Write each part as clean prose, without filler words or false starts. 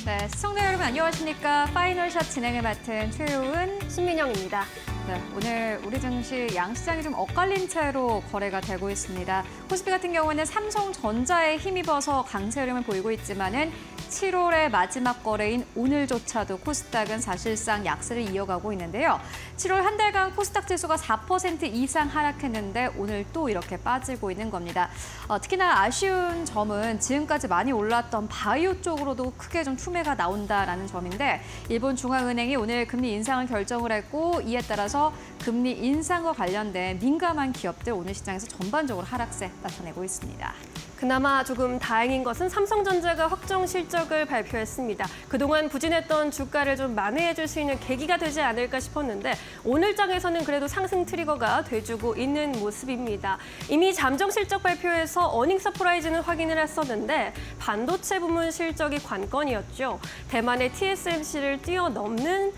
네, 시청자 여러분 안녕하십니까? 파이널샷 진행을 맡은 최효은, 신민영입니다. 네, 오늘 우리 증시 양시장이 좀 엇갈린 채로 거래가 되고 있습니다. 코스피 같은 경우는 삼성전자에 힘입어서 강세 흐름을 보이고 있지만은 7월의 마지막 거래인 오늘조차도 코스닥은 사실상 약세를 이어가고 있는데요. 7월 한 달간 코스닥 지수가 4% 이상 하락했는데 오늘 또 이렇게 빠지고 있는 겁니다. 특히나 아쉬운 점은 지금까지 많이 올랐던 바이오 쪽으로도 크게 좀 투매가 나온다라는 점인데 일본 중앙은행이 오늘 금리 인상을 결정을 했고 이에 따라서 금리 인상과 관련된 민감한 기업들 오늘 시장에서 전반적으로 하락세 나타내고 있습니다. 그나마 조금 다행인 것은 삼성전자가 확정 실적을 발표했습니다. 그동안 부진했던 주가를 좀 만회해줄 수 있는 계기가 되지 않을까 싶었는데 오늘 장에서는 그래도 상승 트리거가 돼주고 있는 모습입니다. 이미 잠정 실적 발표에서 어닝 서프라이즈는 확인을 했었는데 반도체 부문 실적이 관건이었죠. 대만의 TSMC를 뛰어넘는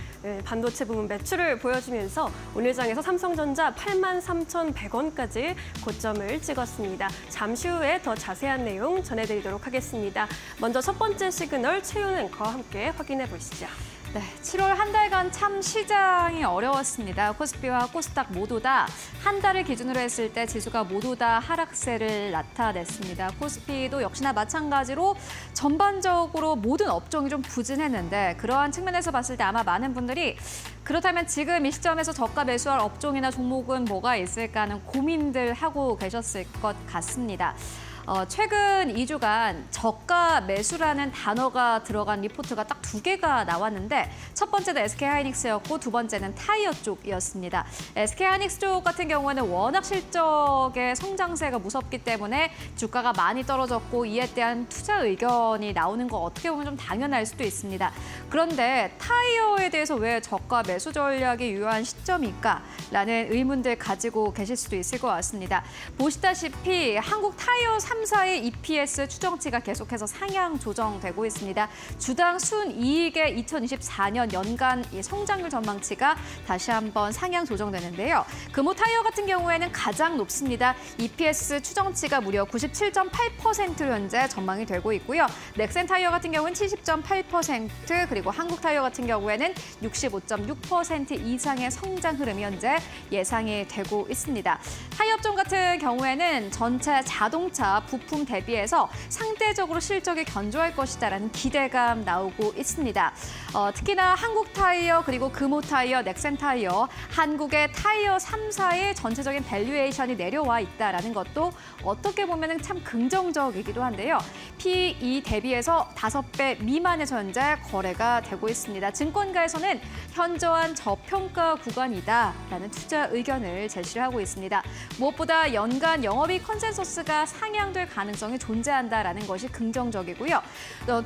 반도체 부문 매출을 보여주면서 오늘 장에서 삼성전자 83,100원까지 고점을 찍었습니다. 잠시 후에 더 자세한 내용 전해드리도록 하겠습니다. 먼저 첫 번째 시그널 최윤 앵커와 함께 확인해 보시죠. 네, 7월 한 달간 참 시장이 어려웠습니다. 코스피와 코스닥 모두 다 한 달을 기준으로 했을 때 지수가 모두 다 하락세를 나타냈습니다. 코스피도 역시나 마찬가지로 전반적으로 모든 업종이 좀 부진했는데 그러한 측면에서 봤을 때 아마 많은 분들이 그렇다면 지금 이 시점에서 저가 매수할 업종이나 종목은 뭐가 있을까 하는 고민들 하고 계셨을 것 같습니다. 최근 2주간 저가 매수라는 단어가 들어간 리포트가 딱 2개가 나왔는데 첫 번째는 SK하이닉스였고 두 번째는 타이어 쪽이었습니다. SK하이닉스 쪽 같은 경우에는 워낙 실적의 성장세가 무섭기 때문에 주가가 많이 떨어졌고 이에 대한 투자 의견이 나오는 거 어떻게 보면 좀 당연할 수도 있습니다. 그런데 타이어에 대해서 왜 저가 매수 전략이 유효한 시점일까? 라는 의문들 가지고 계실 수도 있을 것 같습니다. 보시다시피 한국 타이어 3사의 EPS 추정치가 계속해서 상향 조정되고 있습니다. 주당 순이익의 2024년 연간 성장률 전망치가 다시 한번 상향 조정되는데요. 금호 타이어 같은 경우에는 가장 높습니다. EPS 추정치가 무려 97.8%로 현재 전망이 되고 있고요. 넥센 타이어 같은 경우는 70.8% 그리고 한국 타이어 같은 경우에는 65.6% 이상의 성장 흐름이 현재 예상이 되고 있습니다. 타이어 업종 같은 경우에는 전체 자동차 부품 대비해서 상대적으로 실적이 견조할 것이다라는 기대감 나오고 있습니다. 특히나 한국 타이어 그리고 금호 타이어, 넥센 타이어, 한국의 타이어 3사의 전체적인 밸류에이션이 내려와 있다라는 것도 어떻게 보면 참 긍정적이기도 한데요. PE 대비해서 5배 미만에서 현재 거래가 되고 있습니다. 증권가에서는 현저한 저평가 구간이다라는 투자 의견을 제시하고 있습니다. 무엇보다 연간 영업이익 컨센서스가 상향될 가능성이 존재한다라는 것이 긍정적이고요.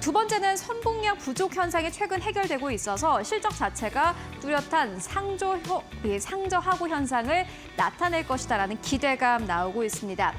두 번째는 선봉량 부족 현상이 최근 해결되고 있어서 실적 자체가 뚜렷한 상저하고 현상을 나타낼 것이다라는 기대감 나오고 있습니다.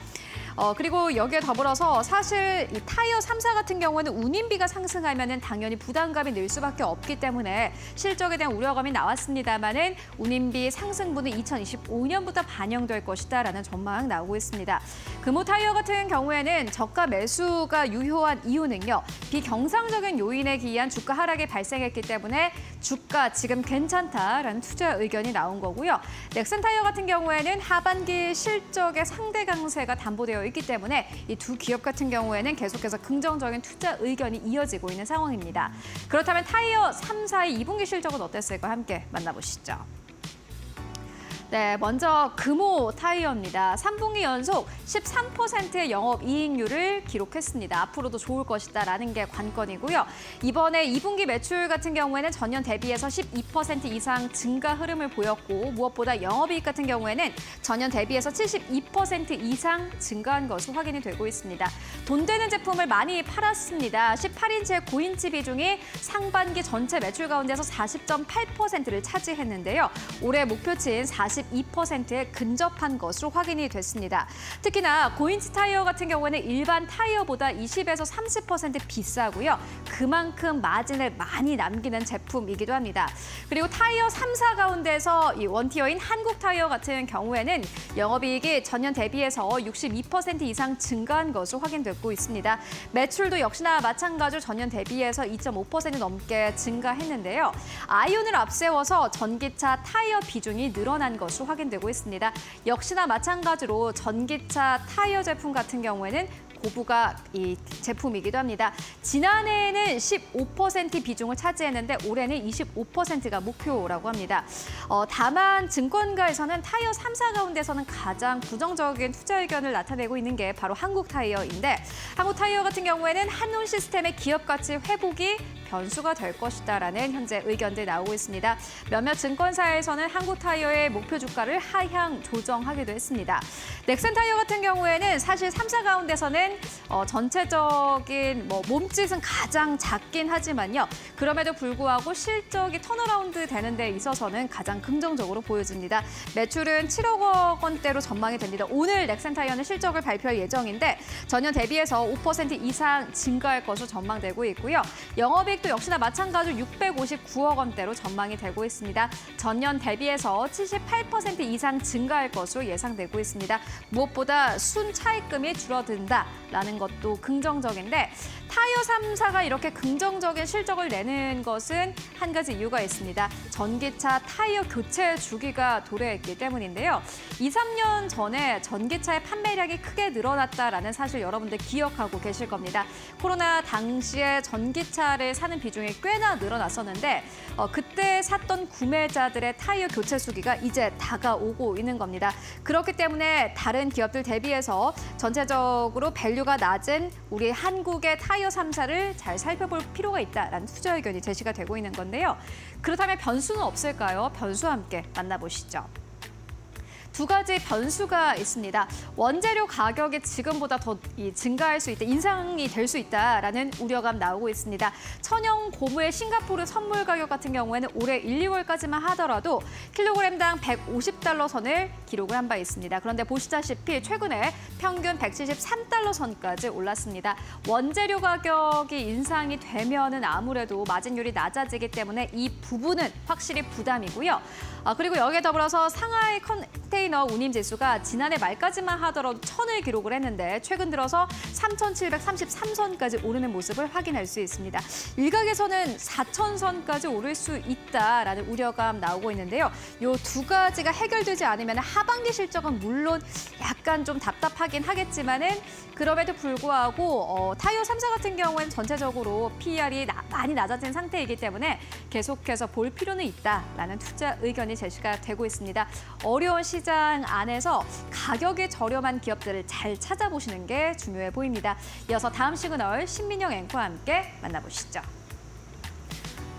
그리고 여기에 더불어서 사실 이 타이어 3사 같은 경우에는 운임비가 상승하면은 당연히 부담감이 늘 수밖에 없기 때문에 실적에 대한 우려감이 나왔습니다만은 운임비 상승분은 2025년부터 반영될 것이다라는 전망 나오고 있습니다. 금호 타이어 같은 경우에는 저가 매수가 유효한 이유는요. 비경상적인 요인에 기이한 주가 하락이 발생했기 때문에 주가 지금 괜찮다라는 투자 의견이 나온 거고요. 넥센 타이어 같은 경우에는 하반기 실적의 상대 강세가 담보되어 있기 때문에 이 두 기업 같은 경우에는 계속해서 긍정적인 투자 의견이 이어지고 있는 상황입니다. 그렇다면 타이어 3사의 2분기 실적은 어땠을까 함께 만나보시죠. 네, 먼저 금호 타이어입니다. 3분기 연속 13%의 영업이익률을 기록했습니다. 앞으로도 좋을 것이다라는 게 관건이고요. 이번에 2분기 매출 같은 경우에는 전년 대비해서 12% 이상 증가 흐름을 보였고 무엇보다 영업이익 같은 경우에는 전년 대비해서 72% 이상 증가한 것으로 확인이 되고 있습니다. 돈 되는 제품을 많이 팔았습니다. 18인치의 9인치 비중이 상반기 전체 매출 가운데서 40.8%를 차지했는데요. 올해 목표치인 40 42%에 근접한 것으로 확인이 됐습니다. 특히나 고인치 타이어 같은 경우에는 일반 타이어보다 20에서 30% 비싸고요. 그만큼 마진을 많이 남기는 제품이기도 합니다. 그리고 타이어 3사 가운데서 이 원티어인 한국 타이어 같은 경우에는 영업이익이 전년 대비해서 62% 이상 증가한 것으로 확인됐고 있습니다. 매출도 역시나 마찬가지로 전년 대비해서 2.5% 넘게 증가했는데요. 아이온을 앞세워서 전기차 타이어 비중이 늘어난 것으로 확인되고 있습니다. 역시나 마찬가지로 전기차 타이어 제품 같은 경우에는 고부가 이 제품이기도 합니다. 지난해에는 15% 비중을 차지했는데 올해는 25%가 목표라고 합니다. 다만 증권가에서는 타이어 3사 가운데서는 가장 부정적인 투자 의견을 나타내고 있는 게 바로 한국 타이어인데 한국 타이어 같은 경우에는 한온 시스템의 기업 가치 회복이 변수가 될 것이다라는 현재 의견들 나오고 있습니다. 몇몇 증권사에서는 한국 타이어의 목표 주가를 하향 조정하기도 했습니다. 넥센 타이어 같은 경우에는 사실 3사 가운데서는 전체적인 몸짓은 가장 작긴 하지만요. 그럼에도 불구하고 실적이 턴어라운드 되는 데 있어서는 가장 긍정적으로 보여집니다. 매출은 7억 원대로 전망이 됩니다. 오늘 넥센 타이어는 실적을 발표할 예정인데 전년 대비해서 5% 이상 증가할 것으로 전망되고 있고요. 영업이익도 역시나 마찬가지로 659억 원대로 전망이 되고 있습니다. 전년 대비해서 78% 이상 증가할 것으로 예상되고 있습니다. 무엇보다 순차익금이 줄어든다라는 것도 긍정적인데 타이어 3사가 이렇게 긍정적인 실적을 내는 것은 한 가지 이유가 있습니다. 전기차 타이어 교체 주기가 도래했기 때문인데요. 2, 3년 전에 전기차의 판매량이 크게 늘어났다라는 사실 여러분들 기억하고 계실 겁니다. 코로나 당시에 전기차를 사는 비중이 꽤나 늘어났었는데 그때 샀던 구매자들의 타이어 교체 수기가 이제 다가오고 있는 겁니다. 그렇기 때문에 다른 기업들 대비해서 전체적으로 밸류가 낮은 우리 한국의 타이어 3사를 잘 살펴볼 필요가 있다라는 투자 의견이 제시가 되고 있는 건데요. 그렇다면 변수는 없을까요? 변수와 함께 만나보시죠. 두 가지 변수가 있습니다. 원재료 가격이 지금보다 더 증가할 수 있다, 인상이 될 수 있다라는 우려감 나오고 있습니다. 천연 고무의 싱가포르 선물 가격 같은 경우에는 올해 1, 2월까지만 하더라도 킬로그램당 150달러 선을 기록을 한 바 있습니다. 그런데 보시다시피 최근에 평균 173달러 선까지 올랐습니다. 원재료 가격이 인상이 되면은 아무래도 마진율이 낮아지기 때문에 이 부분은 확실히 부담이고요. 그리고 여기에 더불어서 상하이 컨테이너 운임 지수가 지난해 말까지만 하더라도 1000을 기록을 했는데 최근 들어서 3733선까지 오르는 모습을 확인할 수 있습니다. 일각에서는 4000선까지 오를 수 있다라는 우려감 나오고 있는데요. 이 두 가지가 해결되지 않으면 하반기 실적은 물론 약간 좀 답답하긴 하겠지만은 그럼에도 불구하고 타이어 3사 같은 경우에는 전체적으로 PER이 많이 낮아진 상태이기 때문에 계속해서 볼 필요는 있다라는 투자 의견이 제시가 되고 있습니다. 어려운 시장 안에서 가격이 저렴한 기업들을 잘 찾아보시는 게 중요해 보입니다. 이어서 다음 시그널 신민영 앵커와 함께 만나보시죠.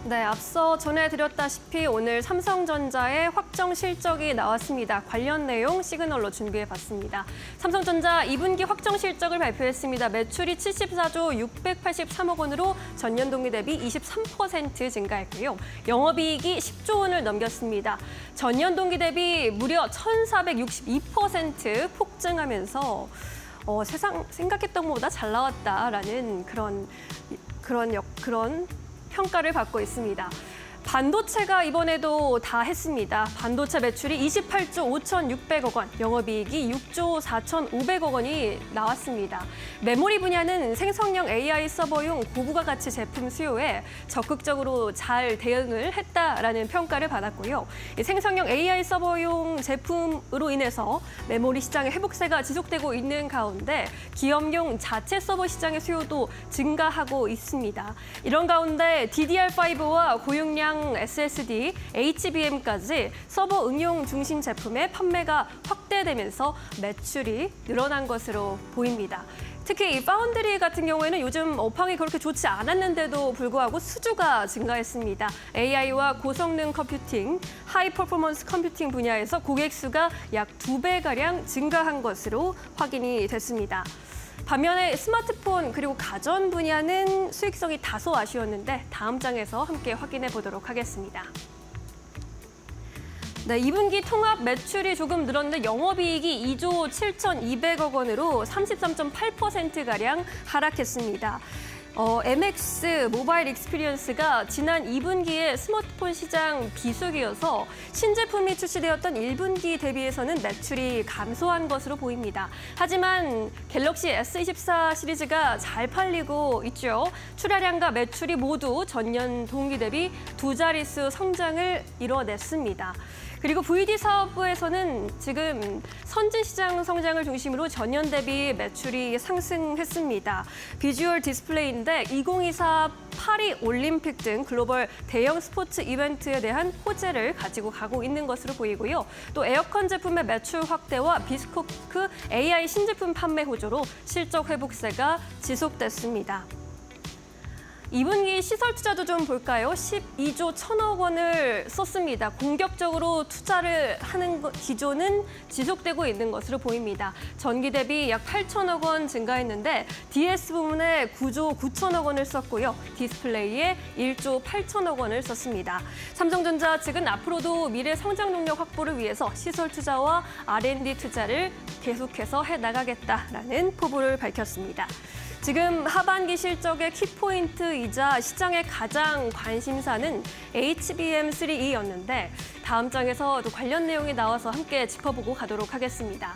네, 앞서 전해드렸다시피 오늘 삼성전자의 확정 실적이 나왔습니다. 관련 내용 시그널로 준비해봤습니다. 삼성전자 2분기 확정 실적을 발표했습니다. 매출이 74조 683억 원으로 전년 동기 대비 23% 증가했고요. 영업이익이 10조 원을 넘겼습니다. 전년 동기 대비 무려 1,462% 폭증하면서 세상 생각했던 것보다 잘 나왔다라는 그런 평가를 받고 있습니다. 반도체가 이번에도 다 했습니다. 반도체 매출이 28조 5,600억 원, 영업이익이 6조 4,500억 원이 나왔습니다. 메모리 분야는 생성형 AI 서버용 고부가 가치 제품 수요에 적극적으로 잘 대응을 했다라는 평가를 받았고요. 이 생성형 AI 서버용 제품으로 인해서 메모리 시장의 회복세가 지속되고 있는 가운데 기업용 자체 서버 시장의 수요도 증가하고 있습니다. 이런 가운데 DDR5와 고용량 SSD, HBM까지 서버 응용 중심 제품의 판매가 확대되면서 매출이 늘어난 것으로 보입니다. 특히 이 파운드리 같은 경우에는 요즘 업황이 그렇게 좋지 않았는데도 불구하고 수주가 증가했습니다. AI와 고성능 컴퓨팅, 하이 퍼포먼스 컴퓨팅 분야에서 고객 수가 약 2배가량 증가한 것으로 확인이 됐습니다. 반면에 스마트폰 그리고 가전 분야는 수익성이 다소 아쉬웠는데 다음 장에서 함께 확인해 보도록 하겠습니다. 네, 2분기 통합 매출이 조금 늘었는데 영업이익이 2조 7,200억 원으로 33.8%가량 하락했습니다. MX 모바일 익스피리언스가 지난 2분기에 스마트폰 시장 비수기여서 신제품이 출시되었던 1분기 대비해서는 매출이 감소한 것으로 보입니다. 하지만 갤럭시 S24 시리즈가 잘 팔리고 있죠. 출하량과 매출이 모두 전년 동기 대비 두 자릿수 성장을 이뤄냈습니다. 그리고 VD 사업부에서는 지금 선진시장 성장을 중심으로 전년 대비 매출이 상승했습니다. 비주얼 디스플레이인데 2024 파리 올림픽 등 글로벌 대형 스포츠 이벤트에 대한 호재를 가지고 가고 있는 것으로 보이고요. 또 에어컨 제품의 매출 확대와 비스코크 AI 신제품 판매 호조로 실적 회복세가 지속됐습니다. 2분기 시설 투자도 좀 볼까요? 12조 1천억 원을 썼습니다. 공격적으로 투자를 하는 기조는 지속되고 있는 것으로 보입니다. 전기 대비 약 8천억 원 증가했는데 DS 부문에 9조 9천억 원을 썼고요. 디스플레이에 1조 8천억 원을 썼습니다. 삼성전자 측은 앞으로도 미래 성장 동력 확보를 위해서 시설 투자와 R&D 투자를 계속해서 해나가겠다라는 포부를 밝혔습니다. 지금 하반기 실적의 키포인트이자 시장의 가장 관심사는 HBM3E였는데 다음 장에서 또 관련 내용이 나와서 함께 짚어보고 가도록 하겠습니다.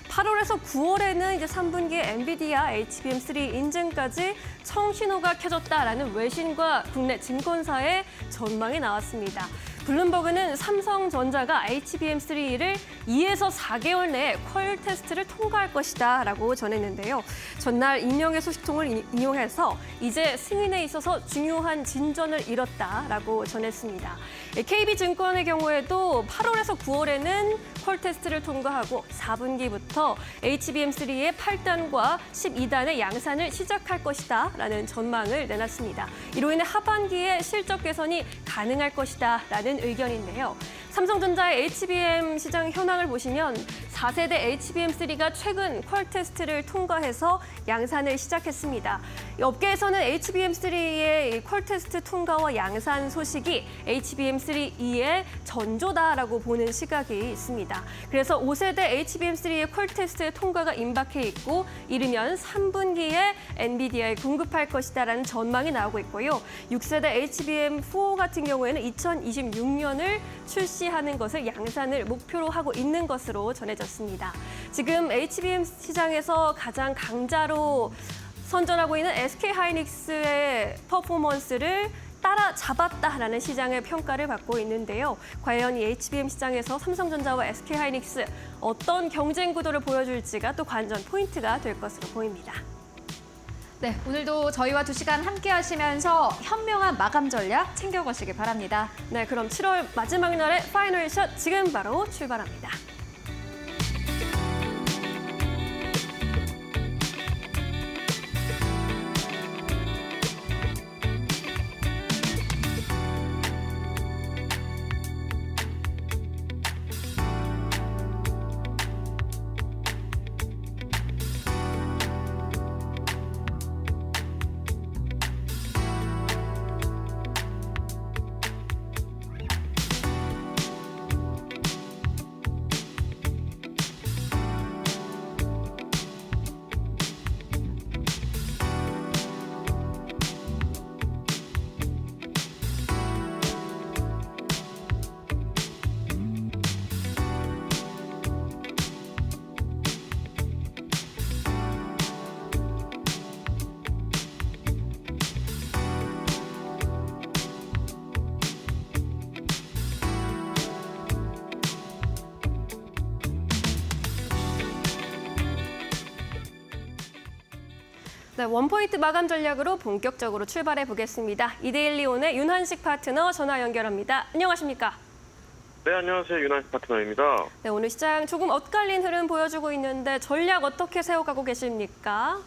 8월에서 9월에는 이제 3분기에 엔비디아 HBM3 인증까지 청신호가 켜졌다라는 외신과 국내 증권사의 전망이 나왔습니다. 블룸버그는 삼성전자가 HBM3를 2에서 4개월 내에 퀄 테스트를 통과할 것이다 라고 전했는데요. 전날 임명의 소식통을 인용해서 이제 승인에 있어서 중요한 진전을 이뤘다라고 전했습니다. KB증권의 경우에도 8월에서 9월에는 퀄 테스트를 통과하고 4분기부터 HBM3의 8단과 12단의 양산을 시작할 것이다 라는 전망을 내놨습니다. 이로 인해 하반기에 실적 개선이 가능할 것이다 라는 의견인데요. 삼성전자의 HBM 시장 현황을 보시면 4세대 HBM3가 최근 퀄 테스트를 통과해서 양산을 시작했습니다. 업계에서는 HBM3의 퀄 테스트 통과와 양산 소식이 HBM3E의 전조다라고 보는 시각이 있습니다. 그래서 5세대 HBM3의 퀄 테스트 통과가 임박해 있고 이르면 3분기에 엔비디아에 공급할 것이다라는 전망이 나오고 있고요. 6세대 HBM4 같은 경우에는 2026년을 출시하는 것을 양산을 목표로 하고 있는 것으로 전해졌습니다. 지금 HBM 시장에서 가장 강자로 선전하고 있는 SK하이닉스의 퍼포먼스를 따라잡았다라는 시장의 평가를 받고 있는데요. 과연 이 HBM 시장에서 삼성전자와 SK하이닉스 어떤 경쟁 구도를 보여줄지가 또 관전 포인트가 될 것으로 보입니다. 네, 오늘도 저희와 2시간 함께 하시면서 현명한 마감 전략 챙겨가시기 바랍니다. 네, 그럼 7월 마지막 날의 파이널 샷 지금 바로 출발합니다. 네, 원포인트 마감 전략으로 본격적으로 출발해 보겠습니다. 이데일리온의 윤한식 파트너 전화 연결합니다. 안녕하십니까? 네, 안녕하세요. 윤한식 파트너입니다. 네, 오늘 시장 조금 엇갈린 흐름 보여주고 있는데 전략 어떻게 세워가고 계십니까?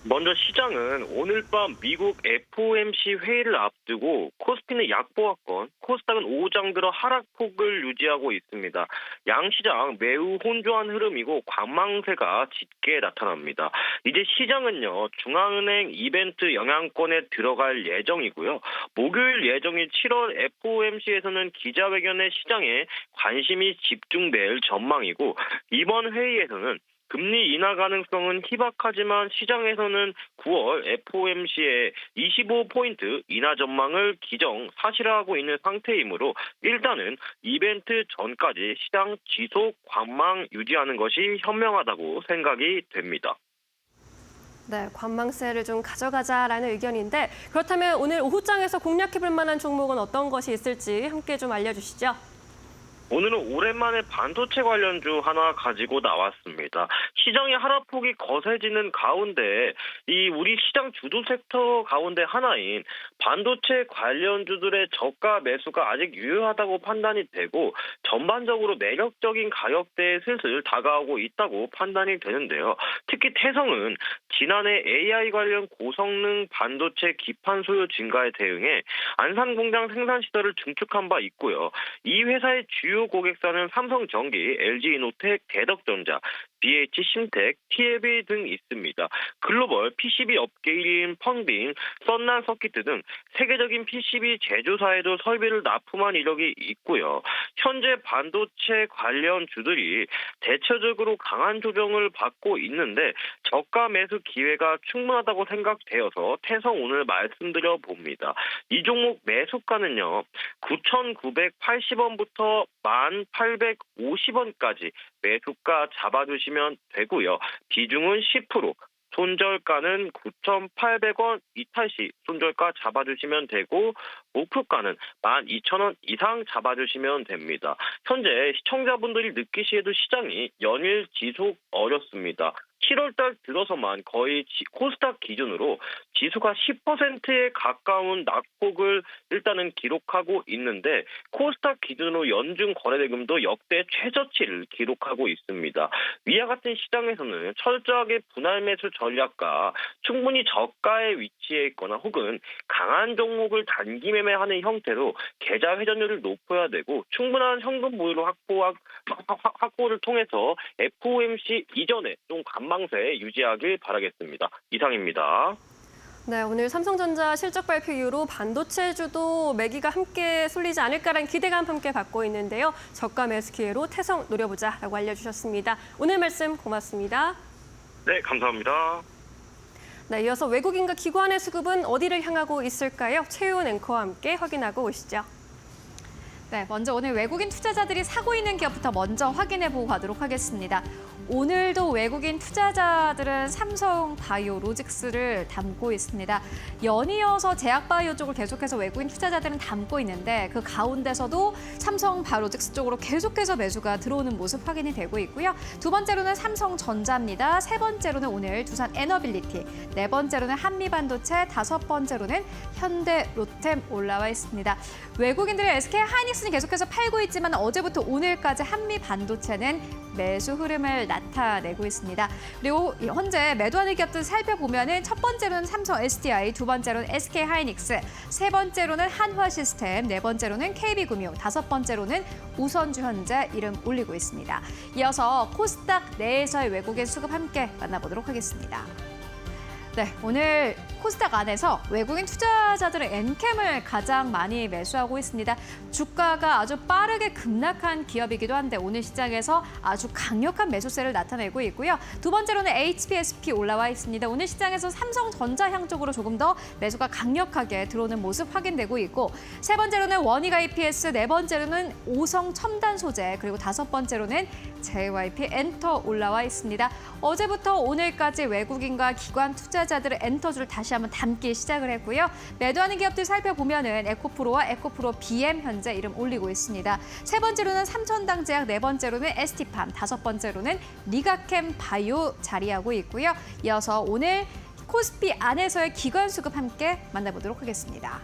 먼저 시장은 오늘 밤 미국 FOMC 회의를 앞두고 코스피는 약보합권, 코스닥은 오후 장 들어 하락폭을 유지하고 있습니다. 양시장 매우 혼조한 흐름이고 관망세가 짙게 나타납니다. 이제 시장은요, 중앙은행 이벤트 영향권에 들어갈 예정이고요. 목요일 예정인 7월 FOMC에서는 기자회견에 시장에 관심이 집중될 전망이고, 이번 회의에서는 금리 인하 가능성은 희박하지만 시장에서는 9월 FOMC의 25포인트 인하 전망을 기정사실화하고 있는 상태이므로 일단은 이벤트 전까지 시장 지속 관망 유지하는 것이 현명하다고 생각이 됩니다. 네, 관망세를 좀 가져가자라는 의견인데 그렇다면 오늘 오후장에서 공략해볼 만한 종목은 어떤 것이 있을지 함께 좀 알려주시죠. 오늘은 오랜만에 반도체 관련주 하나 가지고 나왔습니다. 시장의 하락폭이 거세지는 가운데 우리 시장 주도 섹터 가운데 하나인 반도체 관련주들의 저가 매수가 아직 유효하다고 판단이 되고 전반적으로 매력적인 가격대에 슬슬 다가오고 있다고 판단이 되는데요. 특히 태성은 지난해 AI 관련 고성능 반도체 기판 소요 증가에 대응해 안산 공장 생산 시설을 증축한 바 있고요. 이 회사의 주요 고객사는 삼성전기, LG이노텍, 대덕전자, BH신텍, TLB 등 있습니다. 글로벌 PCB 업계 1위인 펑빈, 썬난서키트 등 세계적인 PCB 제조사에도 설비를 납품한 이력이 있고요. 현재 반도체 관련 주들이 대체적으로 강한 조정을 받고 있는데 저가 매수 기회가 충분하다고 생각되어서 태성 오늘 말씀드려 봅니다. 이 종목 매수가는요, 9,980원부터 1,850원까지 매수가 잡아주시면 되고요. 비중은 10%. 손절가는 9,800원 이탈시 손절가 잡아주시면 되고 목표가는 12,000원 이상 잡아주시면 됩니다. 현재 시청자분들이 느끼시에도 시장이 연일 지속 어렵습니다. 7월달 들어서만 거의 코스닥 기준으로 지수가 10%에 가까운 낙폭을 일단은 기록하고 있는데 코스닥 기준으로 연중 거래대금도 역대 최저치를 기록하고 있습니다. 위와 같은 시장에서는 철저하게 분할 매수 전략과 충분히 저가에 위치해 있거나 혹은 강한 종목을 단기 매매하는 형태로 계좌 회전율을 높여야 되고 충분한 현금 보유를 확보를 통해서 FOMC 이전에 좀 관망세 유지하길 바라겠습니다. 이상입니다. 네, 오늘 삼성전자 실적 발표 이후로 반도체주도 매기가 함께 쏠리지 않을까라는 기대감 함께 받고 있는데요. 저가 매수 기회로 태성 노려보자라고 알려주셨습니다. 오늘 말씀 고맙습니다. 네, 감사합니다. 네, 이어서 외국인과 기관의 수급은 어디를 향하고 있을까요? 최윤 앵커와 함께 확인하고 오시죠. 네, 먼저 오늘 외국인 투자자들이 사고 있는 기업부터 먼저 확인해보고 가도록 하겠습니다. 오늘도 외국인 투자자들은 삼성 바이오로직스를 담고 있습니다. 연이어서 제약바이오 쪽을 계속해서 외국인 투자자들은 담고 있는데 그 가운데서도 삼성 바이오로직스 쪽으로 계속해서 매수가 들어오는 모습 확인이 되고 있고요. 두 번째로는 삼성전자입니다. 세 번째로는 오늘 두산 에너빌리티, 네 번째로는 한미반도체, 다섯 번째로는 현대 로템 올라와 있습니다. 외국인들의 SK 하이닉스는 계속해서 팔고 있지만 어제부터 오늘까지 한미반도체는 매수 흐름을 나타내고 있습니다. 그리고 현재 매도하는 기업들 살펴보면은 첫 번째로는 삼성 SDI, 두 번째로는 SK 하이닉스, 세 번째로는 한화 시스템, 네 번째로는 KB금융, 다섯 번째로는 우선주 현재 이름 올리고 있습니다. 이어서 코스닥 내에서의 외국인 수급 함께 만나보도록 하겠습니다. 네, 오늘 코스닥 안에서 외국인 투자자들의 엔캠을 가장 많이 매수하고 있습니다. 주가가 아주 빠르게 급락한 기업이기도 한데 오늘 시장에서 아주 강력한 매수세를 나타내고 있고요. 두 번째로는 HPSP 올라와 있습니다. 오늘 시장에서 삼성전자향 쪽으로 조금 더 매수가 강력하게 들어오는 모습 확인되고 있고 세 번째로는 원익 IPS, 네 번째로는 오성 첨단 소재, 그리고 다섯 번째로는 JYP 엔터 올라와 있습니다. 어제부터 오늘까지 외국인과 기관 투자자들의 엔터주를 다시 한번 담기 시작을 했고요. 매도하는 기업들 살펴보면은 에코프로와 에코프로 BM 현재 이름 올리고 있습니다. 세 번째로는 삼천당제약, 네 번째로는 ST팜, 다섯 번째로는 리가캠 바이오 자리하고 있고요. 이어서 오늘 코스피 안에서의 기관 수급 함께 만나보도록 하겠습니다.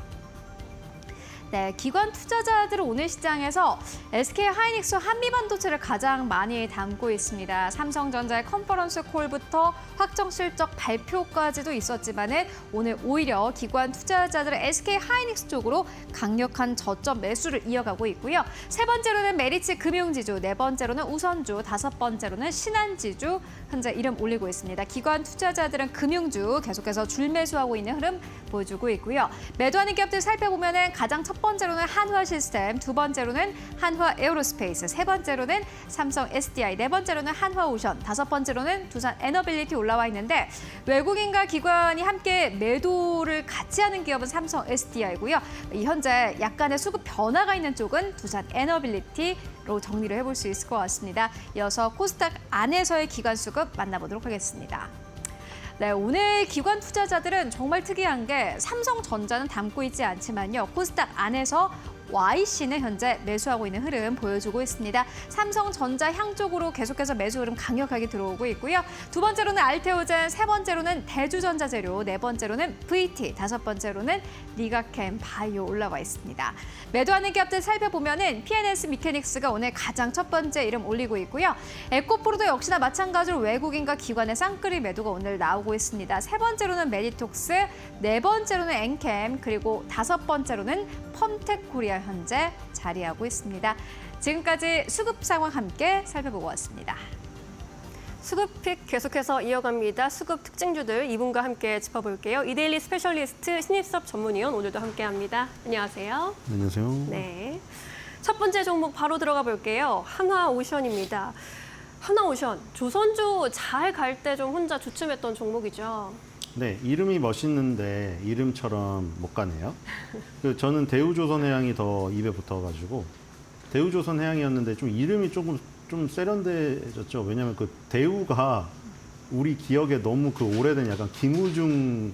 네, 기관 투자자들은 오늘 시장에서 SK 하이닉스와 한미반도체를 가장 많이 담고 있습니다. 삼성전자의 컨퍼런스 콜부터 확정 실적 발표까지도 있었지만은 오늘 오히려 기관 투자자들은 SK 하이닉스 쪽으로 강력한 저점 매수를 이어가고 있고요. 세 번째로는 메리츠 금융지주, 네 번째로는 우선주, 다섯 번째로는 신한지주 현재 이름 올리고 있습니다. 기관 투자자들은 금융주 계속해서 줄 매수하고 있는 흐름 보여주고 있고요. 매도하는 기업들 살펴보면은 가장 첫 번째로는 한화 시스템, 두 번째로는 한화 에어로스페이스, 세 번째로는 삼성 SDI, 네 번째로는 한화 오션, 다섯 번째로는 두산 에너빌리티 올라와 있는데 외국인과 기관이 함께 매도를 같이 하는 기업은 삼성 SDI고요. 현재 약간의 수급 변화가 있는 쪽은 두산 에너빌리티로 정리를 해볼 수 있을 것 같습니다. 이어서 코스닥 안에서의 기관 수급 만나보도록 하겠습니다. 네, 오늘 기관 투자자들은 정말 특이한 게 삼성전자는 담고 있지 않지만요. 코스닥 안에서 YC는 현재 매수하고 있는 흐름 보여주고 있습니다. 삼성전자 향 쪽으로 계속해서 매수 흐름 강력하게 들어오고 있고요. 두 번째로는 알테오젠, 세 번째로는 대주전자재료, 네 번째로는 VT, 다섯 번째로는 리가캠 바이오 올라와 있습니다. 매도하는 기업들 살펴보면은 PNS 미케닉스가 오늘 가장 첫 번째 이름 올리고 있고요. 에코프로도 역시나 마찬가지로 외국인과 기관의 쌍끌이 매도가 오늘 나오고 있습니다. 세 번째로는 메디톡스, 네 번째로는 엔캠, 그리고 다섯 번째로는 펌텍 코리아 현재 자리하고 있습니다. 지금까지 수급 상황 함께 살펴보고 왔습니다. 수급픽 계속해서 이어갑니다. 수급 특징주들 이분과 함께 짚어볼게요. 이데일리 스페셜리스트 신입섭 전문위원 오늘도 함께합니다. 안녕하세요. 안녕하세요. 네. 첫 번째 종목 바로 들어가 볼게요. 한화오션입니다. 한화오션, 조선주 잘 갈 때 좀 혼자 주춤했던 종목이죠. 네, 이름이 멋있는데 이름처럼 못 가네요. 저는 대우조선해양이 더 입에 붙어가지고 대우조선해양이었는데 좀 이름이 조금 좀 세련돼졌죠. 왜냐하면 그 대우가 우리 기억에 너무 그 오래된 약간 김우중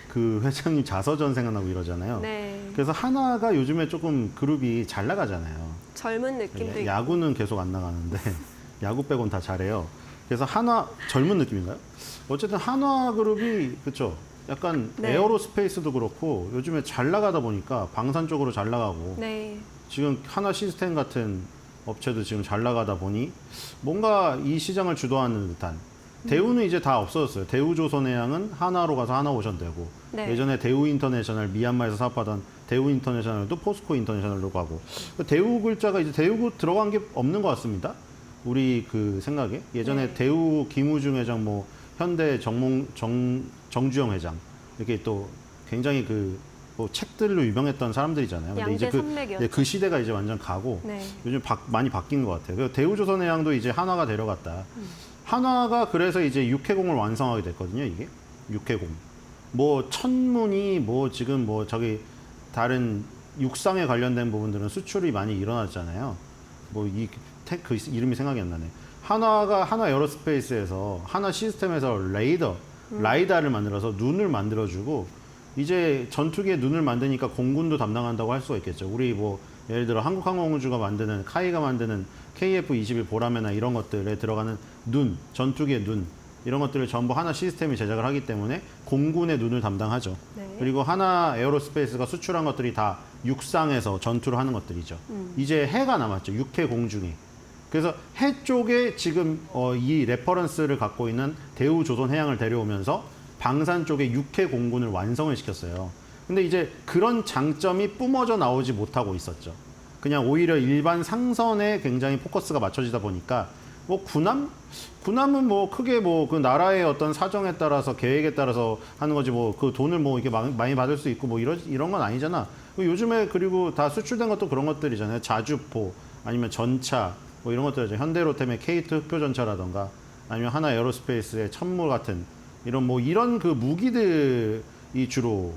그 회장님 자서전 생각나고 이러잖아요. 네. 그래서 하나가 요즘에 조금 그룹이 잘 나가잖아요. 젊은 느낌도 있고. 야구는 계속 안 나가는데 야구 빼곤 다 잘해요. 그래서 한화 젊은 느낌인가요? 어쨌든 한화그룹이 그렇죠. 약간 네. 에어로스페이스도 그렇고 요즘에 잘 나가다 보니까 방산 쪽으로 잘 나가고 네. 지금 한화 시스템 같은 업체도 지금 잘 나가다 보니 뭔가 이 시장을 주도하는 듯한 대우는 이제 다 없어졌어요. 대우조선해양은 하나로 가서 하나오션 되고 네. 예전에 대우인터내셔널 미얀마에서 사업하던 대우인터내셔널도 포스코 인터내셔널로 가고 대우 글자가 이제 대우 들어간 게 없는 것 같습니다. 우리 그 생각에 예전에 네. 대우 김우중 회장 뭐 현대 정주영 회장 이렇게 또 굉장히 그 뭐 책들로 유명했던 사람들이잖아요. 근데 이제 양대 그 시대가 이제 완전 가고 네. 요즘 많이 바뀐 것 같아요. 그래서 대우조선해양도 이제 한화가 데려갔다. 한화가 그래서 이제 육해공을 완성하게 됐거든요. 이게 육해공. 뭐 천문이 뭐 지금 뭐 저기 다른 육상에 관련된 부분들은 수출이 많이 일어났잖아요. 뭐 그 이름이 생각이 안 나네. 한화가 한화 에어로스페이스에서 한화 시스템에서 라이다를 만들어서 눈을 만들어주고 이제 전투기에 눈을 만드니까 공군도 담당한다고 할 수가 있겠죠. 우리 뭐 예를 들어 한국항공우주가 만드는 카이가 만드는 KF-21 보라매나 이런 것들에 들어가는 눈, 전투기의 눈 이런 것들을 전부 하나 시스템이 제작을 하기 때문에 공군의 눈을 담당하죠. 네. 그리고 하나 에어로스페이스가 수출한 것들이 다 육상에서 전투를 하는 것들이죠. 이제 해가 남았죠. 육해 공중에. 그래서 해 쪽에 지금 이 레퍼런스를 갖고 있는 대우조선해양을 데려오면서 방산 쪽에 육해 공군을 완성을 시켰어요. 근데 이제 그런 장점이 뿜어져 나오지 못하고 있었죠. 그냥 오히려 일반 상선에 굉장히 포커스가 맞춰지다 보니까 뭐 군함은 뭐 크게 뭐 그 나라의 어떤 사정에 따라서 계획에 따라서 하는 거지 뭐 그 돈을 뭐 이렇게 많이 받을 수 있고 뭐 이런 건 아니잖아. 요즘에 그리고 다 수출된 것도 그런 것들이잖아요. 자주포 아니면 전차 뭐 이런 것들이죠. 현대로템의 케이트 흑표전차라던가 아니면 하나 에어로스페이스의 천무 같은 이런 그 무기들이 주로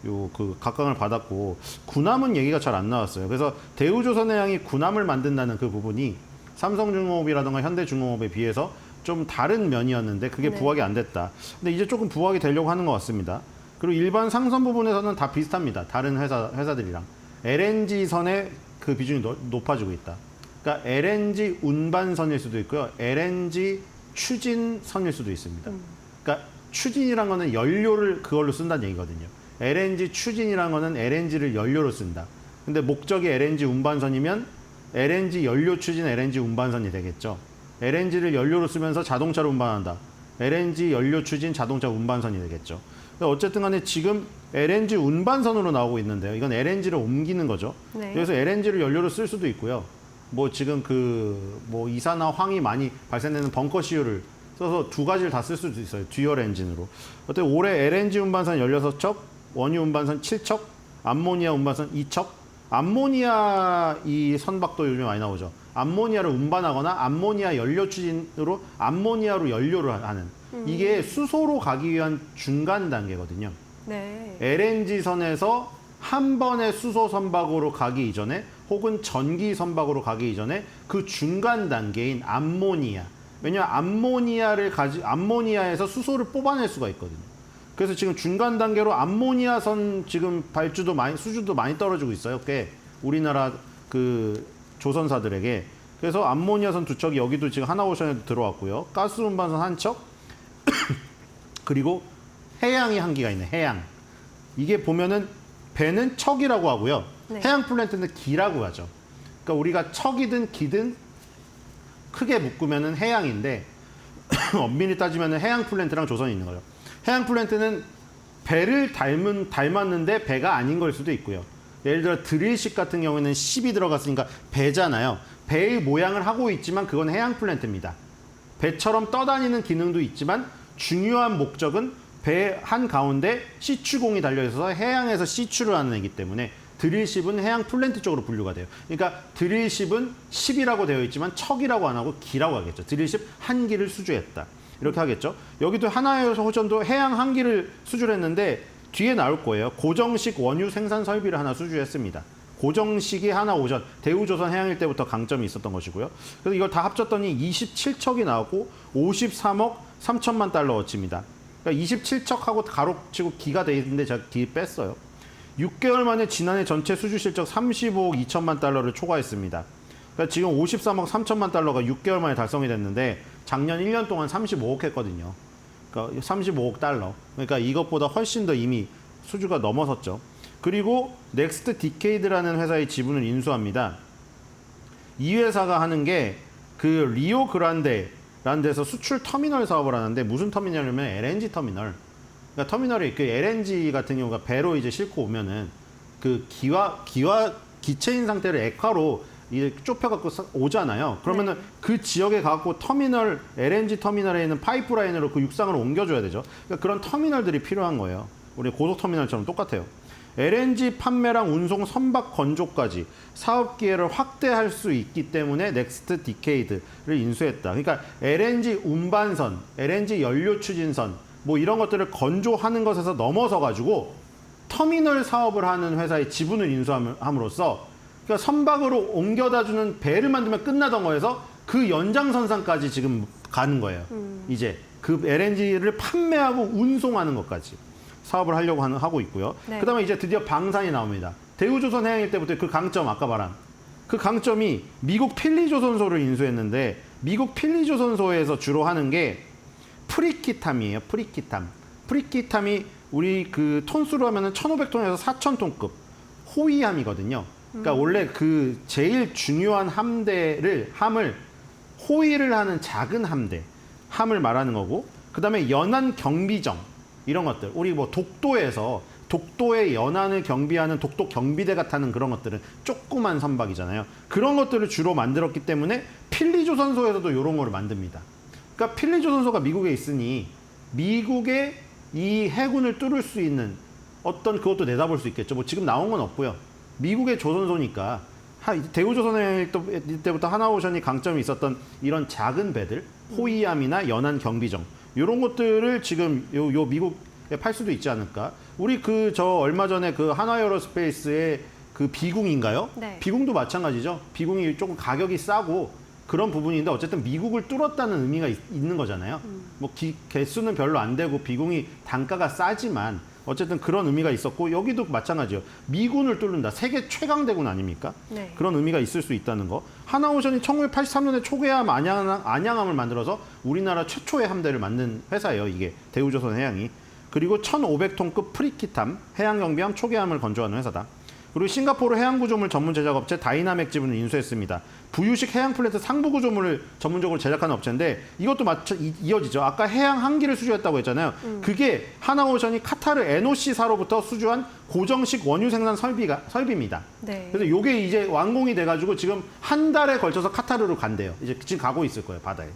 그 각광을 받았고 군함은 얘기가 잘 안 나왔어요. 그래서 대우조선해양이 군함을 만든다는 그 부분이 삼성중공업이라든가 현대중공업에 비해서 좀 다른 면이었는데 그게 네. 부각이 안 됐다. 근데 이제 조금 부각이 되려고 하는 것 같습니다. 그리고 일반 상선 부분에서는 다 비슷합니다. 다른 회사들이랑 LNG선의 그 비중이 높아지고 있다. 그러니까 LNG 운반선일 수도 있고요. LNG 추진선일 수도 있습니다. 그러니까 추진이란 거는 연료를 그걸로 쓴다는 얘기거든요. LNG 추진이란 거는 LNG를 연료로 쓴다. 근데 목적이 LNG 운반선이면 LNG 연료 추진 LNG 운반선이 되겠죠. LNG를 연료로 쓰면서 자동차로 운반한다. LNG 연료 추진 자동차 운반선이 되겠죠. 어쨌든 간에 지금 LNG 운반선으로 나오고 있는데요. 이건 LNG를 옮기는 거죠. 네. 그래서 LNG를 연료로 쓸 수도 있고요. 뭐 지금 뭐 이산화 황이 많이 발생되는 벙커CU를 써서 두 가지를 다 쓸 수도 있어요. 듀얼 엔진으로. 어때 올해 LNG 운반선 16척, 원유 운반선 7척, 암모니아 운반선 2척. 암모니아 이 선박도 요즘 많이 나오죠. 암모니아를 운반하거나 암모니아 연료 추진으로 암모니아로 연료를 하는 이게 수소로 가기 위한 중간 단계거든요. 네. LNG 선에서 한 번의 수소 선박으로 가기 이전에 혹은 전기 선박으로 가기 이전에 그 중간 단계인 암모니아. 왜냐하면 암모니아에서 수소를 뽑아낼 수가 있거든요. 그래서 지금 중간 단계로 암모니아선 지금 수주도 많이 떨어지고 있어요. 꽤 우리나라 그 조선사들에게. 그래서 암모니아선 2척이 여기도 지금 하나오션에도 들어왔고요. 가스 운반선 1척. 그리고 해양이 한 기가 있네. 해양. 이게 보면은 배는 척이라고 하고요. 네. 해양 플랜트는 기라고 하죠. 그러니까 우리가 척이든 기든 크게 묶으면은 해양인데 엄밀히 따지면은 해양 플랜트랑 조선이 있는 거예요. 해양 플랜트는 배를 닮았는데 배가 아닌 걸 수도 있고요. 예를 들어 드릴십 같은 경우에는 10이 들어갔으니까 배잖아요. 배의 모양을 하고 있지만 그건 해양 플랜트입니다. 배처럼 떠다니는 기능도 있지만 중요한 목적은 배 한가운데 시추공이 달려있어서 해양에서 시추를 하는 애기 때문에 드릴십은 해양 플랜트 쪽으로 분류가 돼요. 그러니까 드릴십은 10이라고 되어 있지만 척이라고 안 하고 기라고 하겠죠. 드릴십 한 기를 수주했다. 이렇게 하겠죠. 여기도 하나의 호전도 해양 한 기를 수주를 했는데 뒤에 나올 거예요. 고정식 원유 생산 설비를 하나 수주했습니다. 고정식이 하나오전, 대우조선 해양일 때부터 강점이 있었던 것이고요. 그래서 이걸 다 합쳤더니 27척이 나오고 53억 3천만 달러어치입니다. 그러니까 27척하고 가로치고 기가 돼 있는데 제가 기 뺐어요. 6개월 만에 지난해 전체 수주 실적 35억 2천만 달러를 초과했습니다. 그러니까 지금 53억 3천만 달러가 6개월 만에 달성이 됐는데 작년 1년 동안 35억 했거든요. 그러니까 35억 달러. 그러니까 이것보다 훨씬 더 이미 수주가 넘어섰죠. 그리고 넥스트 디케이드라는 회사의 지분을 인수합니다. 이 회사가 하는 게 그 리오 그란데라는 데서 수출 터미널 사업을 하는데 무슨 터미널이냐면 LNG 터미널. 그러니까 터미널이 그 LNG 같은 경우가 배로 이제 싣고 오면은 그 기체인 상태를 액화로 이제 좁혀갖고 오잖아요. 그러면은 그 지역에 가갖고 터미널, LNG 터미널에 있는 파이프라인으로 그 육상을 옮겨줘야 되죠. 그러니까 그런 터미널들이 필요한 거예요. 우리 고속터미널처럼 똑같아요. LNG 판매랑 운송, 선박 건조까지 사업 기회를 확대할 수 있기 때문에 넥스트 디케이드를 인수했다. 그러니까 LNG 운반선, LNG 연료 추진선 뭐 이런 것들을 건조하는 것에서 넘어서 가지고 터미널 사업을 하는 회사의 지분을 인수함으로써 그러니까 선박으로 옮겨다 주는 배를 만들면 끝나던 거에서 그 연장선상까지 지금 가는 거예요. 이제 그 LNG를 판매하고 운송하는 것까지 사업을 하려고 하고 있고요. 네. 그다음에 이제 드디어 방산이 나옵니다. 대우조선 해양일 때부터 그 강점 아까 말한 그 강점이 미국 필리조선소를 인수했는데 미국 필리조선소에서 주로 하는 게 프리키탐이에요. 프리키탐. 프리키탐이 우리 그 톤수로 하면은 1,500톤에서 4,000톤급 호위함이거든요. 그러니까 원래 그 제일 중요한 함을 호위를 하는 작은 함을 말하는 거고, 그다음에 연안 경비정 이런 것들. 우리 뭐 독도의 연안을 경비하는 독도 경비대가 타는 그런 것들은 조그만 선박이잖아요. 그런 것들을 주로 만들었기 때문에 필리조선소에서도 이런 거를 만듭니다. 그러니까 필리조선소가 미국에 있으니 미국의 이 해군을 뚫을 수 있는 어떤 그것도 내다볼 수 있겠죠. 뭐 지금 나온 건 없고요. 미국의 조선소니까 대우조선해양 때부터 하나오션이 강점이 있었던 이런 작은 배들, 호위함이나 연안 경비정 이런 것들을 지금 요 미국에 팔 수도 있지 않을까. 우리 얼마 전에 그 한화에어로스페이스의 그 비궁인가요? 네. 비궁도 마찬가지죠. 비궁이 조금 가격이 싸고 그런 부분인데 어쨌든 미국을 뚫었다는 의미가 있는 거잖아요. 뭐 개수는 별로 안 되고 비궁이 단가가 싸지만 어쨌든 그런 의미가 있었고 여기도 마찬가지예요. 미군을 뚫는다. 세계 최강대군 아닙니까? 네. 그런 의미가 있을 수 있다는 거. 하나오션이 1983년에 초계함 안양함을 만들어서 우리나라 최초의 함대를 만든 회사예요. 이게 대우조선 해양이. 그리고 1,500톤급 프리키탐 해양경비함 초계함을 건조하는 회사다. 그리고 싱가포르 해양구조물 전문 제작업체 다이나맥 지분을 인수했습니다. 부유식 해양 플랜트 상부 구조물을 전문적으로 제작하는 업체인데 이것도 이어지죠. 아까 해양 항기를 수주했다고 했잖아요. 그게 하나오션이 카타르 NOC사로부터 수주한 고정식 원유 생산 설비입니다. 네. 그래서 이게 이제 완공이 돼가지고 지금 한 달에 걸쳐서 카타르로 간대요. 이제 지금 가고 있을 거예요, 바다에.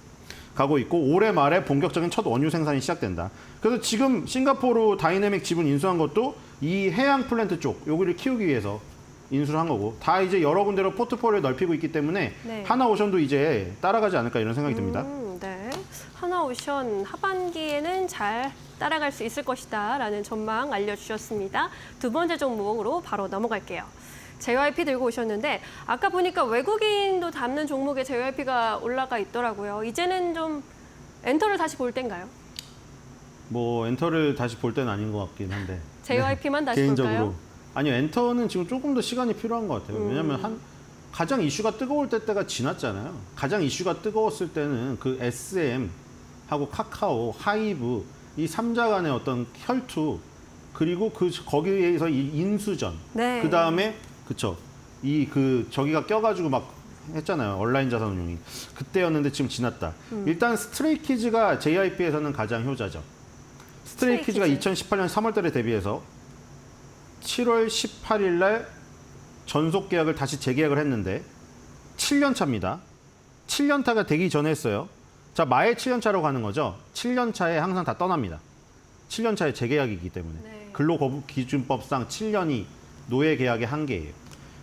가고 있고 올해 말에 본격적인 첫 원유 생산이 시작된다. 그래서 지금 싱가포르 다이내믹 지분 인수한 것도 이 해양 플랜트 쪽 여기를 키우기 위해서 인수를 한 거고 다 이제 여러 군데로 포트폴리오를 넓히고 있기 때문에 네. 하나오션도 이제 따라가지 않을까 이런 생각이 듭니다. 네. 하나오션 하반기에는 잘 따라갈 수 있을 것이다라는 전망 알려주셨습니다. 두 번째 종목으로 바로 넘어갈게요. JYP 들고 오셨는데 아까 보니까 외국인도 담는 종목에 JYP가 올라가 있더라고요. 이제는 좀 엔터를 다시 볼 때인가요? 뭐 엔터를 다시 볼 때는 아닌 것 같긴 한데 JYP만 다시 개인적으로 볼까요? 아니요 엔터는 지금 조금 더 시간이 필요한 것 같아요. 왜냐하면 가장 이슈가 뜨거울 때가 지났잖아요. 가장 이슈가 뜨거웠을 때는 그 SM 하고 카카오, 하이브 이 3자 간의 어떤 혈투 그리고 거기에서 이 인수전 네. 그 다음에 그쵸 저기가 껴가지고 막 했잖아요. 온라인 자산 운용이 그때였는데 지금 지났다. 일단 스트레이키즈가 JYP에서는 가장 효자죠. 스트레이키즈가 스트레이키즈. 2018년 3월달에 데뷔해서 7월 18일 날 전속 계약을 다시 재계약을 했는데 7년 차입니다. 7년 차가 되기 전에 했어요. 자, 마의 7년 차로 가는 거죠. 7년 차에 항상 다 떠납니다. 7년 차에 재계약이기 때문에. 네. 근로기준법상 7년이 노예 계약의 한계예요.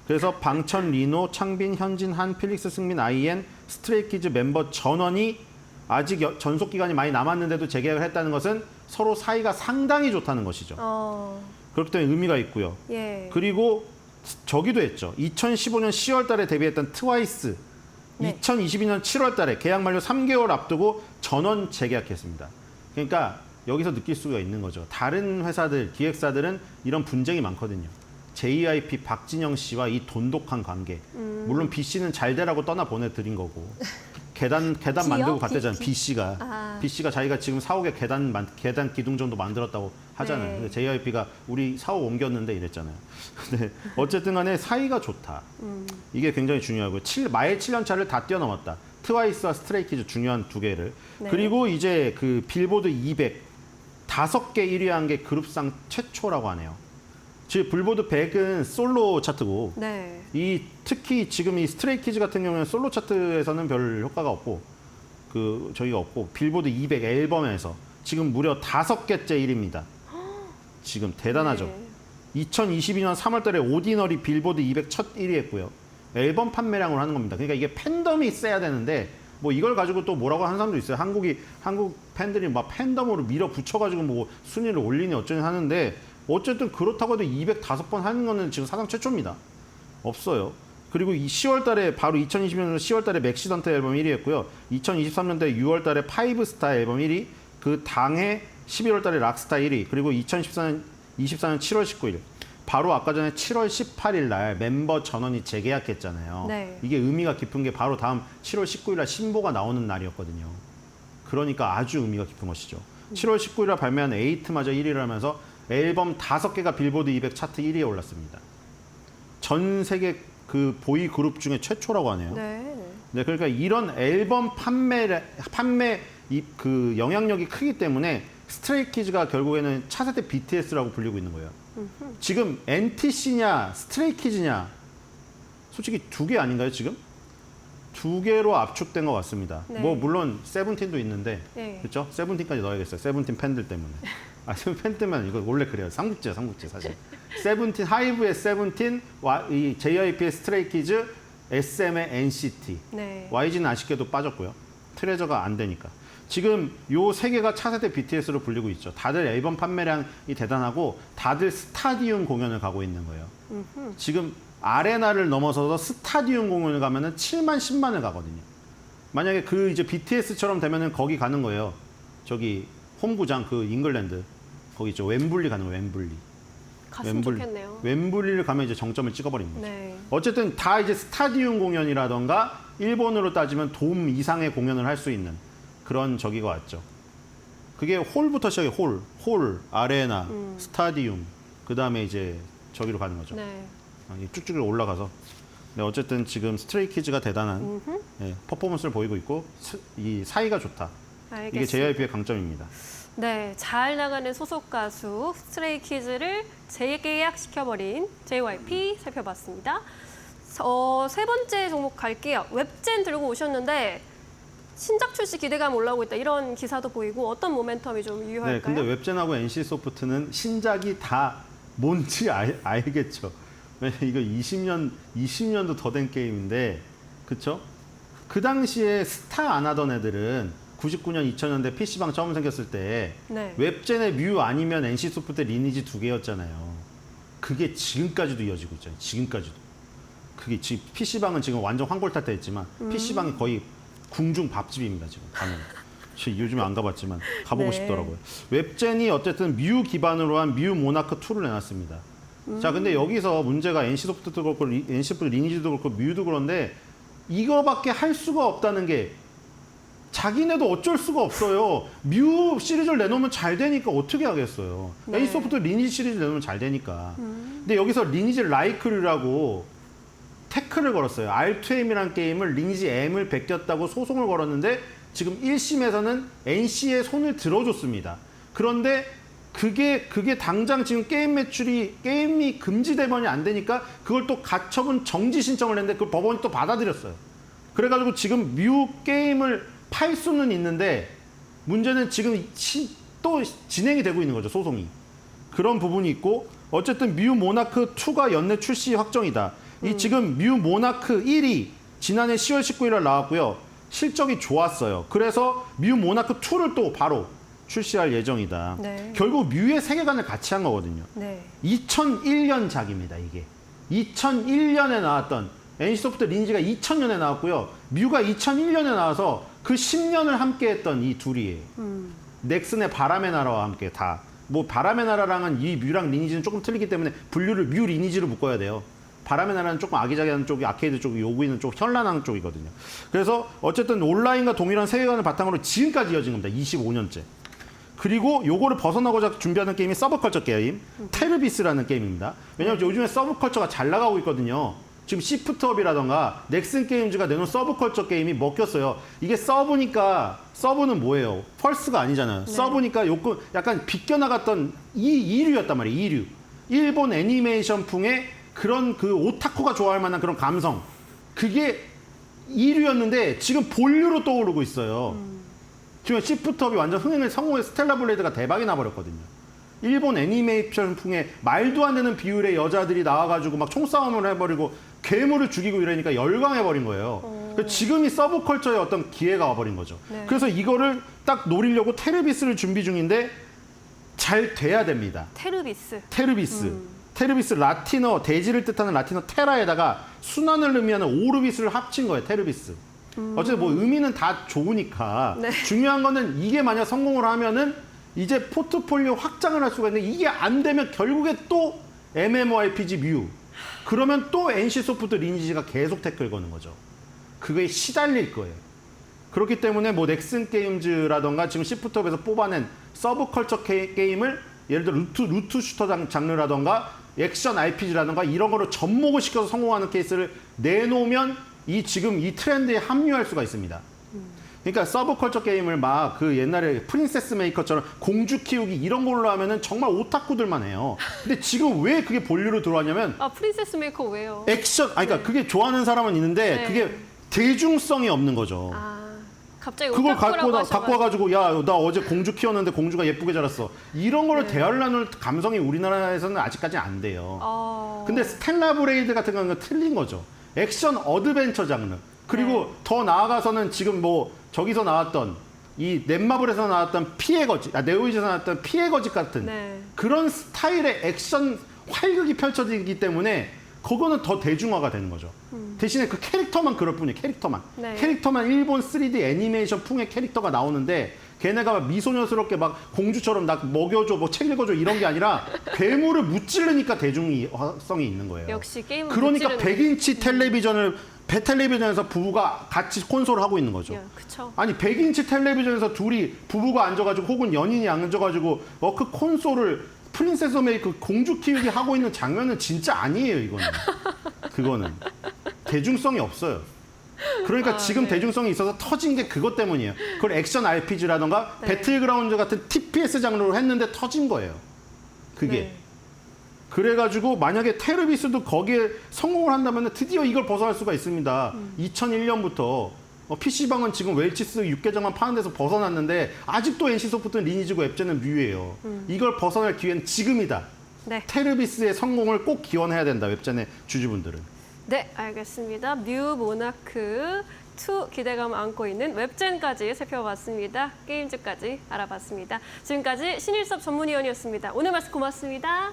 그래서 방천, 리노, 창빈, 현진, 한, 필릭스, 승민, 아이엔, 스트레이키즈 멤버 전원이 아직 전속 기간이 많이 남았는데도 재계약을 했다는 것은 서로 사이가 상당히 좋다는 것이죠. 그렇기 때문에 의미가 있고요. 예. 그리고 저기도 했죠. 2015년 10월 달에 데뷔했던 트와이스. 네. 2022년 7월 달에 계약 만료 3개월 앞두고 전원 재계약했습니다. 그러니까 여기서 느낄 수가 있는 거죠. 다른 회사들, 기획사들은 이런 분쟁이 많거든요. JYP 박진영 씨와 이 돈독한 관계. 물론 B 씨는 잘 되라고 떠나 보내드린 거고. 계단 만들고 갔대잖아요. B 씨가. B 씨가 자기가 지금 사옥에 계단 기둥 정도 만들었다고 하잖아요. 네. JYP가 우리 사옥 옮겼는데 이랬잖아요. 근데 어쨌든 간에 사이가 좋다. 이게 굉장히 중요하고요. 마의 7년 차를 다 뛰어넘었다. 트와이스와 스트레이키즈 중요한 두 개를. 네. 그리고 이제 그 빌보드 200 5개 1위 한 게 그룹상 최초라고 하네요. 즉 빌보드 100은 솔로 차트고 네. 특히 지금 이 스트레이키즈 같은 경우는 솔로 차트에서는 별 효과가 없고 저희가 없고 빌보드 200 앨범에서 지금 무려 5개째 1위입니다. 지금 대단하죠. 네. 2022년 3월 달에 오디너리 빌보드 200 첫 1위 했고요. 앨범 판매량으로 하는 겁니다. 그러니까 이게 팬덤이 있어야 되는데 뭐 이걸 가지고 또 뭐라고 하는 사람도 있어요. 한국 팬들이 막 팬덤으로 밀어붙여가지고 뭐 순위를 올리니 어쩌니 하는데 어쨌든 그렇다고 해도 205번 하는 거는 지금 사상 최초입니다. 없어요. 그리고 이 10월 달에 바로 2020년 10월 달에 맥시던트 앨범 1위 했고요. 2023년도에 6월 달에 파이브스타 앨범 1위, 그 당해 11월 달에 락스타 1위, 그리고 2024년 7월 19일 바로 아까 전에 7월 18일 날 멤버 전원이 재계약했잖아요. 네. 이게 의미가 깊은 게 바로 다음 7월 19일 날 신보가 나오는 날이었거든요. 그러니까 아주 의미가 깊은 것이죠. 7월 19일 날 발매한 에이트마저 1위를 하면서 앨범 5개가 빌보드 200 차트 1위에 올랐습니다. 전 세계 그 보이 그룹 중에 최초라고 하네요. 네, 그러니까 이런 앨범 판매 그 영향력이 크기 때문에 스트레이키즈가 결국에는 차세대 BTS라고 불리고 있는 거예요. 지금 NTC냐 스트레이키즈냐 솔직히 두 개 아닌가요 지금? 두 개로 압축된 것 같습니다. 네. 뭐 물론 세븐틴도 있는데 네. 그렇죠? 세븐틴까지 넣어야겠어요. 세븐틴 팬들 때문에. 팬 때문에 이거 원래 그래요. 삼국지야 사실. 세븐틴 하이브의 세븐틴, 이 JYP의 스트레이키즈, SM의 NCT. 네. YG는 아쉽게도 빠졌고요. 트레저가 안 되니까. 지금 요 세 개가 차세대 BTS로 불리고 있죠. 다들 앨범 판매량이 대단하고 다들 스타디움 공연을 가고 있는 거예요. 지금 아레나를 넘어서서 스타디움 공연을 가면은 7만, 10만을 가거든요. 만약에 그 이제 BTS처럼 되면은 거기 가는 거예요. 저기 홈구장 그 잉글랜드 거기 있죠. 웸블리 가는 거예요. 웸블리. 갔으면 좋겠네요. 웸블리를 가면 이제 정점을 찍어버린 거죠. 네. 어쨌든 다 이제 스타디움 공연이라던가 일본으로 따지면 돔 이상의 공연을 할 수 있는 그런 저기가 왔죠. 그게 홀부터 시작해 홀, 아레나, 스타디움, 그 다음에 이제 저기로 가는 거죠. 네. 이게 쭉쭉 올라가서. 네, 어쨌든 지금 스트레이키즈가 대단한 퍼포먼스를 보이고 있고 이 사이가 좋다. 알겠습니다. 이게 JYP의 강점입니다. 네, 잘 나가는 소속 가수 스트레이키즈를 재계약시켜버린 JYP 살펴봤습니다. 세 번째 종목 갈게요. 웹젠 들고 오셨는데 신작 출시 기대감 올라오고 있다 이런 기사도 보이고 어떤 모멘텀이 좀 유효할까요? 네, 근데 웹젠하고 NC소프트는 신작이 다 뭔지 알겠죠. 왜냐면 이거 20년도 더 된 게임인데, 그쵸? 그 당시에 스타 안 하던 애들은 99년, 2000년대 PC방 처음 생겼을 때 네. 웹젠의 뮤 아니면 NC소프트 리니지 2개였잖아요. 그게 지금까지도 이어지고 있잖아요. 지금까지도. 그게 지금 PC방은 지금 완전 황골탈퇴했지만 PC방이 거의 궁중 밥집입니다. 지금 가면. 요즘에 안 가봤지만 가보고 네. 싶더라고요. 웹젠이 어쨌든 뮤 기반으로 한 뮤 모나크 2를 내놨습니다. 자, 근데 여기서 문제가 NC소프트도 그렇고 NC소프트 리니지도 그렇고 뮤도 그런데 이거밖에 할 수가 없다는 게 자기네도 어쩔 수가 없어요. 뮤 시리즈를 내놓으면 잘 되니까 어떻게 하겠어요. 네. NC소프트 리니지 시리즈 내놓으면 잘 되니까. 근데 여기서 리니지 라이크류라고 태클을 걸었어요. R2M이라는 게임을 리니지 M을 베꼈다고 소송을 걸었는데 지금 1심에서는 NC의 손을 들어줬습니다. 그런데 그게 당장 지금 게임이 금지 대번이 안 되니까 그걸 또 가처분 정지 신청을 했는데 그걸 법원이 또 받아들였어요. 그래가지고 지금 뮤 게임을 팔 수는 있는데 문제는 지금 또 진행이 되고 있는 거죠, 소송이. 그런 부분이 있고 어쨌든 뮤 모나크 2가 연내 출시 확정이다. 이 지금 뮤 모나크 1이 지난해 10월 19일 날 나왔고요. 실적이 좋았어요. 그래서 뮤 모나크 2를 또 바로 출시할 예정이다. 네. 결국 뮤의 세계관을 같이 한 거거든요. 네. 2001년 작입니다, 이게. 2001년에 나왔던 NC소프트 리니지가 2000년에 나왔고요. 뮤가 2001년에 나와서 그 10년을 함께 했던 이 둘이에요. 넥슨의 바람의 나라와 함께 다. 뭐 바람의 나라랑은 이 뮤랑 리니지는 조금 틀리기 때문에 분류를 뮤 리니지로 묶어야 돼요. 바람의 나라는 조금 아기자기한 쪽이 아케이드 쪽이 요구있는 쪽, 현란한 쪽이거든요. 그래서 어쨌든 온라인과 동일한 세계관을 바탕으로 지금까지 이어진 겁니다. 25년째. 그리고 요거를 벗어나고자 준비하는 게임이 서브컬처 게임, 테르비스라는 게임입니다. 왜냐하면 요즘에 서브컬처가 잘 나가고 있거든요. 지금 시프트업이라던가 넥슨 게임즈가 내놓은 서브컬처 게임이 먹혔어요. 이게 서브니까 서브는 뭐예요? 펄스가 아니잖아요. 네. 서브니까 요거 약간 비껴나갔던 이류였단 말이에요. 이류. 일본 애니메이션풍의 그런 그 오타쿠가 좋아할 만한 그런 감성. 그게 이류였는데 지금 본류로 떠오르고 있어요. 지금 시프트업이 완전 흥행을 성공해서 스텔라 블레이드가 대박이 나버렸거든요. 일본 애니메이션풍의 말도 안 되는 비율의 여자들이 나와가지고 막 총싸움을 해버리고 괴물을 죽이고 이러니까 열광해버린 거예요. 그래서 지금이 서브컬처의 어떤 기회가 와버린 거죠. 네. 그래서 이거를 딱 노리려고 테르비스를 준비 중인데 잘 돼야 됩니다. 테르비스. 테르비스 라틴어, 대지를 뜻하는 라틴어 테라에다가 순환을 의미하는 오르비스를 합친 거예요. 테르비스. 어쨌든 뭐 의미는 다 좋으니까 네. 중요한 거는 이게 만약 성공을 하면은 이제 포트폴리오 확장을 할 수가 있는데 이게 안 되면 결국에 또 MMORPG 뮤. 그러면 또 NC소프트 리니지가 계속 태클 거는 거죠. 그거에 시달릴 거예요. 그렇기 때문에 뭐 넥슨 게임즈라던가 지금 시프트업에서 뽑아낸 서브컬처 게임을 예를 들어 루트 슈터 장르라던가 액션 RPG라던가 이런 거를 접목을 시켜서 성공하는 케이스를 내놓으면 지금 이 트렌드에 합류할 수가 있습니다. 그러니까 서브컬처 게임을 막 그 옛날에 프린세스 메이커처럼 공주 키우기 이런 걸로 하면은 정말 오타쿠들만 해요. 근데 지금 왜 그게 본류로 들어왔냐면 아, 프린세스 메이커 왜요? 액션, 그러니까 그게 좋아하는 사람은 있는데 네. 그게 대중성이 없는 거죠. 아, 갑자기 그걸 오타쿠라고 갖고 와가지고 야, 나 어제 공주 키웠는데 공주가 예쁘게 자랐어. 이런 거를 대화를 나눌 감성이 우리나라에서는 아직까지 안 돼요. 근데 스텔라 브레이드 같은 경우는 틀린 거죠. 액션 어드벤처 장르. 그리고 더 나아가서는 지금 뭐 저기서 나왔던 이 넷마블에서 나왔던 피해 거짓, 네오이즈에서 나왔던 피해 거짓 같은 네. 그런 스타일의 액션 활극이 펼쳐지기 때문에 그거는 더 대중화가 되는 거죠. 대신에 그 캐릭터만 그럴 뿐이에요. 캐릭터만. 네. 캐릭터만 일본 3D 애니메이션 풍의 캐릭터가 나오는데 걔네가 막 미소녀스럽게 막 공주처럼 나 먹여줘, 뭐 책 읽어줘 이런 게 아니라 괴물을 무찌르니까 대중성이 있는 거예요. 역시 게임은 그러니까 무찌르는 100인치 텔레비전을 텔레비전에서 부부가 같이 콘솔을 하고 있는 거죠. 야, 그쵸. 아니 100인치 텔레비전에서 둘이 부부가 앉아가지고 혹은 연인이 앉아가지고 그 콘솔을 프린세스 메이크 공주 키우기 하고 있는 장면은 진짜 아니에요, 이거는. 그거는 대중성이 없어요. 그러니까 지금 네. 대중성이 있어서 터진 게 그것 때문이에요. 그걸 액션 RPG라던가 네. 배틀그라운드 같은 TPS 장르로 했는데 터진 거예요. 그게. 네. 그래가지고 만약에 테르비스도 거기에 성공을 한다면 드디어 이걸 벗어날 수가 있습니다. 2001년부터 PC방은 지금 웰치스 6계정만 파는 데서 벗어났는데 아직도 NC소프트는 리니지고 앱제는 뮤예요. 이걸 벗어날 기회는 지금이다. 네. 테르비스의 성공을 꼭 기원해야 된다. 웹젠의 주주분들은. 네, 알겠습니다. 뮤 모나크 2 기대감 안고 있는 웹젠까지 살펴봤습니다. 게임즈까지 알아봤습니다. 지금까지 신일섭 전문위원이었습니다. 오늘 말씀 고맙습니다.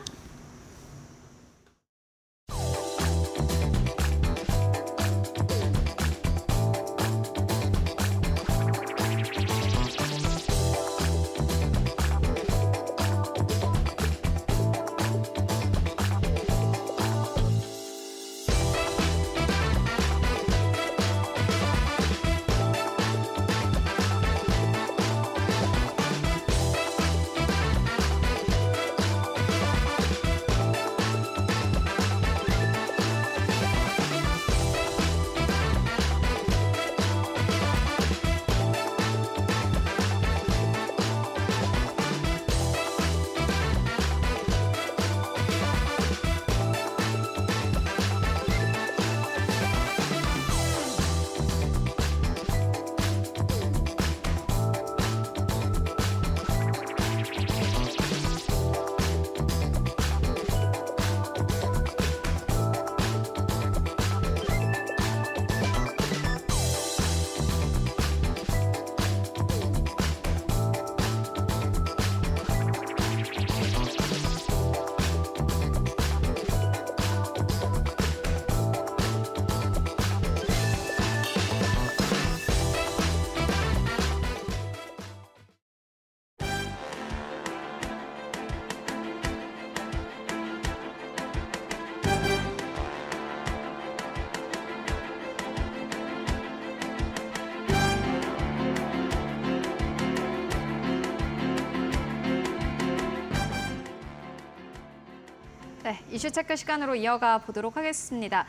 네, 이슈 체크 시간으로 이어가 보도록 하겠습니다.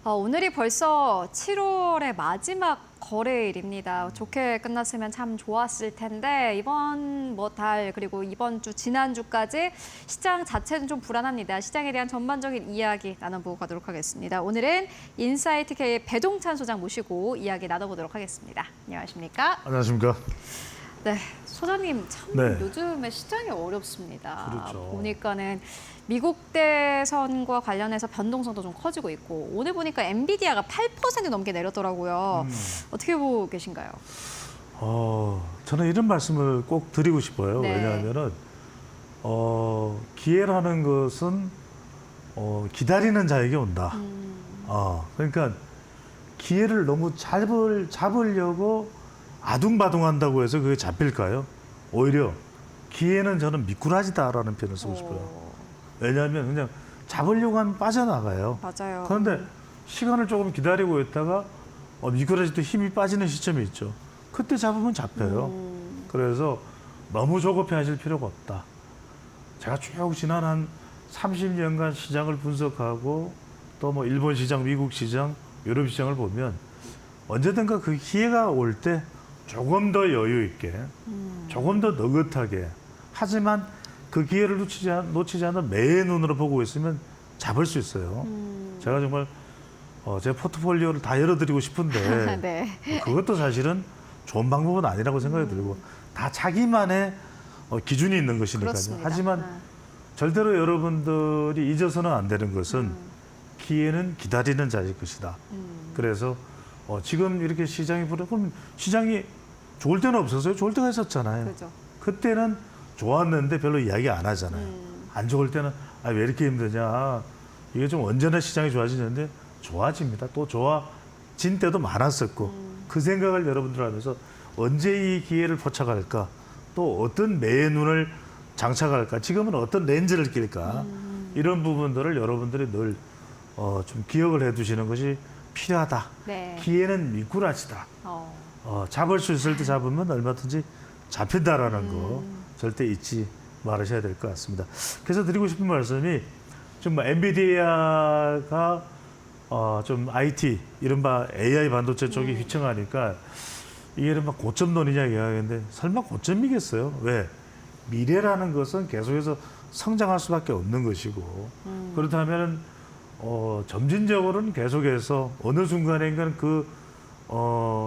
오늘이 벌써 7월의 마지막 거래일입니다. 좋게 끝났으면 참 좋았을 텐데 이번 달 그리고 이번 주 지난주까지 시장 자체는 좀 불안합니다. 시장에 대한 전반적인 이야기 나눠보고 가도록 하겠습니다. 오늘은 인사이트K의 배동찬 소장 모시고 이야기 나눠보도록 하겠습니다. 안녕하십니까? 안녕하십니까? 네, 소장님 참 네. 요즘에 시장이 어렵습니다. 그렇죠. 보니까는 미국 대선과 관련해서 변동성도 좀 커지고 있고 오늘 보니까 엔비디아가 8% 넘게 내렸더라고요. 어떻게 보고 계신가요? 저는 이런 말씀을 꼭 드리고 싶어요. 네. 왜냐하면은 기회라는 것은 기다리는 자에게 온다. 그러니까 기회를 너무 잡으려고 아둥바둥한다고 해서 그게 잡힐까요? 오히려 기회는 저는 미꾸라지다라는 표현을 쓰고 싶어요. 왜냐하면 그냥 잡으려고 하면 빠져나가요. 맞아요. 그런데 시간을 조금 기다리고 있다가 미꾸라지도 힘이 빠지는 시점이 있죠. 그때 잡으면 잡혀요. 그래서 너무 조급해 하실 필요가 없다. 제가 쭉 지난 한 30년간 시장을 분석하고 또 뭐 일본 시장, 미국 시장, 유럽 시장을 보면 언제든가 그 기회가 올 때 조금 더 여유 있게, 조금 더 느긋하게 하지만 그 기회를 놓치지 않은 매의 눈으로 보고 있으면 잡을 수 있어요. 제가 정말 제 포트폴리오를 다 열어드리고 싶은데 네. 그것도 사실은 좋은 방법은 아니라고 생각이 들고 다 자기만의 기준이 있는 것이니까요. 그렇습니다. 하지만 절대로 여러분들이 잊어서는 안 되는 것은 기회는 기다리는 자일 것이다. 그래서 지금 이렇게 시장이 그럼 시장이 좋을 때는 없었어요. 좋을 때가 있었잖아요. 그죠. 그때는 좋았는데 별로 이야기 안 하잖아요. 안 좋을 때는 왜 이렇게 힘드냐. 이게 좀 언제나 시장이 좋아지는데 좋아집니다. 또 좋아진 때도 많았었고 그 생각을 여러분들 하면서 언제 이 기회를 포착할까 또 어떤 매의 눈을 장착할까 지금은 어떤 렌즈를 낄까 이런 부분들을 여러분들이 늘 좀 기억을 해두시는 것이 필요하다. 네. 기회는 미꾸라지다. 잡을 수 있을 때 잡으면 얼마든지 잡힌다라는 거 절대 잊지 말으셔야 될 것 같습니다. 그래서 드리고 싶은 말씀이 정말 엔비디아가 좀 IT, 이른바 AI 반도체 쪽이 휘청하니까 이게 이른바 고점론이냐 이야기하는데 설마 고점이겠어요? 왜? 미래라는 것은 계속해서 성장할 수밖에 없는 것이고 그렇다면 점진적으로는 계속해서 어느 순간에는 그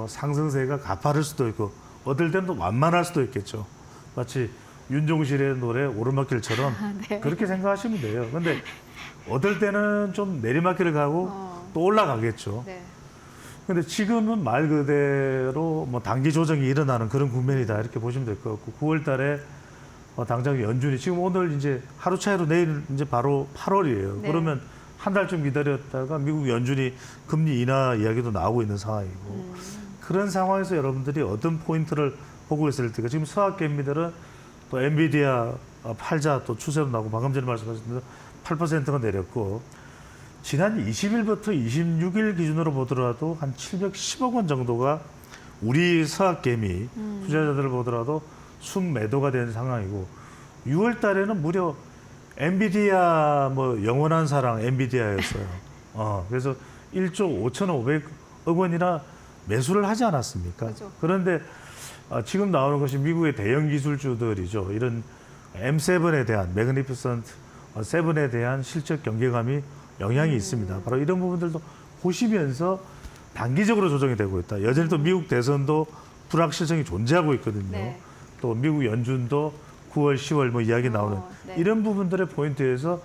상승세가 가파를 수도 있고 어떨 때는 또 완만할 수도 있겠죠. 마치 윤종실의 노래 오르막길처럼 네. 그렇게 생각하시면 돼요. 근데 어떨 때는 좀 내리막길을 가고 또 올라가겠죠. 네. 근데 지금은 말 그대로 뭐 단기 조정이 일어나는 그런 국면이다 이렇게 보시면 될 것 같고 9월 달에 당장 연준이 지금 오늘 이제 하루 차이로 내일 이제 바로 8월이에요. 네. 그러면 한 달쯤 기다렸다가 미국 연준이 금리 인하 이야기도 나오고 있는 상황이고 그런 상황에서 여러분들이 어떤 포인트를 보고 있을 때가 지금 서학개미들은 또 엔비디아 팔자 또 추세도 나오고 방금 전에 말씀하셨는데 8%가 내렸고 지난 20일부터 26일 기준으로 보더라도 한 710억 원 정도가 우리 서학개미 투자자들을 보더라도 순매도가 된 상황이고 6월 달에는 무려 엔비디아 뭐 영원한 사랑 엔비디아였어요. 그래서 1조 5,500억 원이나 매수를 하지 않았습니까? 그렇죠. 그런데 지금 나오는 것이 미국의 대형 기술주들이죠. 이런 M7에 대한 매그니피선트 7에 대한 실적 경계감이 영향이 있습니다. 바로 이런 부분들도 보시면서 단기적으로 조정이 되고 있다. 여전히 또 미국 대선도 불확실성이 존재하고 있거든요. 네. 또 미국 연준도 9월, 10월 뭐 이야기 나오는 네. 이런 부분들의 포인트에서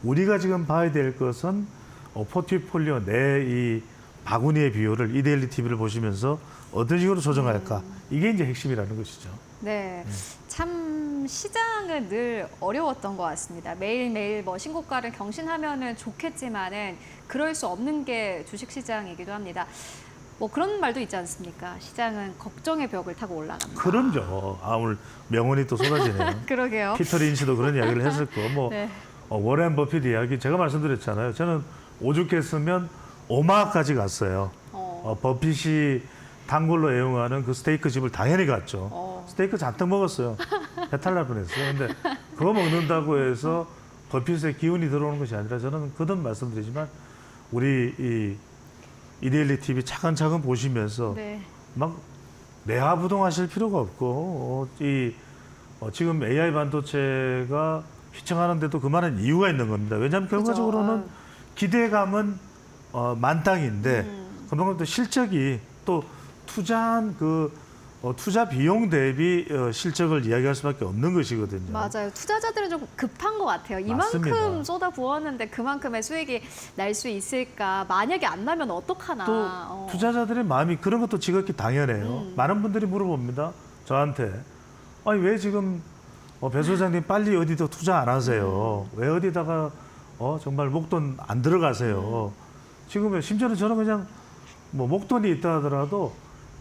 우리가 지금 봐야 될 것은 포트폴리오 내 이 바구니의 비율을 이데일리 TV를 보시면서 어떤 식으로 조정할까 이게 이제 핵심이라는 것이죠. 네, 참 시장은 늘 어려웠던 것 같습니다. 매일매일 뭐 신고가를 경신하면은 좋겠지만은 그럴 수 없는 게 주식시장이기도 합니다. 뭐 그런 말도 있지 않습니까? 시장은 걱정의 벽을 타고 올라갑니다. 그럼요. 오늘 명언이 또 쏟아지네요. 그러게요. 피터 린치도 그런 이야기를 했을 거. 뭐 네. 워렌 버핏 이야기 제가 말씀드렸잖아요. 저는 오죽했으면 오마하까지 갔어요. 버핏이 단골로 애용하는 그 스테이크 집을 당연히 갔죠. 스테이크 잔뜩 먹었어요. 배탈 날 뻔했어요. 근데 그거 먹는다고 해서 버핏의 기운이 들어오는 것이 아니라 저는 거듭 말씀드리지만 우리 이 이데일리 TV 차근차근 보시면서 네. 막 내화부동하실 필요가 없고 지금 AI 반도체가 휘청하는데도 그만한 이유가 있는 겁니다. 왜냐하면 결과적으로는 기대감은 만땅인데 그만큼 또 실적이 또 투자한 그 투자 비용 대비 실적을 이야기할 수밖에 없는 것이거든요. 맞아요. 투자자들은 좀 급한 것 같아요. 이만큼 맞습니다. 쏟아 부었는데 그만큼의 수익이 날 수 있을까? 만약에 안 나면 어떡하나? 또 투자자들의 마음이 그런 것도 지극히 당연해요. 많은 분들이 물어봅니다. 저한테 아니 왜 지금 배 소장님 빨리 어디도 투자 안 하세요? 왜 어디다가 정말 목돈 안 들어가세요? 지금 심지어는 저는 그냥 뭐 목돈이 있다 하더라도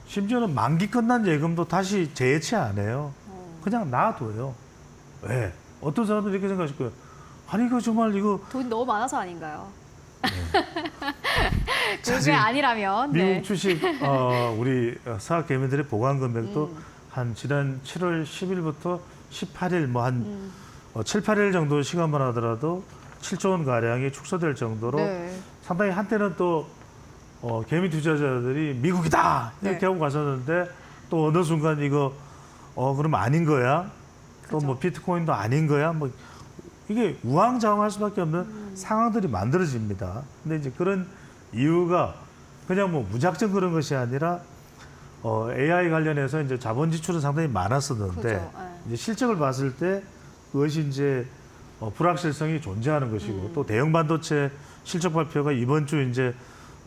심지어는 만기 끝난 예금도 다시 재해치 안 해요. 그냥 놔둬요. 왜? 어떤 사람들이 이렇게 생각하실 거예요. 아니 이거 정말 이거 돈이 너무 많아서 아닌가요? 그게 사실 아니라면 미국 네. 주식 우리 사학 개미들의 보관 금액도 한 지난 7월 10일부터 18일 뭐 한 7, 8일 정도 시간만 하더라도 7조 원 가량이 축소될 정도로 네. 상당히 한때는 또 개미 투자자들이 미국이다 이렇게 네. 하고 갔었는데 또 어느 순간 이거 그러면 아닌 거야? 또 뭐 비트코인도 아닌 거야? 뭐 이게 우왕좌왕할 수밖에 없는 상황들이 만들어집니다. 근데 이제 그런 이유가 그냥 뭐 무작정 그런 것이 아니라 AI 관련해서 이제 자본 지출은 상당히 많았었는데 그죠, 이제 실적을 봤을 때 그것이 이제 불확실성이 존재하는 것이고 또 대형 반도체 실적 발표가 이번 주 이제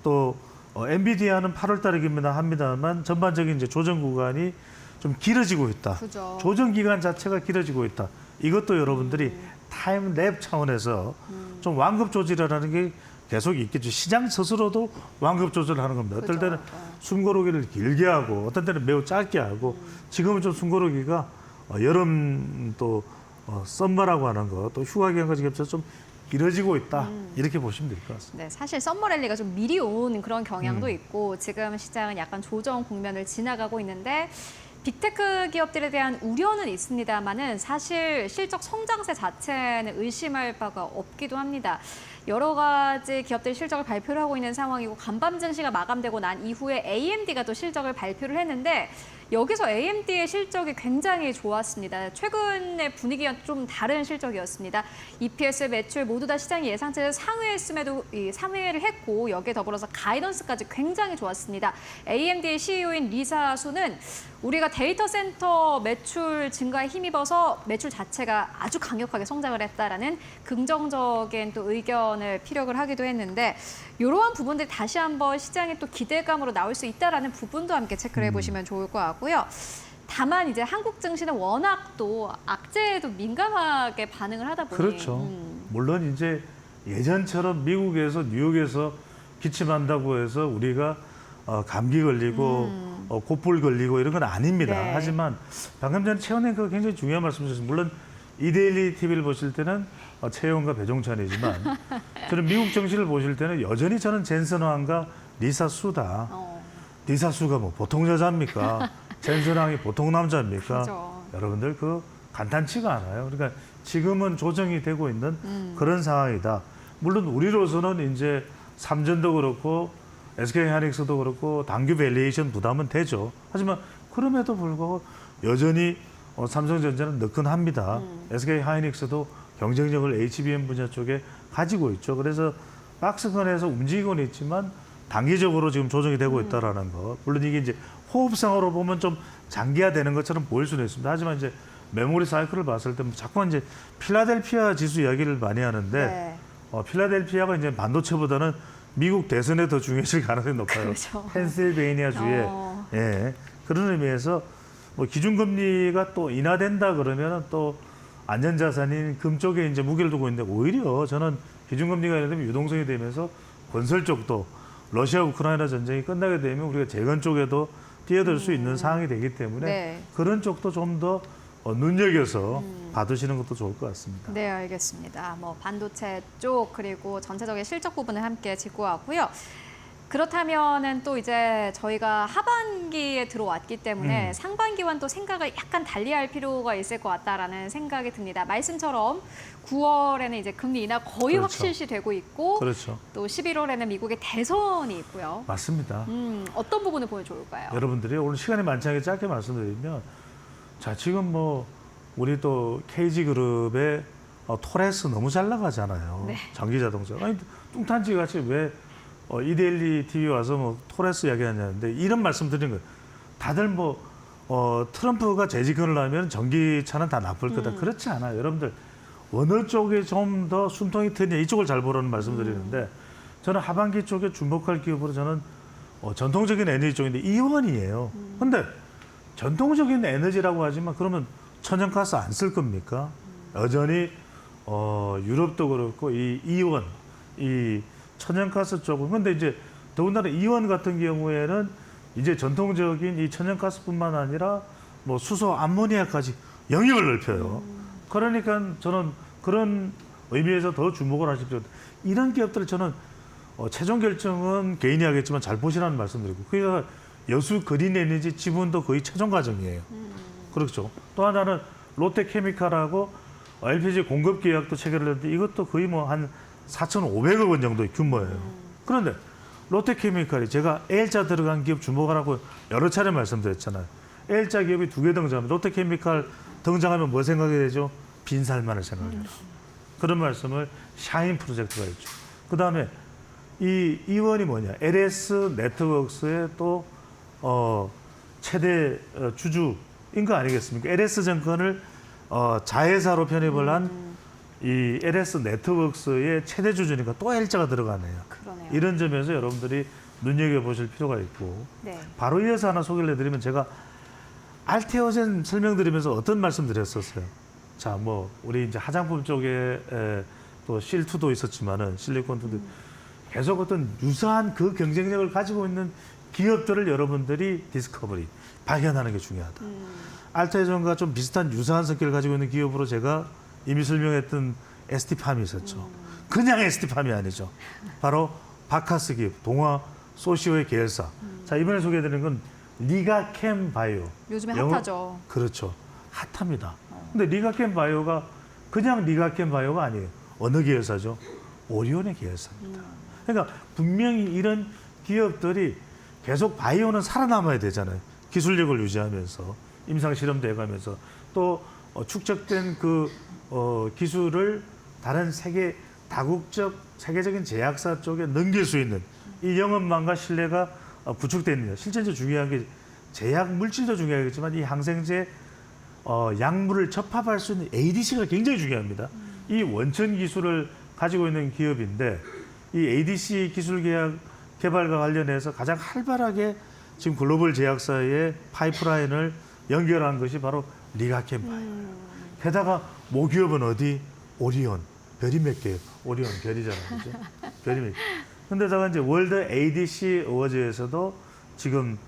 또 엔비디아는 8월 달이긴 합니다만 전반적인 이제 조정 구간이 좀 길어지고 있다. 그죠. 조정 기간 자체가 길어지고 있다. 이것도 여러분들이 타임 랩 차원에서 좀 완급 조절이라는 게 계속 있겠죠. 시장 스스로도 완급 조절을 하는 겁니다. 어떨 그죠. 때는 숨고르기를 길게 하고 어떤 때는 매우 짧게 하고 지금은 좀 숨고르기가 여름 또 썸머라고 하는 거 또 휴가 기간까지 겹쳐서 좀 길어지고 있다. 이렇게 보시면 될 것 같습니다. 네, 사실 썸머 랠리가 좀 미리 온 그런 경향도 있고 지금 시장은 약간 조정 국면을 지나가고 있는데 빅테크 기업들에 대한 우려는 있습니다만은 사실 실적 성장세 자체는 의심할 바가 없기도 합니다. 여러 가지 기업들이 실적을 발표를 하고 있는 상황이고 간밤 증시가 마감되고 난 이후에 AMD가 또 실적을 발표를 했는데 여기서 AMD의 실적이 굉장히 좋았습니다. 최근의 분위기와 좀 다른 실적이었습니다. EPS, 매출 모두 다 시장이 예상치를 상회했음에도 상회를 했고 여기에 더불어서 가이던스까지 굉장히 좋았습니다. AMD의 CEO인 리사 수는 우리가 데이터 센터 매출 증가에 힘입어서 매출 자체가 아주 강력하게 성장을 했다라는 긍정적인 또 의견을 피력을 하기도 했는데 이러한 부분들이 다시 한번 시장의 또 기대감으로 나올 수 있다라는 부분도 함께 체크를 해보시면 좋을 것 같고요. 다만 이제 한국 증시는 워낙 또 악재에도 민감하게 반응을 하다 보니 그렇죠. 물론 이제 예전처럼 미국에서 뉴욕에서 기침한다고 해서 우리가 감기 걸리고 곧불 걸리고 이런 건 아닙니다. 네. 하지만 방금 전에 최원 앵커가 굉장히 중요한 말씀 주셨습니다. 물론 이데일리 TV를 보실 때는 최영과 배종찬이지만 저는 미국 정치를 보실 때는 여전히 저는 젠슨 황과 리사 수다. 리사 수가 뭐 보통 여자입니까? 젠슨 황이 보통 남자입니까? 그렇죠. 여러분들 그 간단치가 않아요. 그러니까 지금은 조정이 되고 있는 그런 상황이다. 물론 우리로서는 이제 삼전도 그렇고 SK하이닉스도 그렇고 당규 밸리에이션 부담은 되죠. 하지만 그럼에도 불구하고 여전히 삼성전자는 느끈합니다. SK하이닉스도 경쟁력을 HBM 분야 쪽에 가지고 있죠. 그래서 박스권에서 움직이고는 있지만 단기적으로 지금 조정이 되고 있다라는 거. 물론 이게 이제 호흡상으로 보면 좀 장기화되는 것처럼 보일 수는 있습니다. 하지만 이제 메모리 사이클을 봤을 때 자꾸 이제 필라델피아 지수 이야기를 많이 하는데 네. 필라델피아가 이제 반도체보다는 미국 대선에 더 중요해질 가능성이 높아요. 그렇죠. 펜실베이니아 주에 예, 그런 의미에서 뭐 기준금리가 또 인하된다 그러면 또 안전자산인 금 쪽에 이제 무게를 두고 있는데 오히려 저는 기준금리가 인하되면 유동성이 되면서 건설 쪽도 러시아 우크라이나 전쟁이 끝나게 되면 우리가 재건 쪽에도 뛰어들 수 있는 상황이 되기 때문에 네. 그런 쪽도 좀 더 눈여겨서 봐두시는 것도 좋을 것 같습니다. 네, 알겠습니다. 뭐 반도체 쪽 그리고 전체적인 실적 부분을 함께 짚고 왔고요. 그렇다면은 또 이제 저희가 하반기에 들어왔기 때문에 상반기와는 또 생각을 약간 달리할 필요가 있을 것 같다라는 생각이 듭니다. 말씀처럼 9월에는 이제 금리 인하 거의 그렇죠. 확실시되고 있고 그렇죠. 또 11월에는 미국의 대선이 있고요. 맞습니다. 어떤 부분을 보면 좋을까요? 여러분들이 오늘 시간이 많지 않게 짧게 말씀드리면 자 지금 뭐 우리 또 KG그룹의 토레스 너무 잘 나가잖아요. 네. 전기자동차. 아니 뚱딴지 같이 왜 이데일리 TV 와서 뭐 토레스 이야기하냐는데 이런 말씀 드리는 거예요. 다들 뭐 트럼프가 재집권을 하면 전기차는 다 나쁠 거다. 그렇지 않아요. 여러분들 어느 쪽에 좀 더 숨통이 트냐 이쪽을 잘 보라는 말씀 드리는데 저는 하반기 쪽에 주목할 기업으로 저는 전통적인 에너지 쪽인데 이원이에요. 근데 전통적인 에너지라고 하지만 그러면 천연가스 안 쓸 겁니까? 여전히 유럽도 그렇고 이 이원, 이 천연가스 쪽은 근데 이제 더군다나 이원 같은 경우에는 이제 전통적인 이 천연가스뿐만 아니라 뭐 수소, 암모니아까지 영역을 넓혀요. 그러니까 저는 그런 의미에서 더 주목을 하십시오. 이런 기업들을 저는 최종 결정은 개인이 하겠지만 잘 보시라는 말씀드리고 그러니까 여수 그린 에너지 지분도 거의 최종 과정이에요. 그렇죠. 또 하나는 롯데케미칼하고 LPG 공급 계약도 체결을 했는데 이것도 거의 뭐 한 4,500억 원 정도의 규모예요. 그런데 롯데케미칼이 제가 L자 들어간 기업 주목하라고 여러 차례 말씀드렸잖아요. L자 기업이 2개 등장하면 롯데케미칼 등장하면 뭐 생각이 되죠? 빈살만을 생각해요. 그런 말씀을 샤인 프로젝트가 있죠. 그다음에 이 이원이 뭐냐? LS 네트워크스의 또 최대 주주인 거 아니겠습니까? LS 증권을 자회사로 편입을 한 이 LS 네트워크스의 최대 주주니까 또 L자가 들어가네요. 그러네요. 이런 점에서 여러분들이 눈여겨보실 필요가 있고 네. 바로 이어서 하나 소개를 해드리면 제가 알테오젠 설명드리면서 어떤 말씀 드렸었어요. 자, 뭐 우리 이제 화장품 쪽에 또 실투도 있었지만은 실리콘투도 계속 어떤 유사한 그 경쟁력을 가지고 있는 기업들을 여러분들이 디스커버리 발견하는 게 중요하다. 알테오젠과 좀 비슷한 유사한 성격을 가지고 있는 기업으로 제가 이미 설명했던 ST팜이 있었죠. 그냥 ST팜이 아니죠. 바로 바카스 기업, 동화 소시오의 계열사. 자, 이번에 소개해드리는 건 리가캠 바이오. 요즘에 핫하죠. 그렇죠. 핫합니다. 근데 리가캠 바이오가 그냥 리가캠 바이오가 아니에요. 어느 계열사죠? 오리온의 계열사입니다. 그러니까 분명히 이런 기업들이 계속 바이오는 살아남아야 되잖아요. 기술력을 유지하면서 임상 실험도 해가면서 또 축적된 그 기술을 다른 세계 다국적 세계적인 제약사 쪽에 넘길 수 있는 이 영업망과 신뢰가 구축됩니다. 실제로 중요한 게 제약 물질도 중요하겠지만 이 항생제 약물을 접합할 수 있는 ADC가 굉장히 중요합니다. 이 원천 기술을 가지고 있는 기업인데 이 ADC 기술 개발과 관련해서 가장 활발하게 지금 글로벌 제약사의 파이프라인을 연결한 것이 바로 리가캠바이오예요. 게다가 모기업은 어디? 오리온. 별이 몇 개예요? 오리온 별이잖아요. 그죠? 별이 몇 개. 근데다가 이제 월드 ADC 어워즈에서도 지금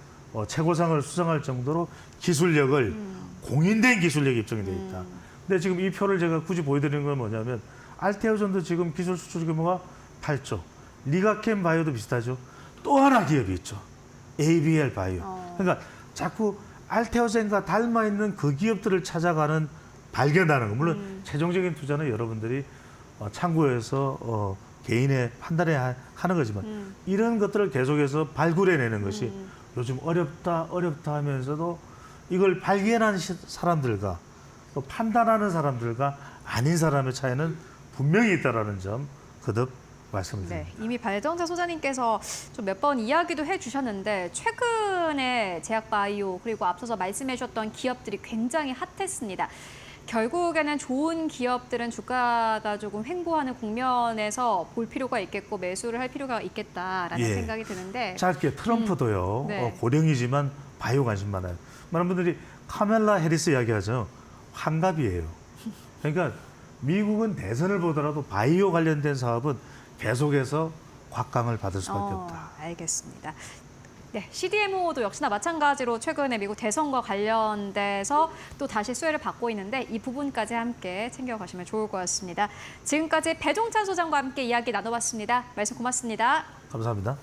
최고상을 수상할 정도로 기술력을 공인된 기술력이 입증이 돼 있다. 근데 지금 이 표를 제가 굳이 보여드리는 건 뭐냐면 알테오전도 지금 기술 수출 규모가 8조, 리가캠 바이오도 비슷하죠. 또 하나 기업이 있죠. ABL 바이오. 그러니까 자꾸 알테오젠과 닮아 있는 그 기업들을 찾아가는 발견하는 거. 물론 최종적인 투자는 여러분들이 참고해서 개인의 판단에 하는 거지만 이런 것들을 계속해서 발굴해내는 것이 요즘 어렵다 하면서도 이걸 발견한 사람들과 또 판단하는 사람들과 아닌 사람의 차이는 분명히 있다라는 점 거듭 말씀드립니다. 네, 이미 발전자 소장님께서 좀 몇 번 이야기도 해주셨는데 최근에 제약바이오 그리고 앞서서 말씀해 주셨던 기업들이 굉장히 핫했습니다. 결국에는 좋은 기업들은 주가가 조금 횡보하는 국면에서 볼 필요가 있겠고 매수를 할 필요가 있겠다라는 예. 생각이 드는데 짧게 트럼프도요. 네. 고령이지만 바이오 관심 많아요. 많은 분들이 카멜라 해리스 이야기하죠. 환갑이에요. 그러니까 미국은 대선을 보더라도 바이오 관련된 사업은 계속해서 곽강을 받을 수밖에 없다. 알겠습니다. 네, CDMO도 역시나 마찬가지로 최근에 미국 대선과 관련돼서 또 다시 수혜를 받고 있는데 이 부분까지 함께 챙겨가시면 좋을 것 같습니다. 지금까지 배종찬 소장과 함께 이야기 나눠봤습니다. 말씀 고맙습니다. 감사합니다.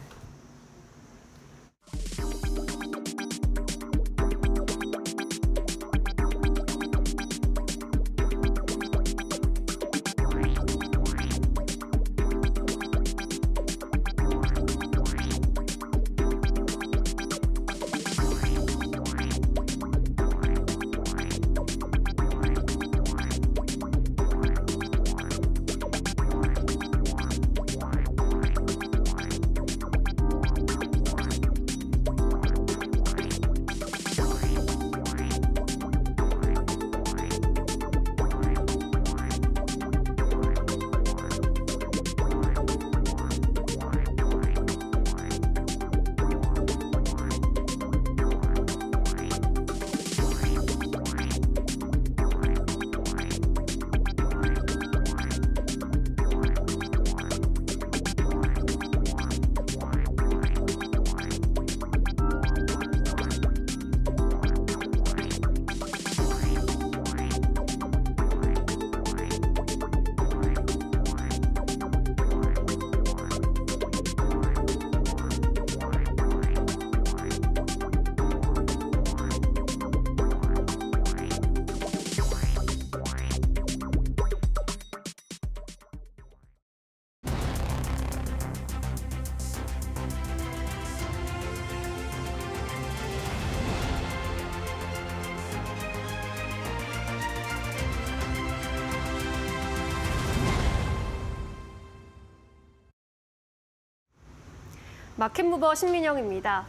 마켓무버 신민영입니다.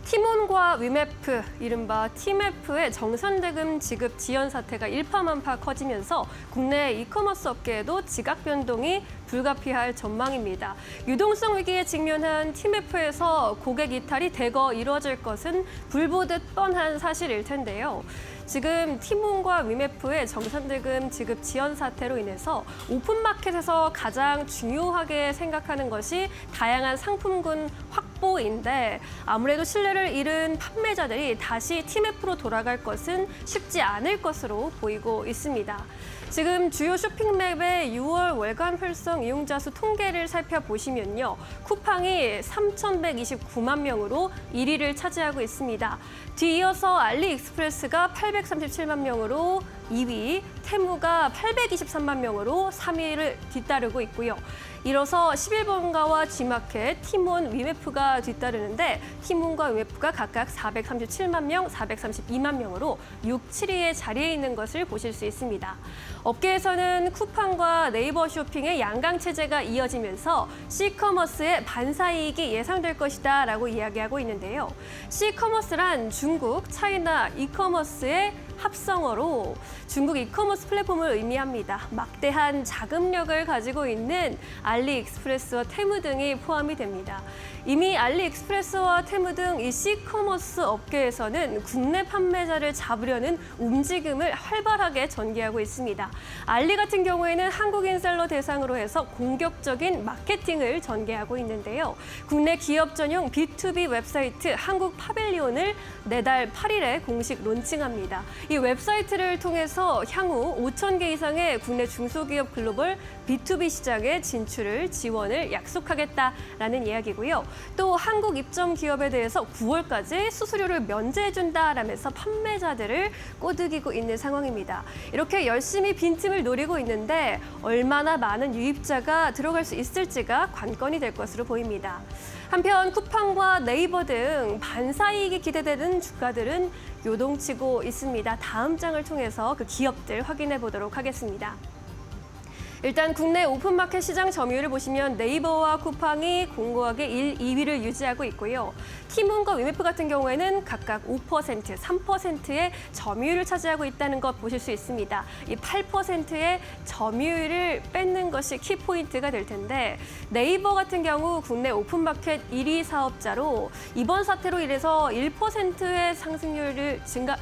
티몬과 위메프, 이른바 티메프의 정산대금 지급 지연 사태가 일파만파 커지면서 국내 이커머스 업계에도 지각 변동이 불가피할 전망입니다. 유동성 위기에 직면한 티메프에서 고객 이탈이 대거 이루어질 것은 불보듯 뻔한 사실일 텐데요. 지금 티몬과 위메프의 정산대금 지급 지연 사태로 인해서 오픈마켓에서 가장 중요하게 생각하는 것이 다양한 상품군 확보인데 아무래도 신뢰를 잃은 판매자들이 다시 티메프로 돌아갈 것은 쉽지 않을 것으로 보이고 있습니다. 지금 주요 쇼핑맵의 6월 월간 활성 이용자 수 통계를 살펴보시면요. 쿠팡이 3,129만 명으로 1위를 차지하고 있습니다. 뒤이어서 알리익스프레스가 837만 명으로 2위, 테무가 823만 명으로 3위를 뒤따르고 있고요. 이로써 11번가와 G마켓, 티몬, 위메프가 뒤따르는데 티몬과 위메프가 각각 437만 명, 432만 명으로 6, 7위의 자리에 있는 것을 보실 수 있습니다. 업계에서는 쿠팡과 네이버 쇼핑의 양강 체제가 이어지면서 C커머스의 반사이익이 예상될 것이다 라고 이야기하고 있는데요. C커머스란 중국, 차이나 이커머스의 합성어로 중국 이커머스 플랫폼을 의미합니다. 막대한 자금력을 가지고 있는 알리익스프레스와 테무 등이 포함이 됩니다. 이미 알리익스프레스와 테무 등 이 C커머스 업계에서는 국내 판매자를 잡으려는 움직임을 활발하게 전개하고 있습니다. 알리 같은 경우에는 한국인 셀러 대상으로 해서 공격적인 마케팅을 전개하고 있는데요. 국내 기업 전용 B2B 웹사이트 한국 파빌리온을 내달 8일에 공식 론칭합니다. 이 웹사이트를 통해서 향후 5,000개 이상의 국내 중소기업 글로벌 B2B 시장의 진출을 지원을 약속하겠다라는 이야기고요. 또 한국 입점 기업에 대해서 9월까지 수수료를 면제해준다라면서 판매자들을 꼬드기고 있는 상황입니다. 이렇게 열심히 빈틈을 노리고 있는데 얼마나 많은 유입자가 들어갈 수 있을지가 관건이 될 것으로 보입니다. 한편 쿠팡과 네이버 등 반사이익이 기대되는 주가들은 요동치고 있습니다. 다음 장을 통해서 그 기업들 확인해 보도록 하겠습니다. 일단 국내 오픈마켓 시장 점유율을 보시면 네이버와 쿠팡이 공고하게 1, 2위를 유지하고 있고요. 티몬과 위메프 같은 경우에는 각각 5%, 3%의 점유율을 차지하고 있다는 것 보실 수 있습니다. 이 8%의 점유율을 뺏는 것이 키포인트가 될 텐데 네이버 같은 경우 국내 오픈마켓 1위 사업자로 이번 사태로 인해서 1%의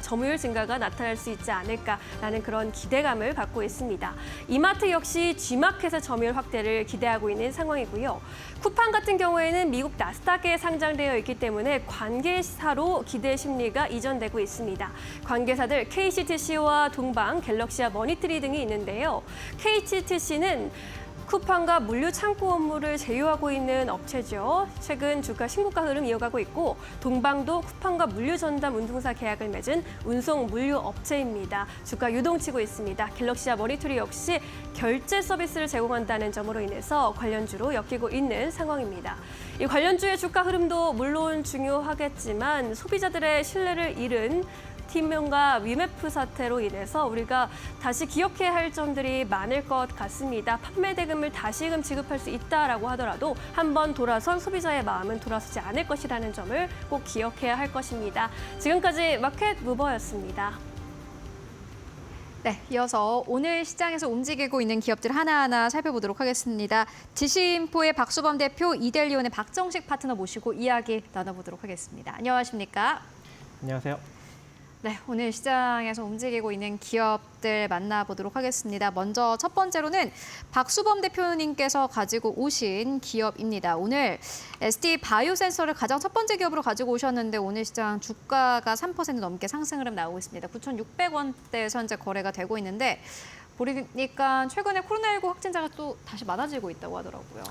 점유율 증가가 나타날 수 있지 않을까라는 그런 기대감을 갖고 있습니다. 이마트 역시 G마켓의 점유율 확대를 기대하고 있는 상황이고요. 쿠팡 같은 경우에는 미국 나스닥에 상장되어 있기 때문에 관계사로 기대 심리가 이전되고 있습니다. 관계사들 KCTC와 동방, 갤럭시와 머니트리 등이 있는데요. KCTC는 쿠팡과 물류 창고 업무를 제휴하고 있는 업체죠. 최근 주가 신고가 흐름 이어가고 있고 동방도 쿠팡과 물류 전담 운송사 계약을 맺은 운송 물류 업체입니다. 주가 유동치고 있습니다. 갤럭시와 머니터리 역시 결제 서비스를 제공한다는 점으로 인해서 관련주로 엮이고 있는 상황입니다. 이 관련주의 주가 흐름도 물론 중요하겠지만 소비자들의 신뢰를 잃은 티몬과 위메프 사태로 인해서 우리가 다시 기억해야 할 점들이 많을 것 같습니다. 판매 대금을 다시금 지급할 수 있다라고 하더라도 한번 돌아선 소비자의 마음은 돌아서지 않을 것이라는 점을 꼭 기억해야 할 것입니다. 지금까지 마켓 무버였습니다. 네, 이어서 오늘 시장에서 움직이고 있는 기업들 하나하나 살펴보도록 하겠습니다. 지시인포의 박수범 대표, 이델리온의 박정식 파트너 모시고 이야기 나눠보도록 하겠습니다. 안녕하십니까? 안녕하세요. 네, 오늘 시장에서 움직이고 있는 기업들 만나보도록 하겠습니다. 먼저 첫 번째로는 박수범 대표님께서 가지고 오신 기업입니다. 오늘 ST 바이오센서를 가장 첫 번째 기업으로 가지고 오셨는데 오늘 시장 주가가 3% 넘게 상승 흐름 나오고 있습니다. 9,600원대에서 현재 거래가 되고 있는데 보니까 최근에 코로나19 확진자가 또 다시 많아지고 있다고 하더라고요.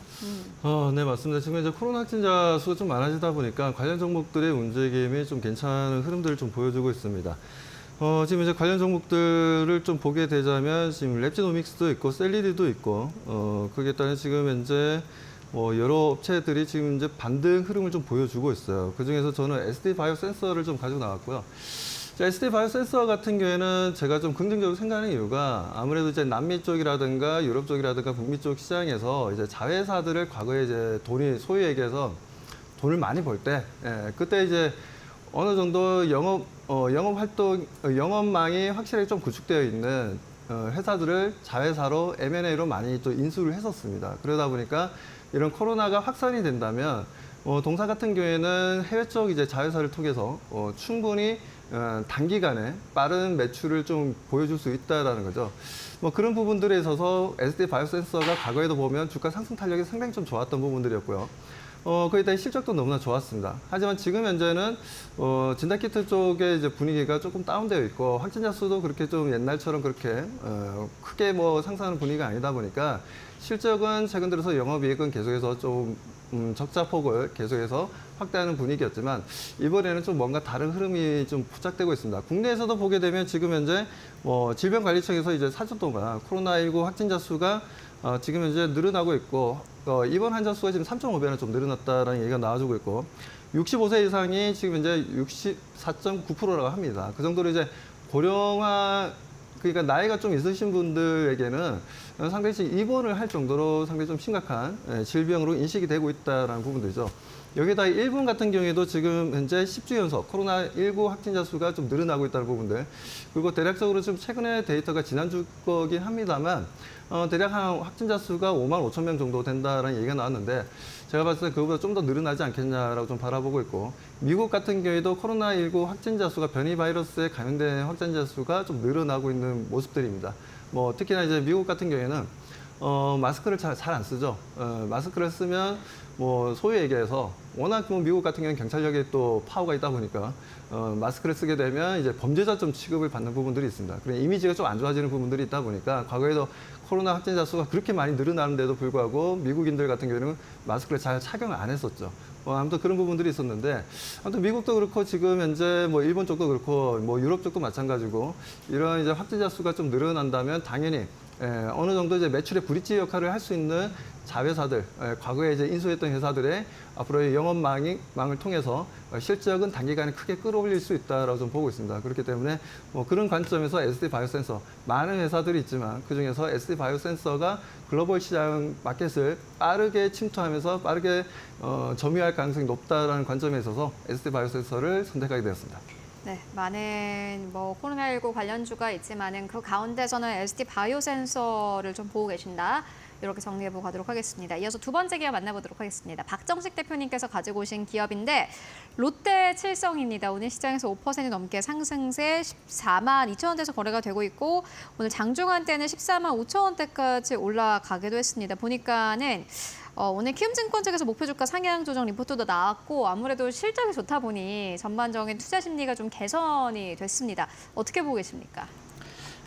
네, 맞습니다. 지금 이제 코로나 확진자 수가 좀 많아지다 보니까 관련 종목들의 움직임이 좀 괜찮은 흐름들을 좀 보여주고 있습니다. 지금 이제 관련 종목들을 좀 보게 되자면 지금 랩지노믹스도 있고 셀리디도 있고 거기에 따른 지금 현재 여러 업체들이 지금 이제 반등 흐름을 좀 보여주고 있어요. 그 중에서 저는 ST 바이오 센서를 좀 가지고 나왔고요. 자, ST 바이오 센서 같은 경우에는 제가 좀 긍정적으로 생각하는 이유가 아무래도 이제 남미 쪽이라든가 유럽 쪽이라든가 북미 쪽 시장에서 이제 자회사들을 과거에 이제 소위 얘기해서 돈을 많이 벌 때, 그때 이제 어느 정도 영업망이 확실하게 좀 구축되어 있는 회사들을 자회사로 M&A로 많이 또 인수를 했었습니다. 그러다 보니까 이런 코로나가 확산이 된다면 동사 같은 경우에는 해외 쪽 이제 자회사를 통해서 충분히 단기간에 빠른 매출을 좀 보여줄 수 있다라는 거죠. 그런 부분들에 있어서 ST 바이오센서가 과거에도 보면 주가 상승 탄력이 상당히 좀 좋았던 부분들이었고요. 거기에 따른 실적도 너무나 좋았습니다. 하지만 지금 현재는 진단키트 쪽의 이제 분위기가 조금 다운되어 있고 확진자 수도 그렇게 좀 옛날처럼 그렇게 크게 상승하는 분위기가 아니다 보니까 실적은 최근 들어서 영업이익은 계속해서 좀 적자 폭을 계속해서 확대하는 분위기였지만 이번에는 좀 뭔가 다른 흐름이 좀 부착되고 있습니다. 국내에서도 보게 되면 지금 현재 질병관리청에서 이제 4주 동안 코로나19 확진자 수가 지금 현재 늘어나고 있고 입원 환자 수가 지금 3,500은 좀 늘어났다라는 얘기가 나와주고 있고 65세 이상이 지금 현재 64.9%라고 합니다. 그 정도로 이제 고령화 그러니까 나이가 좀 있으신 분들에게는 상당히 입원을 할 정도로 상당히 좀 심각한 질병으로 인식이 되고 있다는 부분들이죠. 여기다 일본 같은 경우에도 지금 현재 10주 연속 코로나19 확진자 수가 좀 늘어나고 있다는 부분들. 그리고 대략적으로 좀 최근에 데이터가 지난주 거긴 합니다만 대략 한 확진자 수가 5만 5천 명 정도 된다는 얘기가 나왔는데 제가 봤을 때 그거보다 좀 더 늘어나지 않겠냐라고 좀 바라보고 있고 미국 같은 경우에도 코로나19 확진자 수가 변이 바이러스에 감염된 확진자 수가 좀 늘어나고 있는 모습들입니다. 뭐 특히나 이제 미국 같은 경우에는 마스크를 잘 안 쓰죠. 마스크를 쓰면 뭐 소위 얘기해서 워낙 뭐 미국 같은 경우는 경찰력에 또 파워가 있다 보니까 마스크를 쓰게 되면 이제 범죄자점 취급을 받는 부분들이 있습니다. 그런 이미지가 좀 안 좋아지는 부분들이 있다 보니까 과거에도 코로나 확진자 수가 그렇게 많이 늘어나는데도 불구하고 미국인들 같은 경우는 마스크를 잘 착용을 안 했었죠. 아무튼 그런 부분들이 있었는데 아무튼 미국도 그렇고 지금 현재 뭐 일본 쪽도 그렇고 뭐 유럽 쪽도 마찬가지고 이런 이제 확진자 수가 좀 늘어난다면 당연히 어느 정도 이제 매출의 브릿지 역할을 할 수 있는 자회사들, 과거에 이제 인수했던 회사들의 앞으로의 영업망을 통해서 실적은 단기간에 크게 끌어올릴 수 있다라고 좀 보고 있습니다. 그렇기 때문에 뭐 그런 관점에서 SD 바이오센서 많은 회사들이 있지만 그 중에서 SD 바이오센서가 글로벌 시장 마켓을 빠르게 침투하면서 빠르게 점유할 가능성이 높다라는 관점에 있어서 SD 바이오센서를 선택하게 되었습니다. 네, 많은 뭐 코로나19 관련주가 있지만은 그 가운데서는 SD 바이오센서를 좀 보고 계신다. 이렇게 정리해보고 가도록 하겠습니다. 이어서 두 번째 기업 만나보도록 하겠습니다. 박정식 대표님께서 가지고 오신 기업인데 롯데 칠성입니다. 오늘 시장에서 5% 넘게 상승세 14만 2천 원대에서 거래가 되고 있고 오늘 장중한 때는 14만 5천 원대까지 올라가기도 했습니다. 보니까는 오늘 키움증권 측에서 목표 주가 상향 조정 리포트도 나왔고 아무래도 실적이 좋다 보니 전반적인 투자 심리가 좀 개선이 됐습니다. 어떻게 보고 계십니까?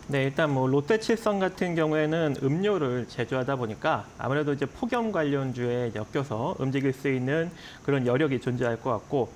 네, 일단 뭐 롯데칠성 같은 경우에는 음료를 제조하다 보니까 아무래도 이제 폭염 관련주에 엮여서 움직일 수 있는 그런 여력이 존재할 것 같고,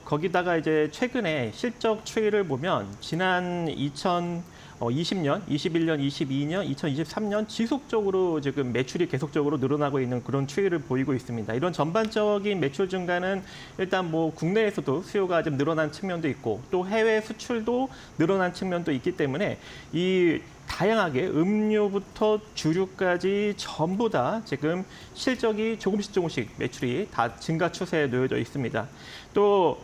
거기다가 이제 최근에 실적 추이를 보면 지난 2020년, 21년, 22년, 2023년 지속적으로 지금 매출이 계속적으로 늘어나고 있는 그런 추이를 보이고 있습니다. 이런 전반적인 매출 증가는 일단 뭐 국내에서도 수요가 좀 늘어난 측면도 있고 또 해외 수출도 늘어난 측면도 있기 때문에 이 다양하게 음료부터 주류까지 전부 다 지금 실적이 조금씩 매출이 다 증가 추세에 놓여져 있습니다. 또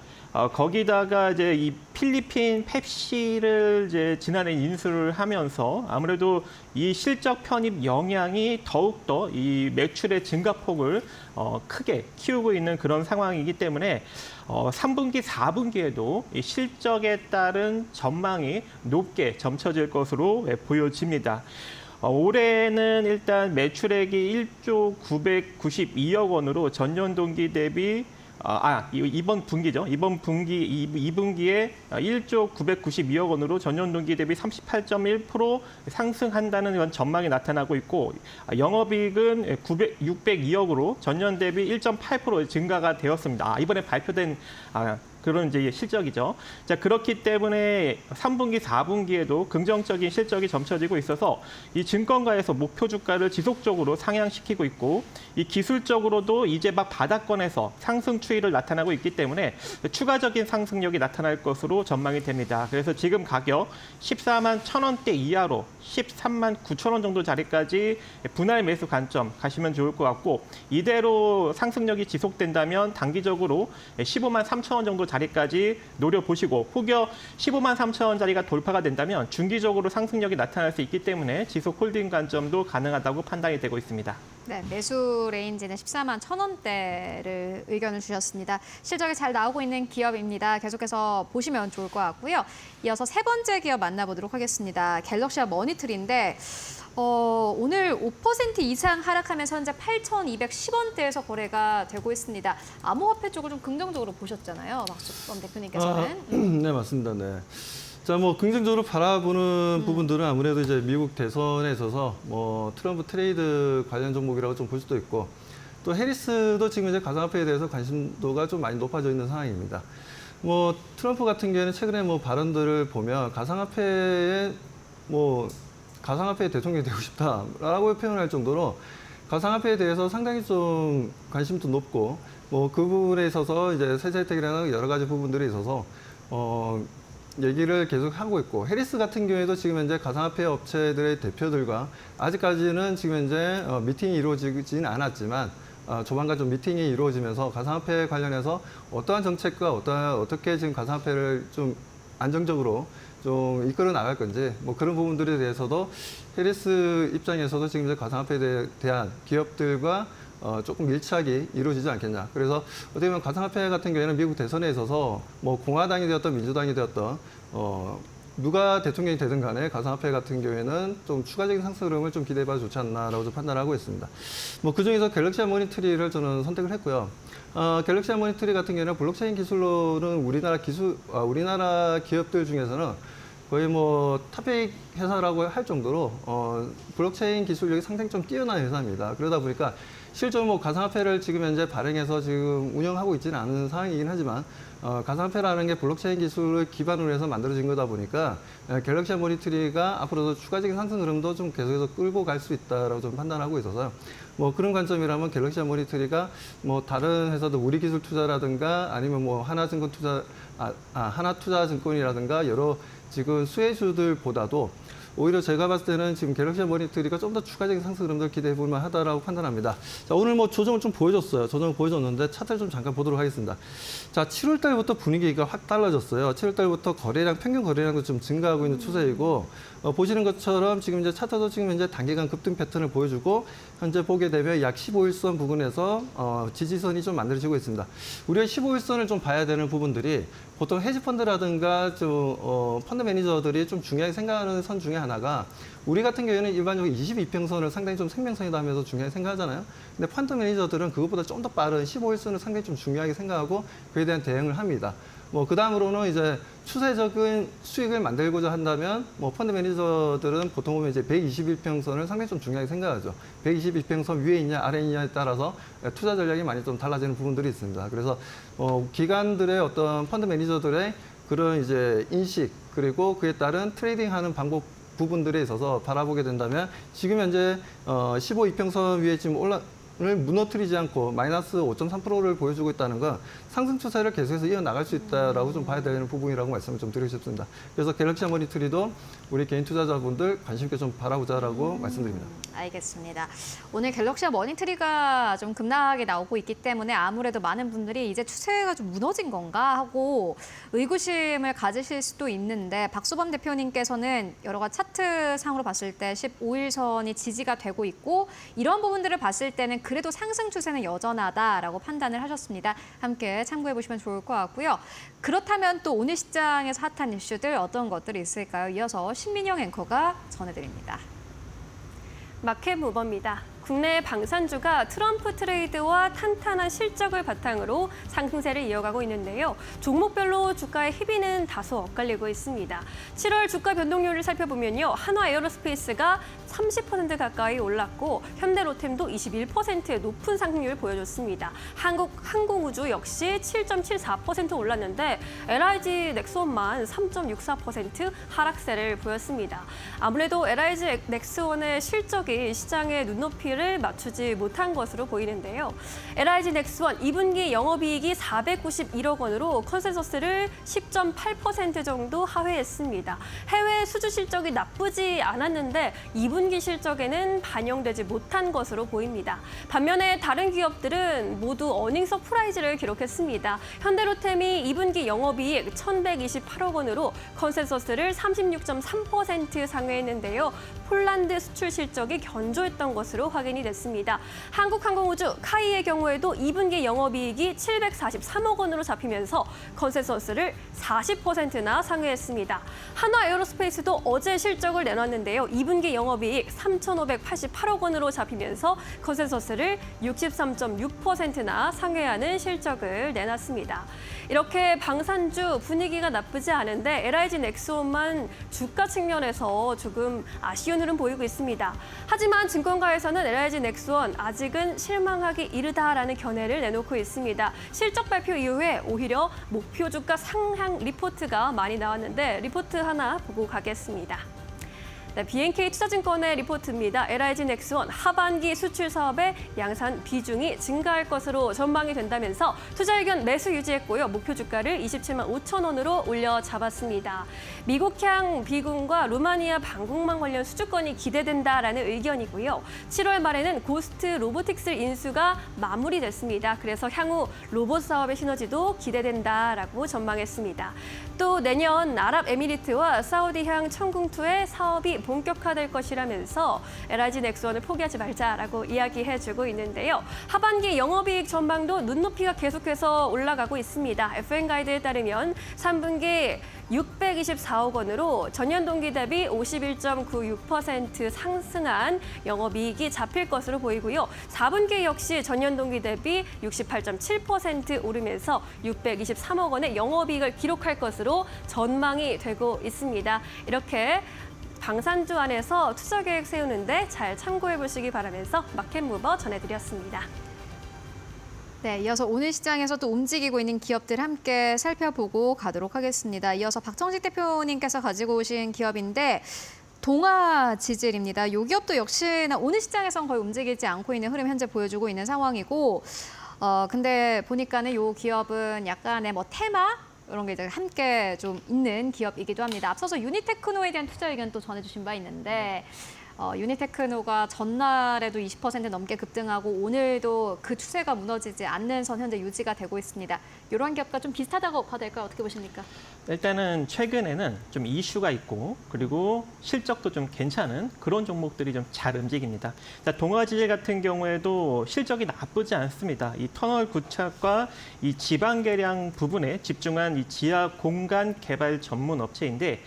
거기다가 이제 이 필리핀 펩시를 이제 지난해 인수를 하면서 아무래도 이 실적 편입 영향이 더욱더 이 매출의 증가폭을 크게 키우고 있는 그런 상황이기 때문에 3분기, 4분기에도 이 실적에 따른 전망이 높게 점쳐질 것으로 보여집니다. 올해는 일단 매출액이 1조 992억 원으로 전년 동기 대비 이번 분기죠. 이번 분기 2분기에 1조 992억 원으로 전년 동기 대비 38.1% 상승한다는 그런 전망이 나타나고 있고 영업이익은 602억으로 전년 대비 1.8% 증가가 되었습니다. 이번에 발표된 그런 이제 실적이죠. 자, 그렇기 때문에 3분기, 4분기에도 긍정적인 실적이 점쳐지고 있어서 이 증권가에서 목표 주가를 지속적으로 상향시키고 있고 이 기술적으로도 이제 막 바닥권에서 상승 추이를 나타나고 있기 때문에 추가적인 상승력이 나타날 것으로 전망이 됩니다. 그래서 지금 가격 14만 1,000원대 이하로 13만 9천 원 정도 자리까지 분할 매수 관점 가시면 좋을 것 같고 이대로 상승력이 지속된다면 단기적으로 15만 3천 원 정도 자리까지 노려보시고 혹여 15만 3천 원짜리가 돌파가 된다면 중기적으로 상승력이 나타날 수 있기 때문에 지속 홀딩 관점도 가능하다고 판단이 되고 있습니다. 네, 매수 레인지는 14만 1,000원대를 의견을 주셨습니다. 실적이 잘 나오고 있는 기업입니다. 계속해서 보시면 좋을 것 같고요. 이어서 세 번째 기업 만나보도록 하겠습니다. 갤럭시와 머니트리인데 오늘 5% 이상 하락하면서 현재 8,210원대에서 거래가 되고 있습니다. 암호화폐 쪽을 좀 긍정적으로 보셨잖아요. 박수범 대표님께서는. 네, 맞습니다. 네. 자, 뭐 긍정적으로 바라보는 부분들은 아무래도 이제 미국 대선에 있어서 뭐 트럼프 트레이드 관련 종목이라고 좀 볼 수도 있고 또 해리스도 지금 이제 가상화폐에 대해서 관심도가 좀 많이 높아져 있는 상황입니다. 뭐 트럼프 같은 경우에는 최근에 뭐 발언들을 보면 가상화폐에 뭐 가상화폐의 대통령이 되고 싶다라고 표현할 정도로 가상화폐에 대해서 상당히 좀 관심도 높고 뭐 그 부분에 있어서 이제 세제 혜택이라는 여러 가지 부분들이 있어서 얘기를 계속 하고 있고 해리스 같은 경우에도 지금 현재 가상화폐 업체들의 대표들과 아직까지는 지금 현재 미팅이 이루어지진 않았지만 조만간 좀 미팅이 이루어지면서 가상화폐 관련해서 어떠한 정책과 어떻게 지금 가상화폐를 좀 안정적으로 좀 이끌어 나갈 건지 뭐 그런 부분들에 대해서도 해리스 입장에서도 지금 이제 가상화폐에 대한 기업들과 조금 밀착이 이루어지지 않겠냐. 그래서 어떻게 보면 가상화폐 같은 경우에는 미국 대선에 있어서 뭐 공화당이 되었던 민주당이 되었던 누가 대통령이 되든 간에 가상화폐 같은 경우에는 좀 추가적인 상승 흐름을 좀 기대해봐도 좋지 않나라고 좀 판단하고 있습니다. 뭐 그중에서 갤럭시 하모니트리를 저는 선택을 했고요. 갤럭시 하모니트리 같은 경우에는 블록체인 기술로는 우리나라 기업들 중에서는 거의 뭐 탑픽 회사라고 할 정도로 블록체인 기술력이 상당히 좀 뛰어난 회사입니다. 그러다 보니까 실제로 뭐 가상화폐를 지금 현재 발행해서 지금 운영하고 있지는 않은 상황이긴 하지만 가상화폐라는 게 블록체인 기술을 기반으로 해서 만들어진 거다 보니까 갤럭시 하모니트리가 앞으로도 추가적인 상승 흐름도 좀 계속해서 끌고 갈 수 있다라고 좀 판단하고 있어서 뭐 그런 관점이라면 갤럭시 하모니트리가 뭐 다른 회사도 우리기술투자라든가 아니면 뭐 하나투자증권이라든가 여러 지금 수혜주들보다도 오히려 제가 봤을 때는 지금 갤럭시 하모니트리가 좀 더 추가적인 상승 흐름을 기대해 볼 만하다라고 판단합니다. 자, 오늘 뭐 조정을 좀 보여줬어요. 조정을 보여줬는데 차트를 좀 잠깐 보도록 하겠습니다. 자, 7월 달부터 분위기가 확 달라졌어요. 7월 달부터 거래량, 평균 거래량도 좀 증가하고 있는 추세이고 보시는 것처럼 지금 이제 차트도 지금 현재 단기간 급등 패턴을 보여주고 현재 보게 되면 약 15일선 부근에서 지지선이 좀 만들어지고 있습니다. 우리가 15일선을 좀 봐야 되는 부분들이 보통 헤지펀드라든가 펀드 매니저들이 좀 중요하게 생각하는 선 중에 하나가 우리 같은 경우에는 일반적으로 22평선을 상당히 좀 생명선이다 하면서 중요하게 생각하잖아요. 근데 펀드 매니저들은 그것보다 좀 더 빠른 15일선을 상당히 좀 중요하게 생각하고 그에 대한 대응을 합니다. 뭐 그 다음으로는 이제 추세적인 수익을 만들고자 한다면 뭐 펀드 매니저들은 보통 보면 이제 121평선을 상당히 좀 중요하게 생각하죠. 121평선 위에 있냐 아래 있냐에 따라서 투자 전략이 많이 좀 달라지는 부분들이 있습니다. 그래서 기관들의 어떤 펀드 매니저들의 그런 이제 인식 그리고 그에 따른 트레이딩하는 방법 부분들에 있어서 바라보게 된다면 지금 현재 15이평선 위에 지금 을 무너뜨리지 않고 마이너스 5.3%를 보여주고 있다는 건 상승 추세를 계속해서 이어나갈 수 있다라고 좀 봐야 되는 부분이라고 말씀을 좀 드리고 싶습니다. 그래서 갤럭시 하모니트리도 우리 개인 투자자분들 관심 있게 좀 바라보자라고 말씀드립니다. 알겠습니다. 오늘 갤럭시 머니트리가 좀 급락하게 나오고 있기 때문에 아무래도 많은 분들이 이제 추세가 좀 무너진 건가 하고 의구심을 가지실 수도 있는데 박수범 대표님께서는 여러 가지 차트상으로 봤을 때 15일선이 지지가 되고 있고 이런 부분들을 봤을 때는 그래도 상승 추세는 여전하다라고 판단을 하셨습니다. 함께 참고해 보시면 좋을 것 같고요. 그렇다면 또 오늘 시장에서 핫한 이슈들 어떤 것들이 있을까요? 이어서 신민영 앵커가 전해드립니다. 마켓 무버입니다. 국내 방산주가 트럼프 트레이드와 탄탄한 실적을 바탕으로 상승세를 이어가고 있는데요. 종목별로 주가의 희비는 다소 엇갈리고 있습니다. 7월 주가 변동률을 살펴보면요. 한화 에어로스페이스가 30% 가까이 올랐고 현대로템도 21% 높은 상승률을 보여줬습니다. 항공우주 역시 7.74% 올랐는데 LIG 넥스원만 3.64% 하락세를 보였습니다. 아무래도 LIG 넥스원의 실적이 시장의 눈높이를 맞추지 못한 것으로 보이는데요. LIG 넥스원 2분기 영업이익이 491억 원으로 컨센서스를 10.8% 정도 하회했습니다. 해외 수주 실적이 나쁘지 않았는데 2분기 실적에는 반영되지 못한 것으로 보입니다. 반면에 다른 기업들은 모두 어닝 서프라이즈를 기록했습니다. 현대로템이 2분기 영업이익 1,128억 원으로 컨센서스를 36.3% 상회했는데요. 폴란드 수출 실적이 견조했던 것으로 확인이 됐습니다. 한국항공우주 카이의 경우에도 2분기 영업이익이 743억 원으로 잡히면서 컨센서스를 40%나 상회했습니다. 한화 에어로스페이스도 어제 실적을 내놨는데요. 2분기 영업이익 3,588억 원으로 잡히면서 컨센서스를 63.6%나 상회하는 실적을 내놨습니다. 이렇게 방산주 분위기가 나쁘지 않은데 LIG 넥스원만 주가 측면에서 조금 아쉬운 흐름 보이고 있습니다. 하지만 증권가에서는 LIG 넥스원 아직은 실망하기 이르다라는 견해를 내놓고 있습니다. 실적 발표 이후에 오히려 목표 주가 상향 리포트가 많이 나왔는데 리포트 하나 보고 가겠습니다. 네, BNK 투자증권의 리포트입니다. LIG 넥스원 하반기 수출 사업의 양산 비중이 증가할 것으로 전망이 된다면서 투자 의견 매수 유지했고요. 목표 주가를 27만 5천 원으로 올려 잡았습니다. 미국향 비군과 루마니아 방공망 관련 수주권이 기대된다라는 의견이고요. 7월 말에는 고스트 로보틱스 인수가 마무리됐습니다. 그래서 향후 로봇 사업의 시너지도 기대된다라고 전망했습니다. 또 내년 아랍에미리트와 사우디향 천궁2의 사업이 본격화될 것이라면서 LIG 넥스원을 포기하지 말자라고 이야기해주고 있는데요. 하반기 영업이익 전망도 눈높이가 계속해서 올라가고 있습니다. FN가이드에 따르면 3분기 624억 원으로 전년 동기 대비 51.96% 상승한 영업이익이 잡힐 것으로 보이고요. 4분기 역시 전년 동기 대비 68.7% 오르면서 623억 원의 영업이익을 기록할 것으로 전망이 되고 있습니다. 이렇게 방산주 안에서 투자 계획 세우는데 잘 참고해 보시기 바라면서 마켓무버 전해드렸습니다. 네, 이어서 오늘 시장에서 또 움직이고 있는 기업들 함께 살펴보고 가도록 하겠습니다. 이어서 박정식 대표님께서 가지고 오신 기업인데 동아지질입니다. 이 기업도 역시나 오늘 시장에선 거의 움직이지 않고 있는 흐름 현재 보여주고 있는 상황이고 근데 보니까는 이 기업은 약간의 뭐 테마 이런 게 이제 함께 좀 있는 기업이기도 합니다. 앞서서 유니테크노에 대한 투자 의견 또 전해주신 바 있는데 유니테크노가 전날에도 20% 넘게 급등하고 오늘도 그 추세가 무너지지 않는 선 현재 유지가 되고 있습니다. 이러한 기업과 좀 비슷하다고 봐도 될까요? 어떻게 보십니까? 일단은 최근에는 좀 이슈가 있고 그리고 실적도 좀 괜찮은 그런 종목들이 좀 잘 움직입니다. 동아지질 같은 경우에도 실적이 나쁘지 않습니다. 이 터널 구착과 이 지방 개량 부분에 집중한 이 지하 공간 개발 전문 업체인데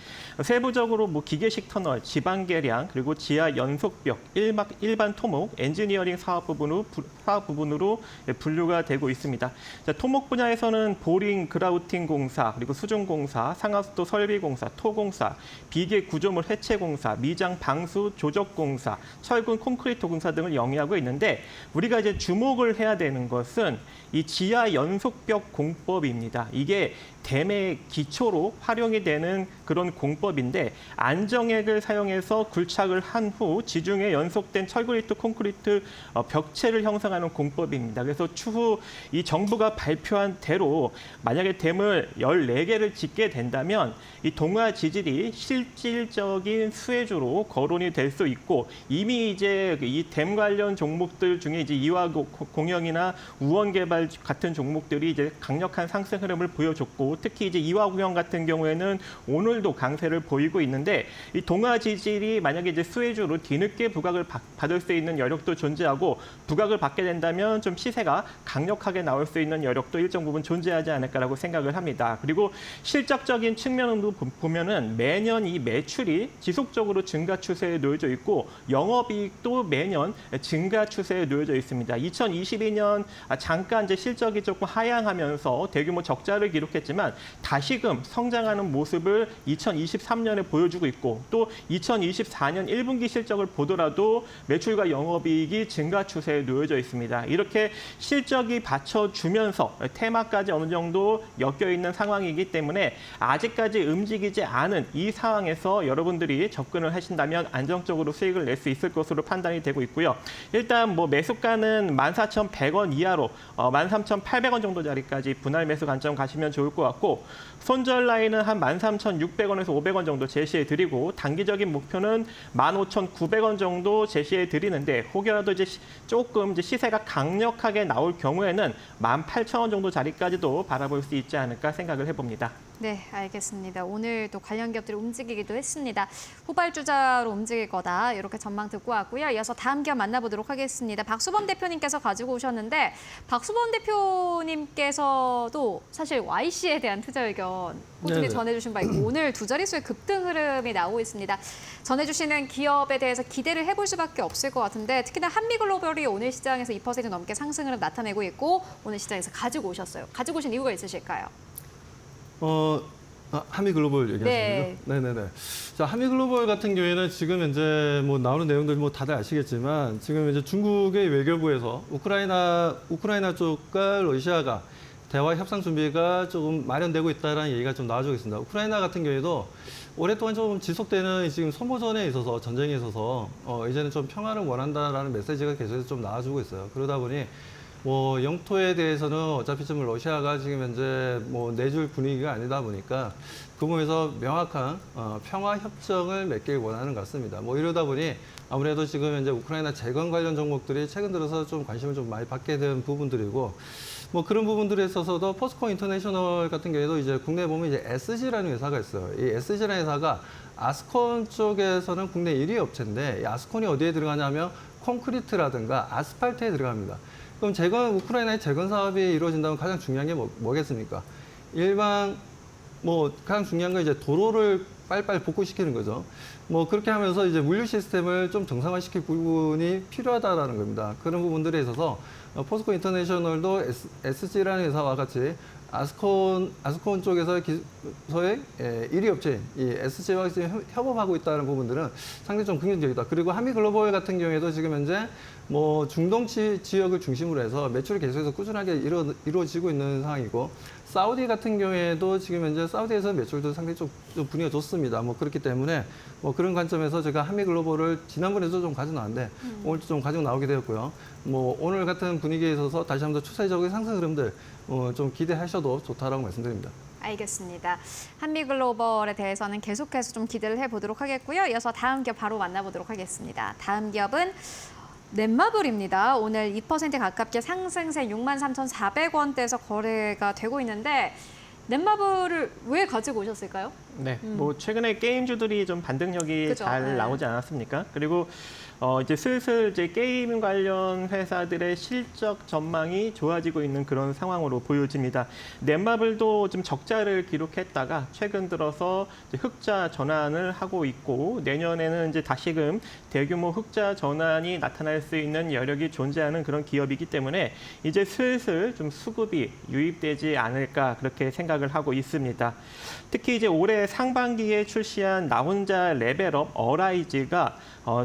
세부적으로 뭐 기계식 터널, 지방 개량 그리고 지하 연속벽, 일반 토목, 엔지니어링 사업 부분으로 분류가 되고 있습니다. 토목 분야에서는 보링, 그라우팅 공사, 그리고 수중 공사, 상하수도 설비 공사, 토공사, 비계 구조물 해체 공사, 미장 방수 조적 공사, 철근 콘크리트 공사 등을 영위하고 있는데 우리가 이제 주목을 해야 되는 것은 이 지하 연속벽 공법입니다. 이게 댐의 기초로 활용이 되는 그런 공법인데 안정액을 사용해서 굴착을 한 후 지중해 연속된 철그리트 콘크리트 벽체를 형성하는 공법입니다. 그래서 추후 이 정부가 발표한 대로 만약에 댐을 14개를 짓게 된다면 이 동아 지질이 실질적인 수혜주로 거론이 될 수 있고 이미 이제 이 댐 관련 종목들 중에 이제 이화 공영이나 우원 개발 같은 종목들이 이제 강력한 상승 흐름을 보여줬고 특히 이제 이화 공영 같은 경우에는 오늘도 강세를 보이고 있는데 이 동아 지질이 만약에 이제 수혜주로 뒤늦게 부각을 받을 수 있는 여력도 존재하고 부각을 받게 된다면 좀 시세가 강력하게 나올 수 있는 여력도 일정 부분 존재하지 않을까라고 생각을 합니다. 그리고 실적적인 측면으로 보면은 매년 이 매출이 지속적으로 증가 추세에 놓여져 있고 영업이익도 매년 증가 추세에 놓여져 있습니다. 2022년 잠깐 이제 실적이 조금 하향하면서 대규모 적자를 기록했지만 다시금 성장하는 모습을 2023년에 보여주고 있고 또 2024년 1분기 실적을 보더라도 매출과 영업이익이 증가 추세에 놓여져 있습니다. 이렇게 실적이 받쳐주면서 테마까지 어느 정도 엮여 있는 상황이기 때문에 아직까지 움직이지 않은 이 상황에서 여러분들이 접근을 하신다면 안정적으로 수익을 낼 수 있을 것으로 판단이 되고 있고요. 일단 뭐 매수가는 14,100원 이하로 13,800원 정도 자리까지 분할 매수 관점 가시면 좋을 것 같고 손절 라인은 한 13,600원에서 500원 정도 제시해 드리고 단기적인 목표는 15,900원 정도 제시해 드리는데 혹여라도 이제 조금 이제 시세가 강력하게 나올 경우에는 18,000원 정도 자리까지도 바라볼 수 있지 않을까 생각을 해봅니다. 네, 알겠습니다. 오늘 또 관련 기업들이 움직이기도 했습니다. 후발주자로 움직일 거다 이렇게 전망 듣고 왔고요. 이어서 다음 기업 만나보도록 하겠습니다. 박수범 대표님께서 가지고 오셨는데 박수범 대표님께서도 사실 YC에 대한 투자 의견 꾸준히 전해주신 바 있고 오늘 두 자릿수의 급등 흐름이 나오고 있습니다. 전해주시는 기업에 대해서 기대를 해볼 수밖에 없을 것 같은데 특히나 한미글로벌이 오늘 시장에서 2% 넘게 상승 흐름 나타내고 있고 오늘 시장에서 가지고 오셨어요. 가지고 오신 이유가 있으실까요? 한미글로벌 얘기하시는 네. 거죠? 네네네. 자, 한미글로벌 같은 경우에는 지금 이제 뭐 나오는 내용들 뭐 다들 아시겠지만 지금 이제 중국의 외교부에서 우크라이나 쪽과 러시아가 대화 협상 준비가 조금 마련되고 있다는 얘기가 좀 나와주고 있습니다. 우크라이나 같은 경우에도 오랫동안 좀 지속되는 지금 소모전에 있어서 전쟁에 있어서 이제는 좀 평화를 원한다라는 메시지가 계속해서 좀 나와주고 있어요. 그러다 보니 뭐 영토에 대해서는 어차피 좀 러시아가 지금 현재 뭐 내줄 분위기가 아니다 보니까 그 부분에서 명확한 평화 협정을 맺길 원하는 것 같습니다. 뭐 이러다 보니 아무래도 지금 현재 우크라이나 재건 관련 종목들이 최근 들어서 좀 관심을 좀 많이 받게 된 부분들이고 뭐 그런 부분들에 있어서도 포스코 인터내셔널 같은 경우에도 이제 국내에 보면 이제 SG라는 회사가 있어요. 이 SG라는 회사가 아스콘 쪽에서는 국내 1위 업체인데 이 아스콘이 어디에 들어가냐면 콘크리트라든가 아스팔트에 들어갑니다. 그럼 우크라이나의 재건 사업이 이루어진다면 가장 중요한 게 뭐겠습니까? 가장 중요한 건 이제 도로를 빨리빨리 복구시키는 거죠. 뭐 그렇게 하면서 이제 물류 시스템을 좀 정상화시킬 부분이 필요하다라는 겁니다. 그런 부분들에 있어서 포스코 인터내셔널도 SG라는 회사와 같이 아스콘 쪽에서의 1위 업체인 이 SG와 협업하고 있다는 부분들은 상당히 좀 긍정적이다. 그리고 한미글로벌 같은 경우에도 지금 현재 뭐 중동 지역을 중심으로 해서 매출이 계속해서 꾸준하게 이루어지고 있는 상황이고 사우디 같은 경우에도 지금 현재 사우디에서 매출도 상당히 좀 분위기가 좋습니다. 뭐 그렇기 때문에 뭐 그런 관점에서 제가 한미글로벌을 지난번에도 좀 가지고 나왔는데 오늘도 좀 가지고 나오게 되었고요. 뭐 오늘 같은 분위기에 있어서 다시 한번 추세적인 상승 흐름들 좀 기대하셔도 좋다라고 말씀드립니다. 알겠습니다. 한미글로벌에 대해서는 계속해서 좀 기대를 해보도록 하겠고요. 이어서 다음 기업 바로 만나보도록 하겠습니다. 다음 기업은 넷마블입니다. 오늘 2% 가깝게 상승세 63,400원대에서 거래가 되고 있는데 넷마블을 왜 가지고 오셨을까요? 네, 뭐 최근에 게임주들이 좀 반등력이 그죠? 잘 네. 나오지 않았습니까? 그리고 이제 슬슬 이제 게임 관련 회사들의 실적 전망이 좋아지고 있는 그런 상황으로 보여집니다. 넷마블도 좀 적자를 기록했다가 최근 들어서 이제 흑자 전환을 하고 있고 내년에는 이제 다시금 대규모 흑자 전환이 나타날 수 있는 여력이 존재하는 그런 기업이기 때문에 이제 슬슬 좀 수급이 유입되지 않을까 그렇게 생각을 하고 있습니다. 특히 이제 올해 상반기에 출시한 나 혼자 레벨업 어라이즈가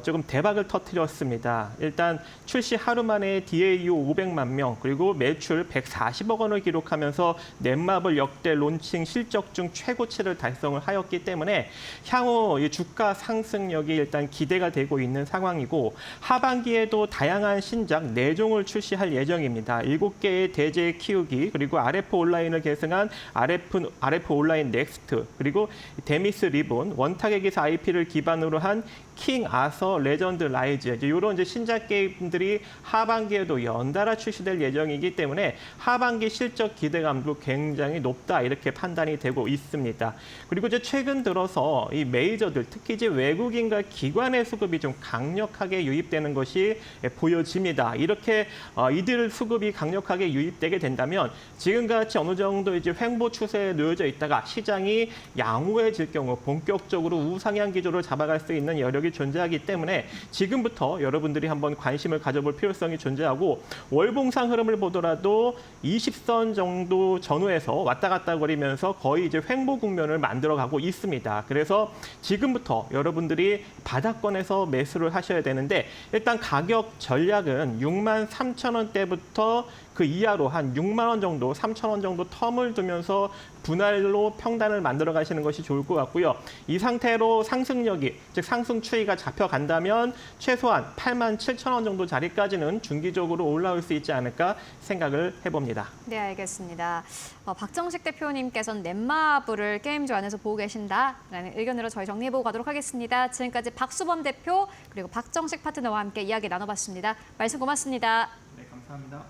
조금 대박을 터뜨렸습니다. 일단 출시 하루 만에 DAU 500만 명 그리고 매출 140억 원을 기록하면서 넷마블 역대 론칭 실적 중 최고치를 달성을 하였기 때문에 향후 이 주가 상승력이 일단 기대가 되고 있는 상황이고 하반기에도 다양한 신작 4종을 출시할 예정입니다. 7개의 대제 키우기 그리고 RF 온라인을 계승한 RF 온라인 넥스트 그리고 데미스 리본 원탁의 기사 IP를 기반으로 한 킹 아서 레전드 라이즈 이런 이제 신작 게임들이 하반기에도 연달아 출시될 예정이기 때문에 하반기 실적 기대감도 굉장히 높다 이렇게 판단이 되고 있습니다. 그리고 이제 최근 들어서 이 메이저들 특히 이제 외국인과 기관의 수급이 좀 강력하게 유입되는 것이 보여집니다. 이렇게 이들 수급이 강력하게 유입되게 된다면 지금같이 어느 정도 이제 횡보 추세에 놓여져 있다가 시장이 양호해질 경우 본격적으로 우상향 기조를 잡아갈 수 있는 여력이 존재하기 때문에 지금부터 여러분들이 한번 관심을 가져볼 필요성이 존재하고 월봉상 흐름을 보더라도 20선 정도 전후에서 왔다 갔다 거리면서 거의 이제 횡보 국면을 만들어가고 있습니다. 그래서 지금부터 여러분들이 바닥권에서 매수를 하셔야 되는데 일단 가격 전략은 63,000원대부터 그 이하로 한 6만 원 정도, 3천 원 정도 텀을 두면서 분할로 평단을 만들어 가시는 것이 좋을 것 같고요. 이 상태로 상승력이, 즉 상승 추이가 잡혀간다면 최소한 87,000원 정도 자리까지는 중기적으로 올라올 수 있지 않을까 생각을 해봅니다. 네, 알겠습니다. 박정식 대표님께서는 넷마블을 게임주 안에서 보고 계신다라는 의견으로 저희 정리해보고 가도록 하겠습니다. 지금까지 박수범 대표 그리고 박정식 파트너와 함께 이야기 나눠봤습니다. 말씀 고맙습니다. 네, 감사합니다.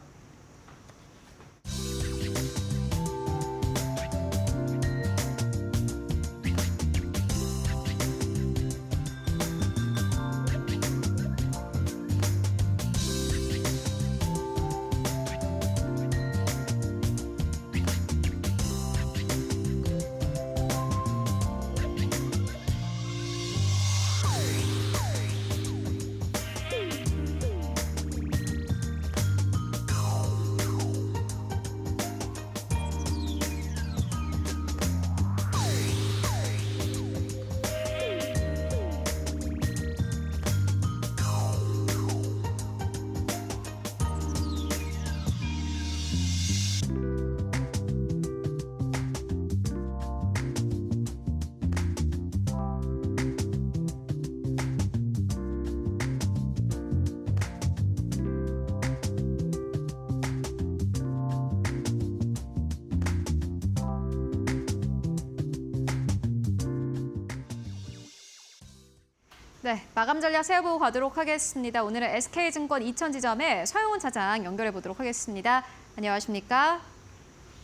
네, 마감 전략 세워보고 가도록 하겠습니다. 오늘은 SK증권 이천지점의 서영훈 차장 연결해 보도록 하겠습니다. 안녕하십니까?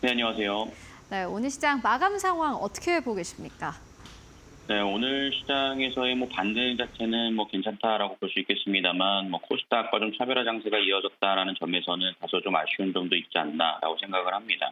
네, 안녕하세요. 네, 오늘 시장 마감 상황 어떻게 보고 계십니까? 네, 오늘 시장에서의 반등 자체는 괜찮다라고 볼 수 있겠습니다만, 코스닥과 좀 차별화 장세가 이어졌다라는 점에서는 다소 좀 아쉬운 점도 있지 않나라고 생각을 합니다.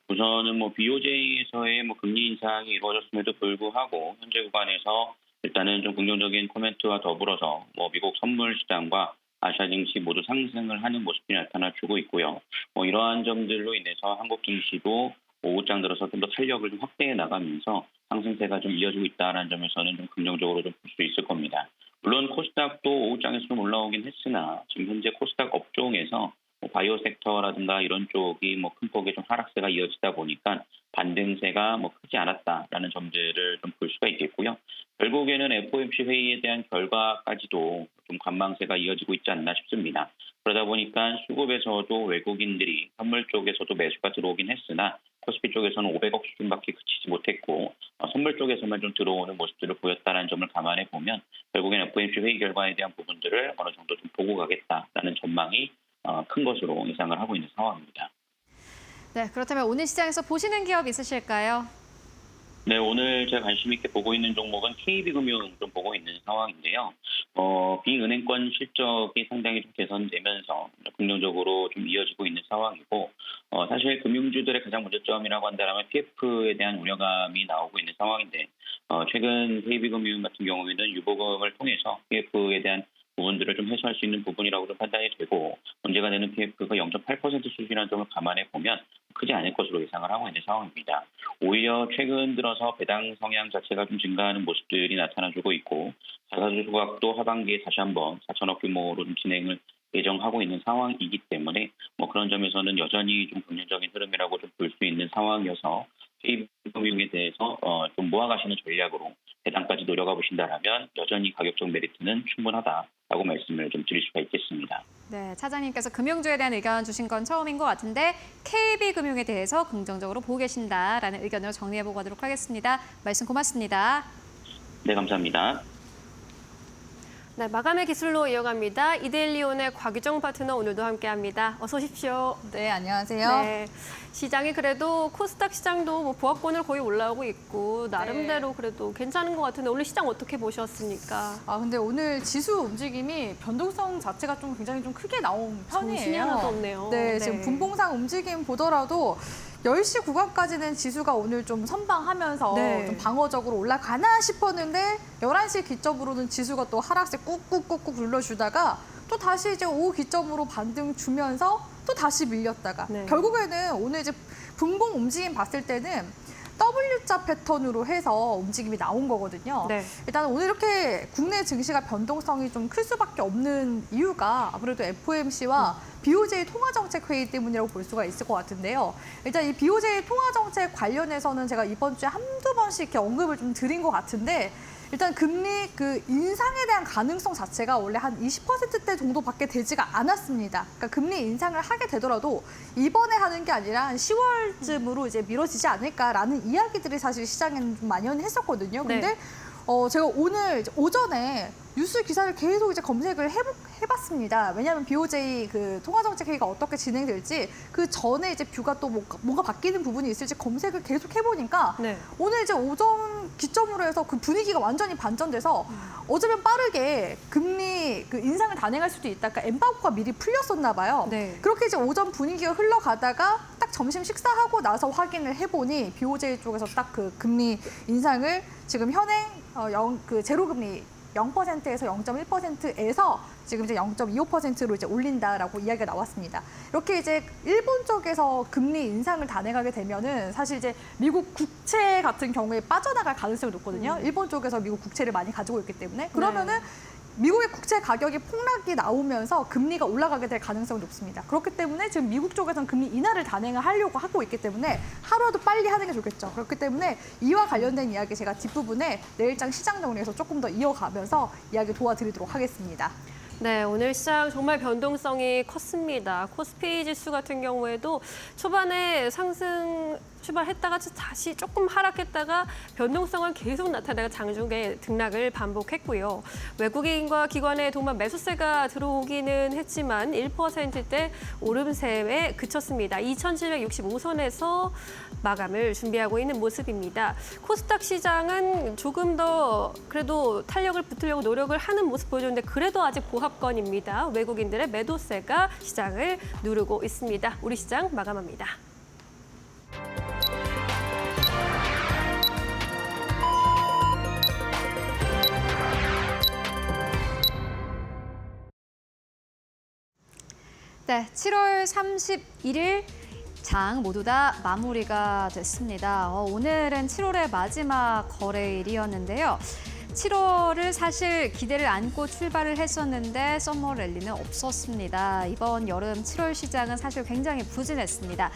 우선은 BOJ에서의 금리 인상이 이루어졌음에도 불구하고 현재 구간에서 일단은 좀 긍정적인 코멘트와 더불어서 미국 선물 시장과 아시아 증시 모두 상승을 하는 모습이 나타나주고 있고요. 이러한 점들로 인해서 한국 증시도 오후장 들어서 좀 더 탄력을 좀 확대해 나가면서 상승세가 좀 이어지고 있다는 점에서는 좀 긍정적으로 좀 볼 수 있을 겁니다. 물론 코스닥도 오후장에서 좀 올라오긴 했으나 지금 현재 코스닥 업종에서 바이오 섹터라든가 이런 쪽이 큰 폭의 좀 하락세가 이어지다 보니까 반등세가 크지 않았다라는 점들을 좀 볼 수가 있겠고요. 결국에는 FOMC 회의에 대한 결과까지도 좀 관망세가 이어지고 있지 않나 싶습니다. 그러다 보니까 수급에서도 외국인들이 선물 쪽에서도 매수가 들어오긴 했으나 코스피 쪽에서는 500억 수준밖에 그치지 못했고 선물 쪽에서만 좀 들어오는 모습들을 보였다는 점을 감안해 보면 결국엔 FOMC 회의 결과에 대한 부분들을 어느 정도 좀 보고 가겠다라는 전망이 큰 것으로 예상을 하고 있는 상황입니다. 네, 그렇다면 오늘 시장에서 보시는 기업 있으실까요? 네, 오늘 제가 관심 있게 보고 있는 종목은 KB금융 좀 보고 있는 상황인데요. 비은행권 실적이 상당히 좀 개선되면서 긍정적으로 좀 이어지고 있는 상황이고, 사실 금융주들의 가장 문제점이라고 한다면 PF에 대한 우려감이 나오고 있는 상황인데, 최근 KB금융 같은 경우에는 유보금을 통해서 PF에 대한 부분들을 좀 해소할 수 있는 부분이라고 좀 판단이 되고, 문제가 되는 PF가 0.8% 수준이라는 점을 감안해 보면 크지 않을 것으로 예상을 하고 있는 상황입니다. 오히려 최근 들어서 배당 성향 자체가 좀 증가하는 모습들이 나타나주고 있고, 자사주 소각도 하반기에 다시 한번 4천억 규모로 좀 진행을 예정하고 있는 상황이기 때문에 그런 점에서는 여전히 좀 긍정적인 흐름이라고 좀 볼 수 있는 상황이어서 KB금융에 대해서 좀 모아가시는 전략으로 배당까지 노려가 보신다라면 여전히 가격적 메리트는 충분하다라고 말씀을 좀 드릴 수가 있겠습니다. 네, 차장님께서 금융주에 대한 의견 주신 건 처음인 것 같은데 KB금융에 대해서 긍정적으로 보고 계신다라는 의견으로 정리해보고 가도록 하겠습니다. 말씀 고맙습니다. 네, 감사합니다. 네, 마감의 기술로 이어갑니다. 이데일리온의 곽유정 파트너 오늘도 함께합니다. 어서 오십시오. 네, 안녕하세요. 네, 시장이 그래도 코스닥 시장도 보합권을 거의 올라오고 있고 나름대로 그래도 괜찮은 것 같은데 오늘 시장 어떻게 보셨습니까? 근데 오늘 지수 움직임이 변동성 자체가 좀 굉장히 좀 크게 나온 편이에요. 정신이 하나도 없네요. 네, 지금 분봉상 움직임 보더라도 10시 구간까지는 지수가 오늘 좀 선방하면서 네. 좀 방어적으로 올라가나 싶었는데 11시 기점으로는 지수가 또 하락세 꾹꾹꾹꾹 눌러주다가 또 다시 이제 오후 기점으로 반등 주면서 또 다시 밀렸다가 네. 결국에는 오늘 이제 분봉 움직임 봤을 때는 W자 패턴으로 해서 움직임이 나온 거거든요. 네. 일단 오늘 이렇게 국내 증시가 변동성이 좀 클 수밖에 없는 이유가 아무래도 FOMC와 BOJ 통화정책회의 때문이라고 볼 수가 있을 것 같은데요. 일단 이 BOJ 통화정책 관련해서는 제가 이번 주에 한두 번씩 이렇게 언급을 좀 드린 것 같은데 일단 금리 그 인상에 대한 가능성 자체가 원래 한 20%대 정도밖에 되지가 않았습니다. 그러니까 금리 인상을 하게 되더라도 이번에 하는 게 아니라 한 10월쯤으로 이제 미뤄지지 않을까라는 이야기들이 사실 시장에는 좀 만연했었거든요. 근데 네. 제가 오늘 이제 오전에 뉴스 기사를 계속 이제 검색을 해봤습니다. 왜냐하면 BOJ 그 통화정책 회의가 어떻게 진행될지 그 전에 이제 뷰가 또 뭔가 바뀌는 부분이 있을지 검색을 계속 해보니까 네. 오늘 이제 오전 기점으로 해서 그 분위기가 완전히 반전돼서 어쩌면 빠르게 금리 그 인상을 단행할 수도 있다. 그러니까 엠바고가 미리 풀렸었나 봐요. 네. 그렇게 이제 오전 분위기가 흘러가다가 딱 점심 식사하고 나서 확인을 해보니 BOJ 쪽에서 딱 그 금리 인상을 지금 현행 그 제로금리 0%에서 0.1%에서 지금 이제 0.25%로 이제 올린다라고 이야기가 나왔습니다. 이렇게 이제 일본 쪽에서 금리 인상을 단행하게 되면은 사실 이제 미국 국채 같은 경우에 빠져나갈 가능성이 높거든요. 일본 쪽에서 미국 국채를 많이 가지고 있기 때문에 그러면은 미국의 국채 가격이 폭락이 나오면서 금리가 올라가게 될 가능성이 높습니다. 그렇기 때문에 지금 미국 쪽에서는 금리 인하를 단행을 하려고 하고 있기 때문에 하루라도 빨리 하는 게 좋겠죠. 그렇기 때문에 이와 관련된 이야기 제가 뒷부분에 내일장 시장 정리에서 조금 더 이어가면서 이야기 도와드리도록 하겠습니다. 네, 오늘 시장 정말 변동성이 컸습니다. 코스피 지수 같은 경우에도 초반에 상승 출발했다가 다시 조금 하락했다가 변동성은 계속 나타나다가 장중에 등락을 반복했고요. 외국인과 기관의 동반 매수세가 들어오기는 했지만 1%대 오름세에 그쳤습니다. 2,765선에서 마감을 준비하고 있는 모습입니다. 코스닥 시장은 조금 더 그래도 탄력을 붙으려고 노력을 하는 모습 보여주는데 그래도 아직 보합권입니다. 외국인들의 매도세가 시장을 누르고 있습니다. 우리 시장 마감합니다. 네, 7월 31일 장 모두 다 마무리가 됐습니다. 오늘은 7월의 마지막 거래일이었는데요. 7월을 사실 기대를 안고 출발을 했었는데 썸머 랠리는 없었습니다. 이번 여름 7월 시장은 사실 굉장히 부진했습니다.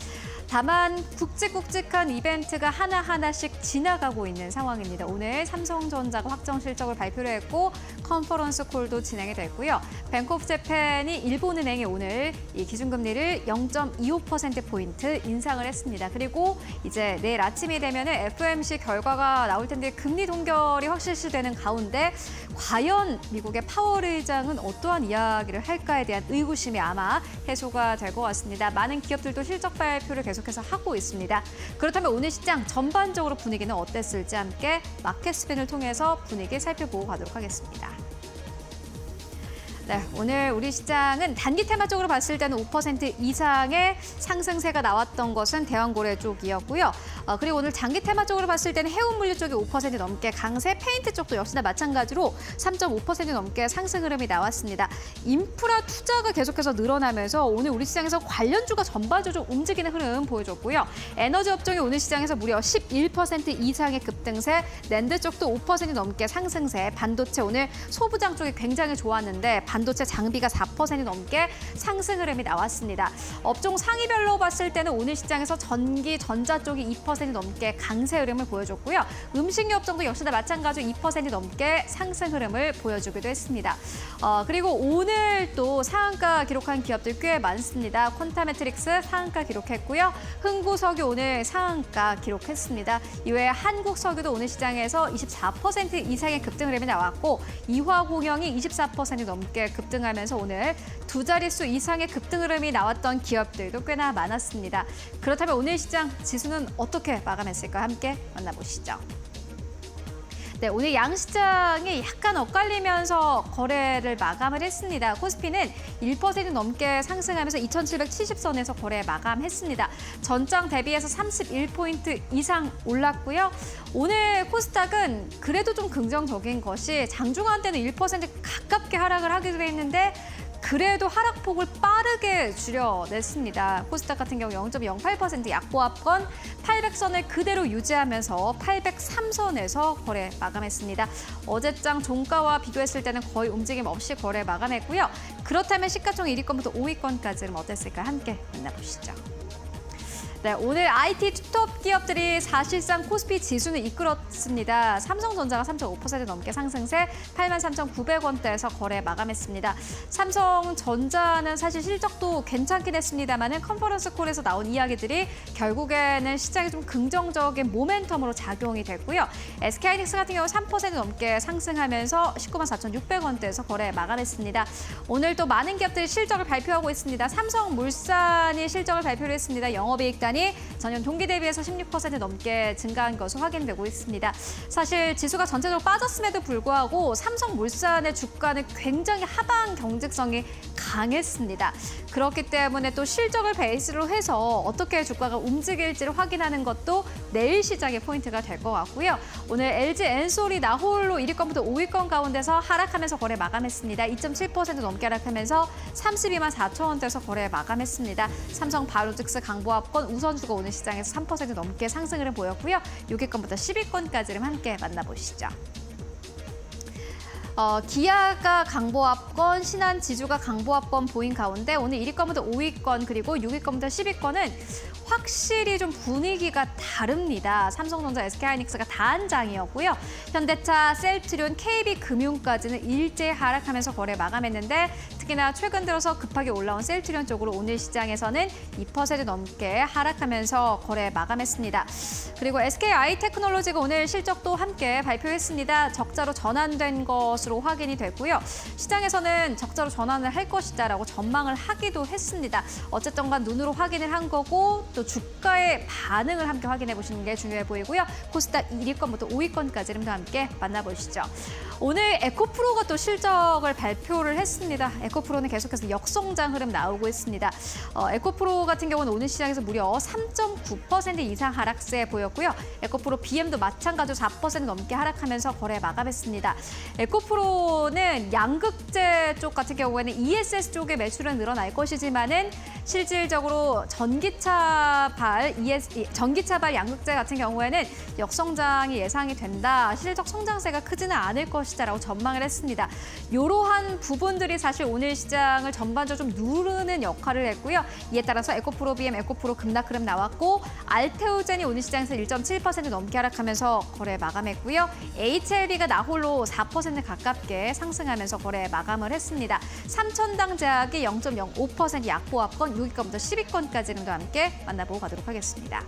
다만 굵직굵직한 이벤트가 하나하나씩 지나가고 있는 상황입니다. 오늘 삼성전자가 확정 실적을 발표를 했고 컨퍼런스 콜도 진행이 됐고요. 뱅크 오브 재팬이 일본은행이 오늘 이 기준금리를 0.25%포인트 인상을 했습니다. 그리고 이제 내일 아침이 되면 FOMC 결과가 나올 텐데 금리 동결이 확실시되는 가운데 과연 미국의 파월 의장은 어떠한 이야기를 할까에 대한 의구심이 아마 해소가 될 것 같습니다. 많은 기업들도 실적 발표를 계속해서 하고 있습니다. 그렇다면 오늘 시장 전반적으로 분위기는 어땠을지 함께 마켓 스핀을 통해서 분위기 살펴보고 가도록 하겠습니다. 네, 오늘 우리 시장은 단기 테마적으로 봤을 때는 5% 이상의 상승세가 나왔던 것은 대형고래 쪽이었고요. 그리고 오늘 장기 테마적으로 봤을 때는 해운물류 쪽이 5% 넘게 강세, 페인트 쪽도 역시나 마찬가지로 3.5% 넘게 상승 흐름이 나왔습니다. 인프라 투자가 계속해서 늘어나면서 오늘 우리 시장에서 관련주가 전반적으로 좀 움직이는 흐름 보여줬고요. 에너지 업종이 오늘 시장에서 무려 11% 이상의 급등세, 랜드 쪽도 5% 넘게 상승세, 반도체 오늘 소부장 쪽이 굉장히 좋았는데 반도체 장비가 4% 넘게 상승 흐름이 나왔습니다. 업종 상위별로 봤을 때는 오늘 시장에서 전기, 전자 쪽이 2% 넘게 강세 흐름을 보여줬고요. 음식료 업종도 역시나 마찬가지로 2% 넘게 상승 흐름을 보여주기도 했습니다. 그리고 오늘 또 상한가 기록한 기업들 꽤 많습니다. 콘타매트릭스 상한가 기록했고요. 흥구석유 오늘 상한가 기록했습니다. 이외에 한국석유도 오늘 시장에서 24% 이상의 급등 흐름이 나왔고 이화공영이 24% 넘게 급등하면서 오늘 두 자릿수 이상의 급등 흐름이 나왔던 기업들도 꽤나 많았습니다. 그렇다면 오늘 시장 지수는 어떻게 마감했을까 함께 만나보시죠. 네, 오늘 양시장이 약간 엇갈리면서 거래를 마감을 했습니다. 코스피는 1% 넘게 상승하면서 2,770선에서 거래 마감했습니다. 전장 대비해서 31포인트 이상 올랐고요. 오늘 코스닥은 그래도 좀 긍정적인 것이 장중한 때는 1% 가깝게 하락을 하기도 했는데 그래도 하락폭을 빠르게 줄여냈습니다. 코스닥 같은 경우 0.08% 약보합권 800선을 그대로 유지하면서 803선에서 거래 마감했습니다. 어제장 종가와 비교했을 때는 거의 움직임 없이 거래 마감했고요. 그렇다면 시가총 1위권부터 5위권까지는 어땠을까 함께 만나보시죠. 네, 오늘 IT 투톱 기업들이 사실상 코스피 지수는 이끌었습니다. 삼성전자가 3.5% 넘게 상승세 83,900원대에서 거래 마감했습니다. 삼성전자는 사실 실적도 괜찮긴 했습니다만 컨퍼런스 콜에서 나온 이야기들이 결국에는 시장에 좀 긍정적인 모멘텀으로 작용이 됐고요. SK하이닉스 같은 경우 3% 넘게 상승하면서 194,600원대에서 거래 마감했습니다. 오늘 또 많은 기업들이 실적을 발표하고 있습니다. 삼성물산이 실적을 발표를 했습니다. 영업이익 단위 전년 동기 대비해서 16% 넘게 증가한 것으로 확인되고 있습니다. 사실 지수가 전체적으로 빠졌음에도 불구하고 삼성물산의 주가는 굉장히 하방 경직성이 강했습니다. 그렇기 때문에 또 실적을 베이스로 해서 어떻게 주가가 움직일지를 확인하는 것도 내일 시장의 포인트가 될 것 같고요. 오늘 LG 엔솔이 나홀로 1위권부터 5위권 가운데서 하락하면서 거래 마감했습니다. 2.7% 넘게 하락하면서 32만 4천원대에서 거래 마감했습니다. 삼성 바로직스 강보합권 우선주가 오늘 시장에서 3% 넘게 상승을 보였고요. 6위권부터 10위권까지를 함께 만나보시죠. 기아가 강보합권, 신한지주가 강보합권 보인 가운데 오늘 1위권부터 5위권 그리고 6위권부터 10위권은 확실히 좀 분위기가 다릅니다. 삼성전자, SK하이닉스가 다 한 장이었고요. 현대차, 셀트리온, KB금융까지는 일제 하락하면서 거래 마감했는데 특히나 최근 들어서 급하게 올라온 셀트리온 쪽으로 오늘 시장에서는 2% 넘게 하락하면서 거래 마감했습니다. 그리고 SKI테크놀로지가 오늘 실적도 함께 발표했습니다. 적자로 전환된 것으로 확인이 됐고요. 시장에서는 적자로 전환을 할 것이다라고 전망을 하기도 했습니다. 어쨌든 간 눈으로 확인을 한 거고 또 주가의 반응을 함께 확인해 보시는 게 중요해 보이고요. 코스닥 1위권부터 5위권까지를 함께 만나보시죠. 오늘 에코프로가 또 실적을 발표를 했습니다. 에코프로는 계속해서 역성장 흐름 나오고 있습니다. 에코프로 같은 경우는 오늘 시장에서 무려 3.9% 이상 하락세 보였고요. 에코프로 BM도 마찬가지로 4% 넘게 하락하면서 거래 마감했습니다. 에코프로는 양극재 쪽 같은 경우에는 ESS 쪽의 매출은 늘어날 것이지만은 실질적으로 전기차발 양극재 같은 경우에는 역성장이 예상이 된다. 실적 성장세가 크지는 않을 것이다라고 전망을 했습니다. 이러한 부분들이 사실 오늘 시장을 전반적으로 좀 누르는 역할을 했고요. 이에 따라서 에코프로 BM, 에코프로 급락 흐름 나왔고 알테오젠이 오늘 시장에서 1.7% 넘게 하락하면서 거래 마감했고요. HLB가 나홀로 4% 가깝게 상승하면서 거래 마감을 했습니다. 삼천당제약이 0.05% 약보합권 6위권부터 10위권까지는 함께 만나보고 가도록 하겠습니다.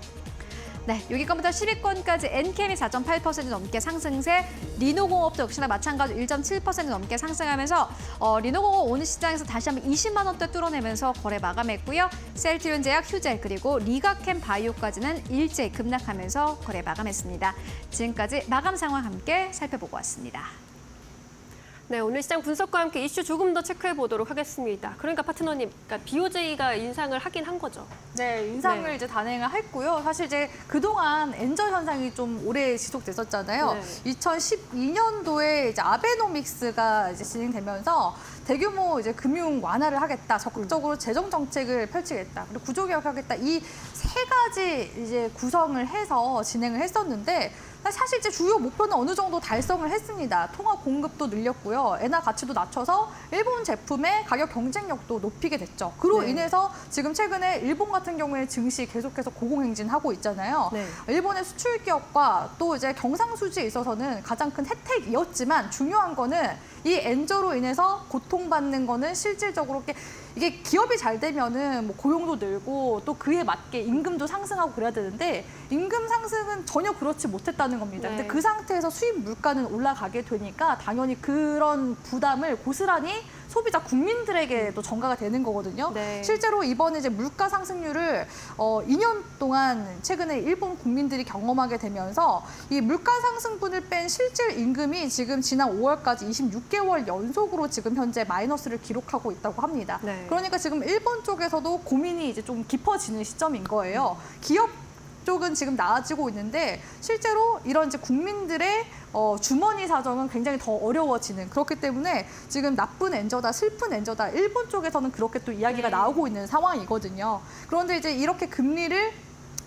네, 6위권부터 10위권까지 엔캠이 4.8% 넘게 상승세, 리노공업도 역시나 마찬가지로 1.7% 넘게 상승하면서 리노공업 오늘 시장에서 다시 한번 20만 원대 뚫어내면서 거래 마감했고요. 셀트리온 제약, 휴젤 그리고 리가캠 바이오까지는 일제히 급락하면서 거래 마감했습니다. 지금까지 마감 상황 함께 살펴보고 왔습니다. 네, 오늘 시장 분석과 함께 이슈 조금 더 체크해 보도록 하겠습니다. 그러니까 파트너님, 그러니까 BOJ가 인상을 하긴 한 거죠. 네, 인상을 네. 이제 단행을 했고요. 사실 이제 그동안 엔저 현상이 좀 오래 지속됐었잖아요. 네. 2012년도에 이제 아베노믹스가 이제 진행되면서 대규모 이제 금융 완화를 하겠다, 적극적으로 재정 정책을 펼치겠다, 그리고 구조 개혁하겠다 이 세 가지 이제 구성을 해서 진행을 했었는데 사실 이제 주요 목표는 어느 정도 달성을 했습니다. 통화 공급도 늘렸고요. 엔화 가치도 낮춰서 일본 제품의 가격 경쟁력도 높이게 됐죠. 그로 네. 인해서 지금 최근에 일본 같은 경우에 증시 계속해서 고공행진하고 있잖아요. 네. 일본의 수출 기업과 또 이제 경상수지에 있어서는 가장 큰 혜택이었지만 중요한 거는 이 엔저로 인해서 고통받는 거는 실질적으로 이게 기업이 잘 되면은 뭐 고용도 늘고 또 그에 맞게 임금도 상승하고 그래야 되는데 임금 상승은 전혀 그렇지 못했다는 겁니다. 네. 근데 그 상태에서 수입 물가는 올라가게 되니까 당연히 그런 부담을 고스란히 소비자 국민들에게도 전가가 되는 거거든요. 네. 실제로 이번에 이제 물가 상승률을 2년 동안 최근에 일본 국민들이 경험하게 되면서 이 물가 상승분을 뺀 실질 임금이 지금 지난 5월까지 26개월 연속으로 지금 현재 마이너스를 기록하고 있다고 합니다. 네. 그러니까 지금 일본 쪽에서도 고민이 이제 좀 깊어지는 시점인 거예요. 기업 쪽은 지금 나아지고 있는데 실제로 이런 이제 국민들의 주머니 사정은 굉장히 더 어려워지는, 그렇기 때문에 지금 나쁜 엔저다, 슬픈 엔저다, 일본 쪽에서는 그렇게 또 이야기가 네. 나오고 있는 상황이거든요. 그런데 이제 이렇게 금리를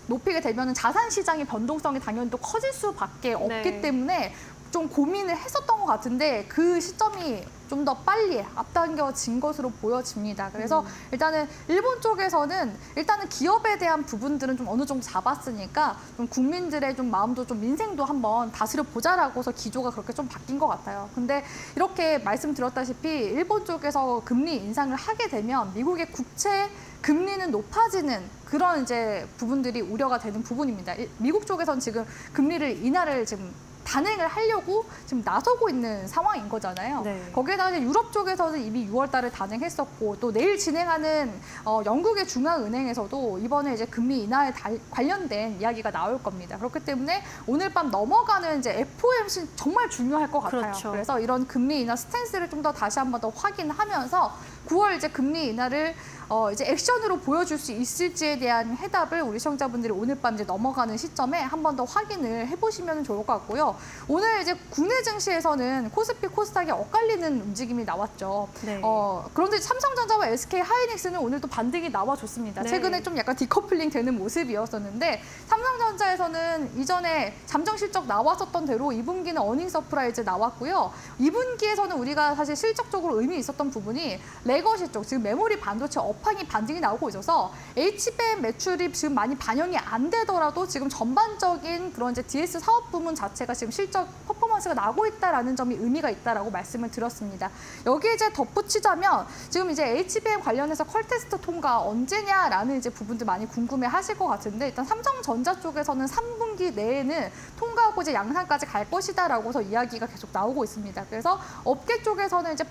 높이게 되면 자산 시장의 변동성이 당연히 또 커질 수밖에 없기 네. 때문에 좀 고민을 했었던 것 같은데 그 시점이 좀 더 빨리 앞당겨진 것으로 보여집니다. 그래서 일단은 일본 쪽에서는 일단은 기업에 대한 부분들은 좀 어느 정도 잡았으니까 좀 국민들의 좀 마음도 좀 민생도 한번 다스려 보자라고서 기조가 그렇게 좀 바뀐 것 같아요. 근데 이렇게 말씀드렸다시피 일본 쪽에서 금리 인상을 하게 되면 미국의 국채 금리는 높아지는 그런 이제 부분들이 우려가 되는 부분입니다. 미국 쪽에서는 지금 금리를 인하를 지금 단행을 하려고 지금 나서고 있는 상황인 거잖아요. 네. 거기에다가 이제 유럽 쪽에서는 이미 6월 달에 단행했었고 또 내일 진행하는 영국의 중앙은행에서도 이번에 이제 금리 인하에 관련된 이야기가 나올 겁니다. 그렇기 때문에 오늘 밤 넘어가는 이제 FOMC 정말 중요할 것 같아요. 그렇죠. 그래서 이런 금리 인하 스탠스를 좀 더 다시 한 번 더 확인하면서 9월 이제 금리 인하를 이제 액션으로 보여줄 수 있을지에 대한 해답을 우리 시청자분들이 오늘 밤 이제 넘어가는 시점에 한 번 더 확인을 해보시면 좋을 것 같고요. 오늘 이제 국내 증시에서는 코스피, 코스닥이 엇갈리는 움직임이 나왔죠. 네. 그런데 삼성전자와 SK하이닉스는 오늘 또 반등이 나와줬습니다. 네. 최근에 좀 약간 디커플링 되는 모습이었었는데 삼성전자 삼성전자에서는 이전에 잠정 실적 나왔었던 대로 2분기는 어닝 서프라이즈 나왔고요. 2분기에서는 우리가 사실 실적적으로 의미 있었던 부분이 레거시 쪽, 지금 메모리 반도체 업황이 반등이 나오고 있어서 HBM 매출이 지금 많이 반영이 안 되더라도 지금 전반적인 그런 이제 DS 사업 부문 자체가 지금 실적 퍼포먼스가 나고 있다라는 점이 의미가 있다라고 말씀을 드렸습니다. 여기에 이제 덧붙이자면 지금 이제 HBM 관련해서 퀄테스트 통과 언제냐라는 이제 부분들 많이 궁금해하실 것 같은데 일단 삼성전자 쪽에서는 3분기 내에는 통과하고 이제 양산까지 갈 것이다라고서 이야기가 계속 나오고 있습니다. 그래서 업계 쪽에서는 이제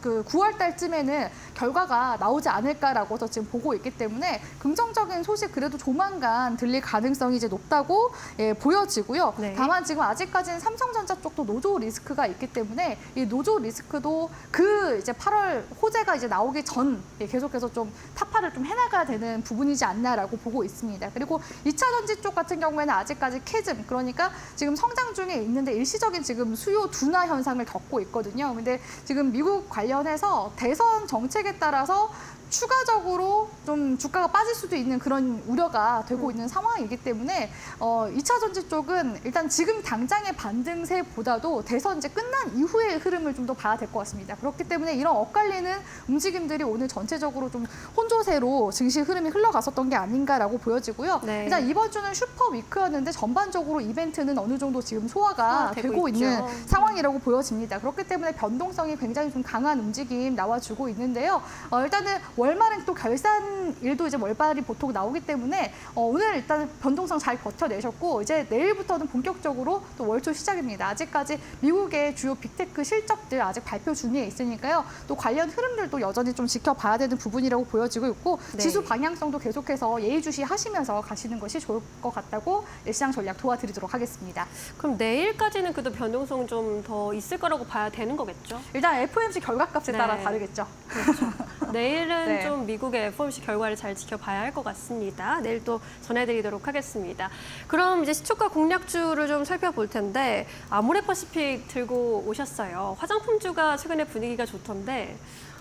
9월 달쯤에는 결과가 나오지 않을까라고서 지금 보고 있기 때문에 긍정적인 소식 그래도 조만간 들릴 가능성이 이제 높다고 보여지고요. 네. 다만 지금 아직까지는 삼성전자 쪽도 노조 리스크가 있기 때문에 이 노조 리스크도 그 이제 8월 호재가 이제 나오기 전 계속해서 좀 타파를 좀 해나가야 되는 부분이지 않나라고 보고 있습니다. 그리고 2차 전지 쪽 같은 경우에는 아직까지 캐즘, 그러니까 지금 성장 중에 있는데 일시적인 지금 수요 둔화 현상을 겪고 있거든요. 근데 지금 미국 관련해서 대선 정책에 따라서 추가적으로 좀 주가가 빠질 수도 있는 그런 우려가 되고 있는 상황이기 때문에 2차 전지 쪽은 일단 지금 당장의 반등세보다도 대선 이제 끝난 이후의 흐름을 좀 더 봐야 될 것 같습니다. 그렇기 때문에 이런 엇갈리는 움직임들이 오늘 전체적으로 좀 혼조세로 증시 흐름이 흘러갔었던 게 아닌가라고 보여지고요. 네. 일단 이번 주는 슈퍼 위크였는데 전반적으로 이벤트는 어느 정도 지금 소화가 되고 있죠. 있는 상황이라고 보여집니다. 그렇기 때문에 변동성이 굉장히 좀 강한 움직임 나와주고 있는데요. 일단은 월말은 또 결산일도 이제 월말이 보통 나오기 때문에 오늘 일단 변동성 잘 버텨내셨고 이제 내일부터는 본격적으로 또 월초 시작입니다. 아직까지 미국의 주요 빅테크 실적들 아직 발표 중에 있으니까요. 또 관련 흐름들도 여전히 좀 지켜봐야 되는 부분이라고 보여지고 있고 네. 지수 방향성도 계속해서 예의주시하시면서 가시는 것이 좋을 것 같다고 시장 전략 도와드리도록 하겠습니다. 그럼 내일까지는 그래도 변동성 좀 더 있을 거라고 봐야 되는 거겠죠? 일단 FOMC 결과값에 네. 따라 다르겠죠. 그렇죠. 내일은 네. 좀 미국의 FOMC 결과를 잘 지켜봐야 할 것 같습니다. 내일 또 전해드리도록 하겠습니다. 그럼 이제 시초가 공략주를 좀 살펴볼 텐데 아모레퍼시픽 들고 오셨어요. 화장품주가 최근에 분위기가 좋던데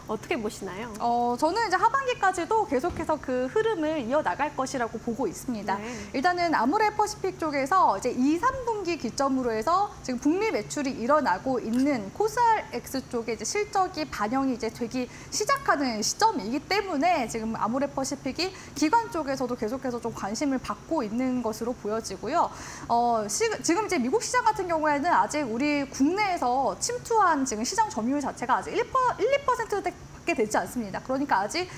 어떻게 보시나요? 저는 이제 하반기까지도 계속해서 그 흐름을 이어나갈 것이라고 보고 있습니다. 네. 일단은 아모레퍼시픽 쪽에서 이제 2, 3분기 기점으로 해서 지금 북미 매출이 일어나고 있는 코스알엑스 쪽에 이제 실적이 반영이 이제 되기 시작하는 시점이기 때문에 지금 아모레퍼시픽이 기관 쪽에서도 계속해서 좀 관심을 받고 있는 것으로 보여지고요. 지금 이제 미국 시장 같은 경우에는 아직 우리 국내에서 침투한 지금 시장 점유율 자체가 아직 1~2% 밖에 되지 않습니다. 그러니까 아직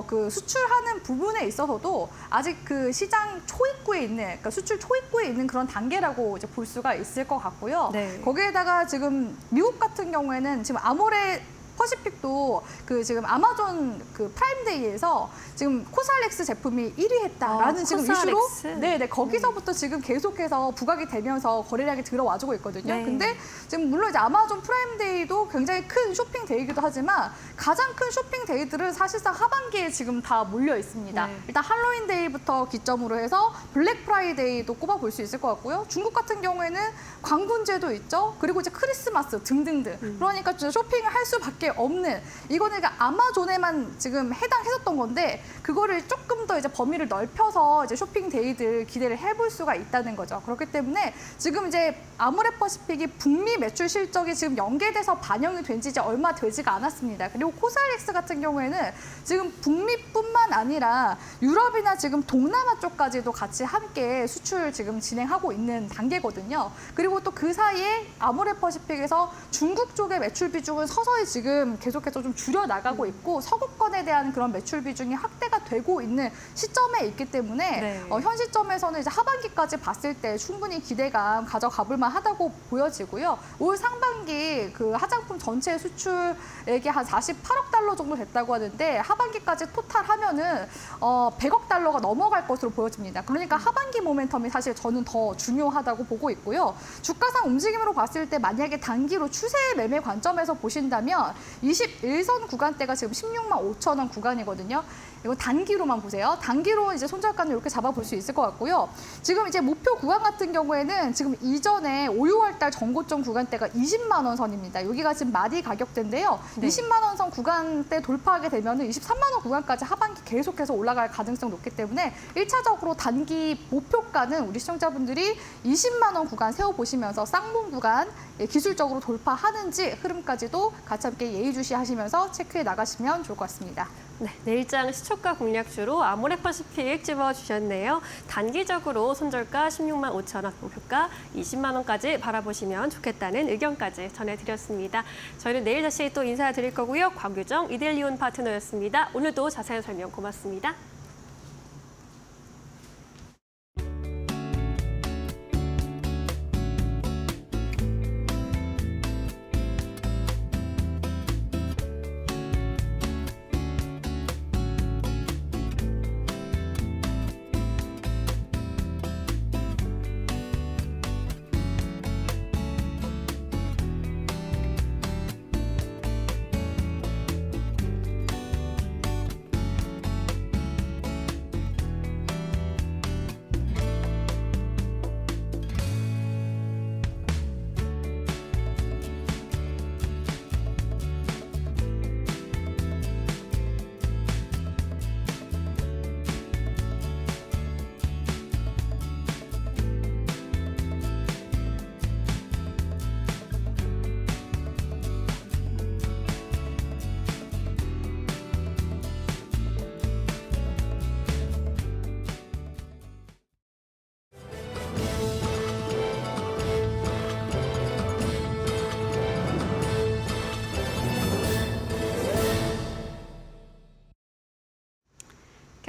그 수출하는 부분에 있어서도 아직 그 시장 초입구에 있는, 그러니까 수출 초입구에 있는 그런 단계라고 이제 볼 수가 있을 것 같고요. 네. 거기에다가 지금 미국 같은 경우에는 지금 아모레 퍼시픽도 그 지금 아마존 그 프라임데이에서 지금 코스알엑스 제품이 1위 했다라는 지금 코스알엑스? 이슈로 네네 거기서부터 지금 계속해서 부각이 되면서 거래량이 들어와주고 있거든요. 네. 근데 지금 물론 이제 아마존 프라임데이도 굉장히 큰 쇼핑데이이기도 하지만 가장 큰 쇼핑데이들은 사실상 하반기에 지금 다 몰려 있습니다. 네. 일단 할로윈데이부터 기점으로 해서 블랙 프라이데이도 꼽아볼 수 있을 것 같고요. 중국 같은 경우에는 광군제도 있죠. 그리고 이제 크리스마스 등등등. 그러니까 진짜 쇼핑을 할 수밖에 없는 이거는 그러니까 아마존에만 지금 해당했었던 건데 그거를 조금 더 이제 범위를 넓혀서 이제 쇼핑 데이들 기대를 해볼 수가 있다는 거죠. 그렇기 때문에 지금 이제 아모레퍼시픽이 북미 매출 실적이 지금 연계돼서 반영이 된 지 이제 얼마 되지가 않았습니다. 그리고 코스알엑스 같은 경우에는 지금 북미뿐만 아니라 유럽이나 지금 동남아 쪽까지도 같이 함께 수출 지금 진행하고 있는 단계거든요. 그리고 또 그 사이에 아모레퍼시픽에서 중국 쪽의 매출 비중은 서서히 지금 계속해서 좀 줄여 나가고 있고 서구권에 대한 그런 매출 비중이 확대가 되고 있는 시점에 있기 때문에 네. 현 시점에서는 이제 하반기까지 봤을 때 충분히 기대감 가져가볼 만하다고 보여지고요. 올 상반기 그 화장품 전체 수출액이 한 48억 달러 정도 됐다고 하는데 하반기까지 토탈하면은 100억 달러가 넘어갈 것으로 보여집니다. 그러니까 하반기 모멘텀이 사실 저는 더 중요하다고 보고 있고요. 주가상 움직임으로 봤을 때 만약에 단기로 추세 매매 관점에서 보신다면 21선 구간대가 지금 16만 5천 원 구간이거든요. 이건 단기로만 보세요. 단기로 이제 손절가는 이렇게 잡아볼 수 있을 것 같고요. 지금 이제 목표 구간 같은 경우에는 지금 이전에 5, 6월 달 전고점 구간대가 20만 원 선입니다. 여기가 지금 마디 가격대인데요. 네. 20만 원 선 구간대 돌파하게 되면 23만 원 구간까지 하반기 계속해서 올라갈 가능성 높기 때문에 1차적으로 단기 목표가는 우리 시청자분들이 20만 원 구간 세워보시면서 쌍봉 구간 기술적으로 돌파하는지 흐름까지도 같이 함께 예의주시하시면서 체크해 나가시면 좋을 것 같습니다. 네, 내일장 시초가 공략주로 아모레퍼시픽 집어주셨네요. 단기적으로 손절가 16만 5천 원, 목표가 20만 원까지 바라보시면 좋겠다는 의견까지 전해드렸습니다. 저희는 내일 다시 또 인사드릴 거고요. 곽유정, 이델리온 파트너였습니다. 오늘도 자세한 설명 고맙습니다.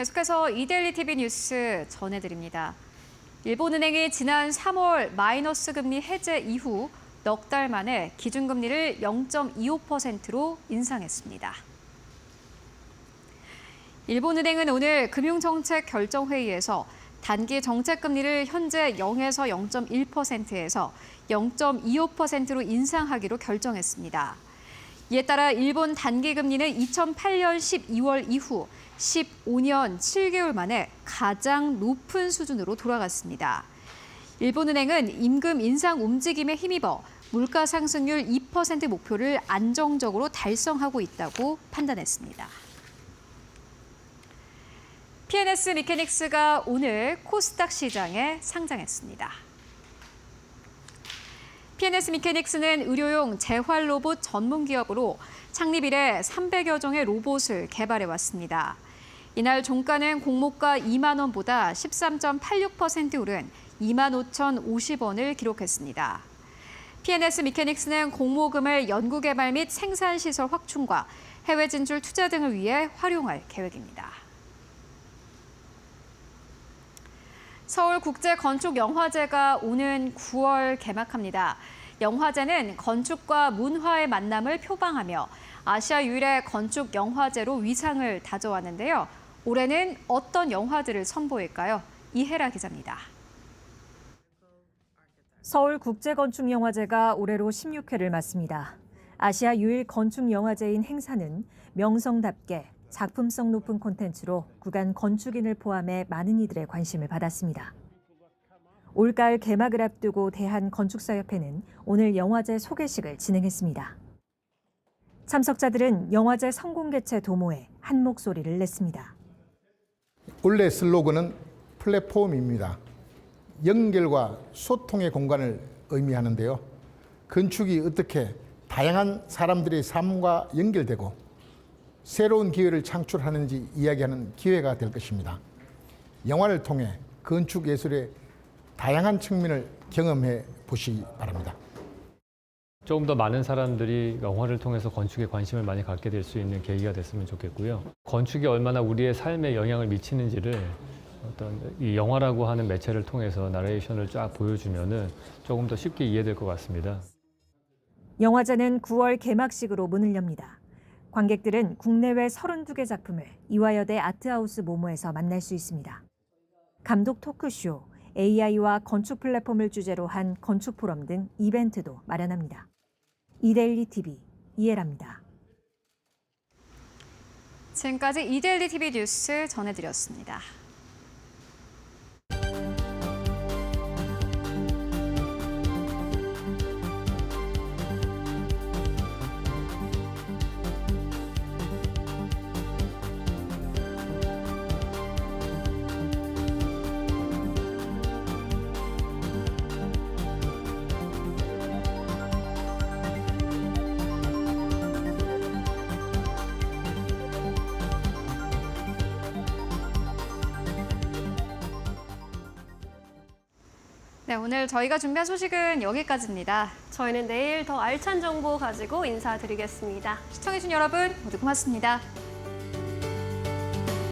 계속해서 이데일리 TV 뉴스 전해드립니다. 일본은행이 지난 3월 마이너스 금리 해제 이후 넉 달 만에 기준금리를 0.25%로 인상했습니다. 일본은행은 오늘 금융정책결정회의에서 단기 정책금리를 현재 0에서 0.1%에서 0.25%로 인상하기로 결정했습니다. 이에 따라 일본 단기금리는 2008년 12월 이후 15년 7개월 만에 가장 높은 수준으로 돌아갔습니다. 일본은행은 임금 인상 움직임에 힘입어 물가 상승률 2% 목표를 안정적으로 달성하고 있다고 판단했습니다. P&S 미케닉스가 오늘 코스닥 시장에 상장했습니다. P&S 미케닉스는 의료용 재활 로봇 전문 기업으로 창립 이래 300여 종의 로봇을 개발해 왔습니다. 이날 종가는 공모가 2만 원보다 13.86% 오른 25,050원을 기록했습니다. P&S 미케닉스는 공모금을 연구개발 및 생산시설 확충과 해외 진출 투자 등을 위해 활용할 계획입니다. 서울국제건축영화제가 오는 9월 개막합니다. 영화제는 건축과 문화의 만남을 표방하며 아시아 유일의 건축 영화제로 위상을 다져왔는데요. 올해는 어떤 영화들을 선보일까요? 이혜라 기자입니다. 서울국제건축영화제가 올해로 16회를 맞습니다. 아시아 유일 건축영화제인 행사는 명성답게 작품성 높은 콘텐츠로 구간 건축인을 포함해 많은 이들의 관심을 받았습니다. 올가을 개막을 앞두고 대한건축사협회는 오늘 영화제 소개식을 진행했습니다. 참석자들은 영화제 성공 개최 도모에 한 목소리를 냈습니다. 원래 슬로건은 플랫폼입니다. 연결과 소통의 공간을 의미하는데요. 건축이 어떻게 다양한 사람들의 삶과 연결되고 새로운 기회를 창출하는지 이야기하는 기회가 될 것입니다. 영화를 통해 건축 예술의 다양한 측면을 경험해 보시기 바랍니다. 조금 더 많은 사람들이 영화를 통해서 건축에 관심을 많이 갖게 될 수 있는 계기가 됐으면 좋겠고요. 건축이 얼마나 우리의 삶에 영향을 미치는지를 어떤 이 영화라고 하는 매체를 통해서 나레이션을 쫙 보여주면은 조금 더 쉽게 이해될 것 같습니다. 영화제는 9월 개막식으로 문을 엽니다. 관객들은 국내외 32개 작품을 이화여대 아트하우스 모모에서 만날 수 있습니다. 감독 토크쇼, AI와 건축 플랫폼을 주제로 한 건축 포럼 등 이벤트도 마련합니다. 이데일리 TV 이혜라입니다. 지금까지 이데일리 TV 뉴스 전해드렸습니다. 네, 오늘 저희가 준비한 소식은 여기까지입니다. 저희는 내일 더 알찬 정보 가지고 인사드리겠습니다. 시청해주신 여러분 모두 고맙습니다.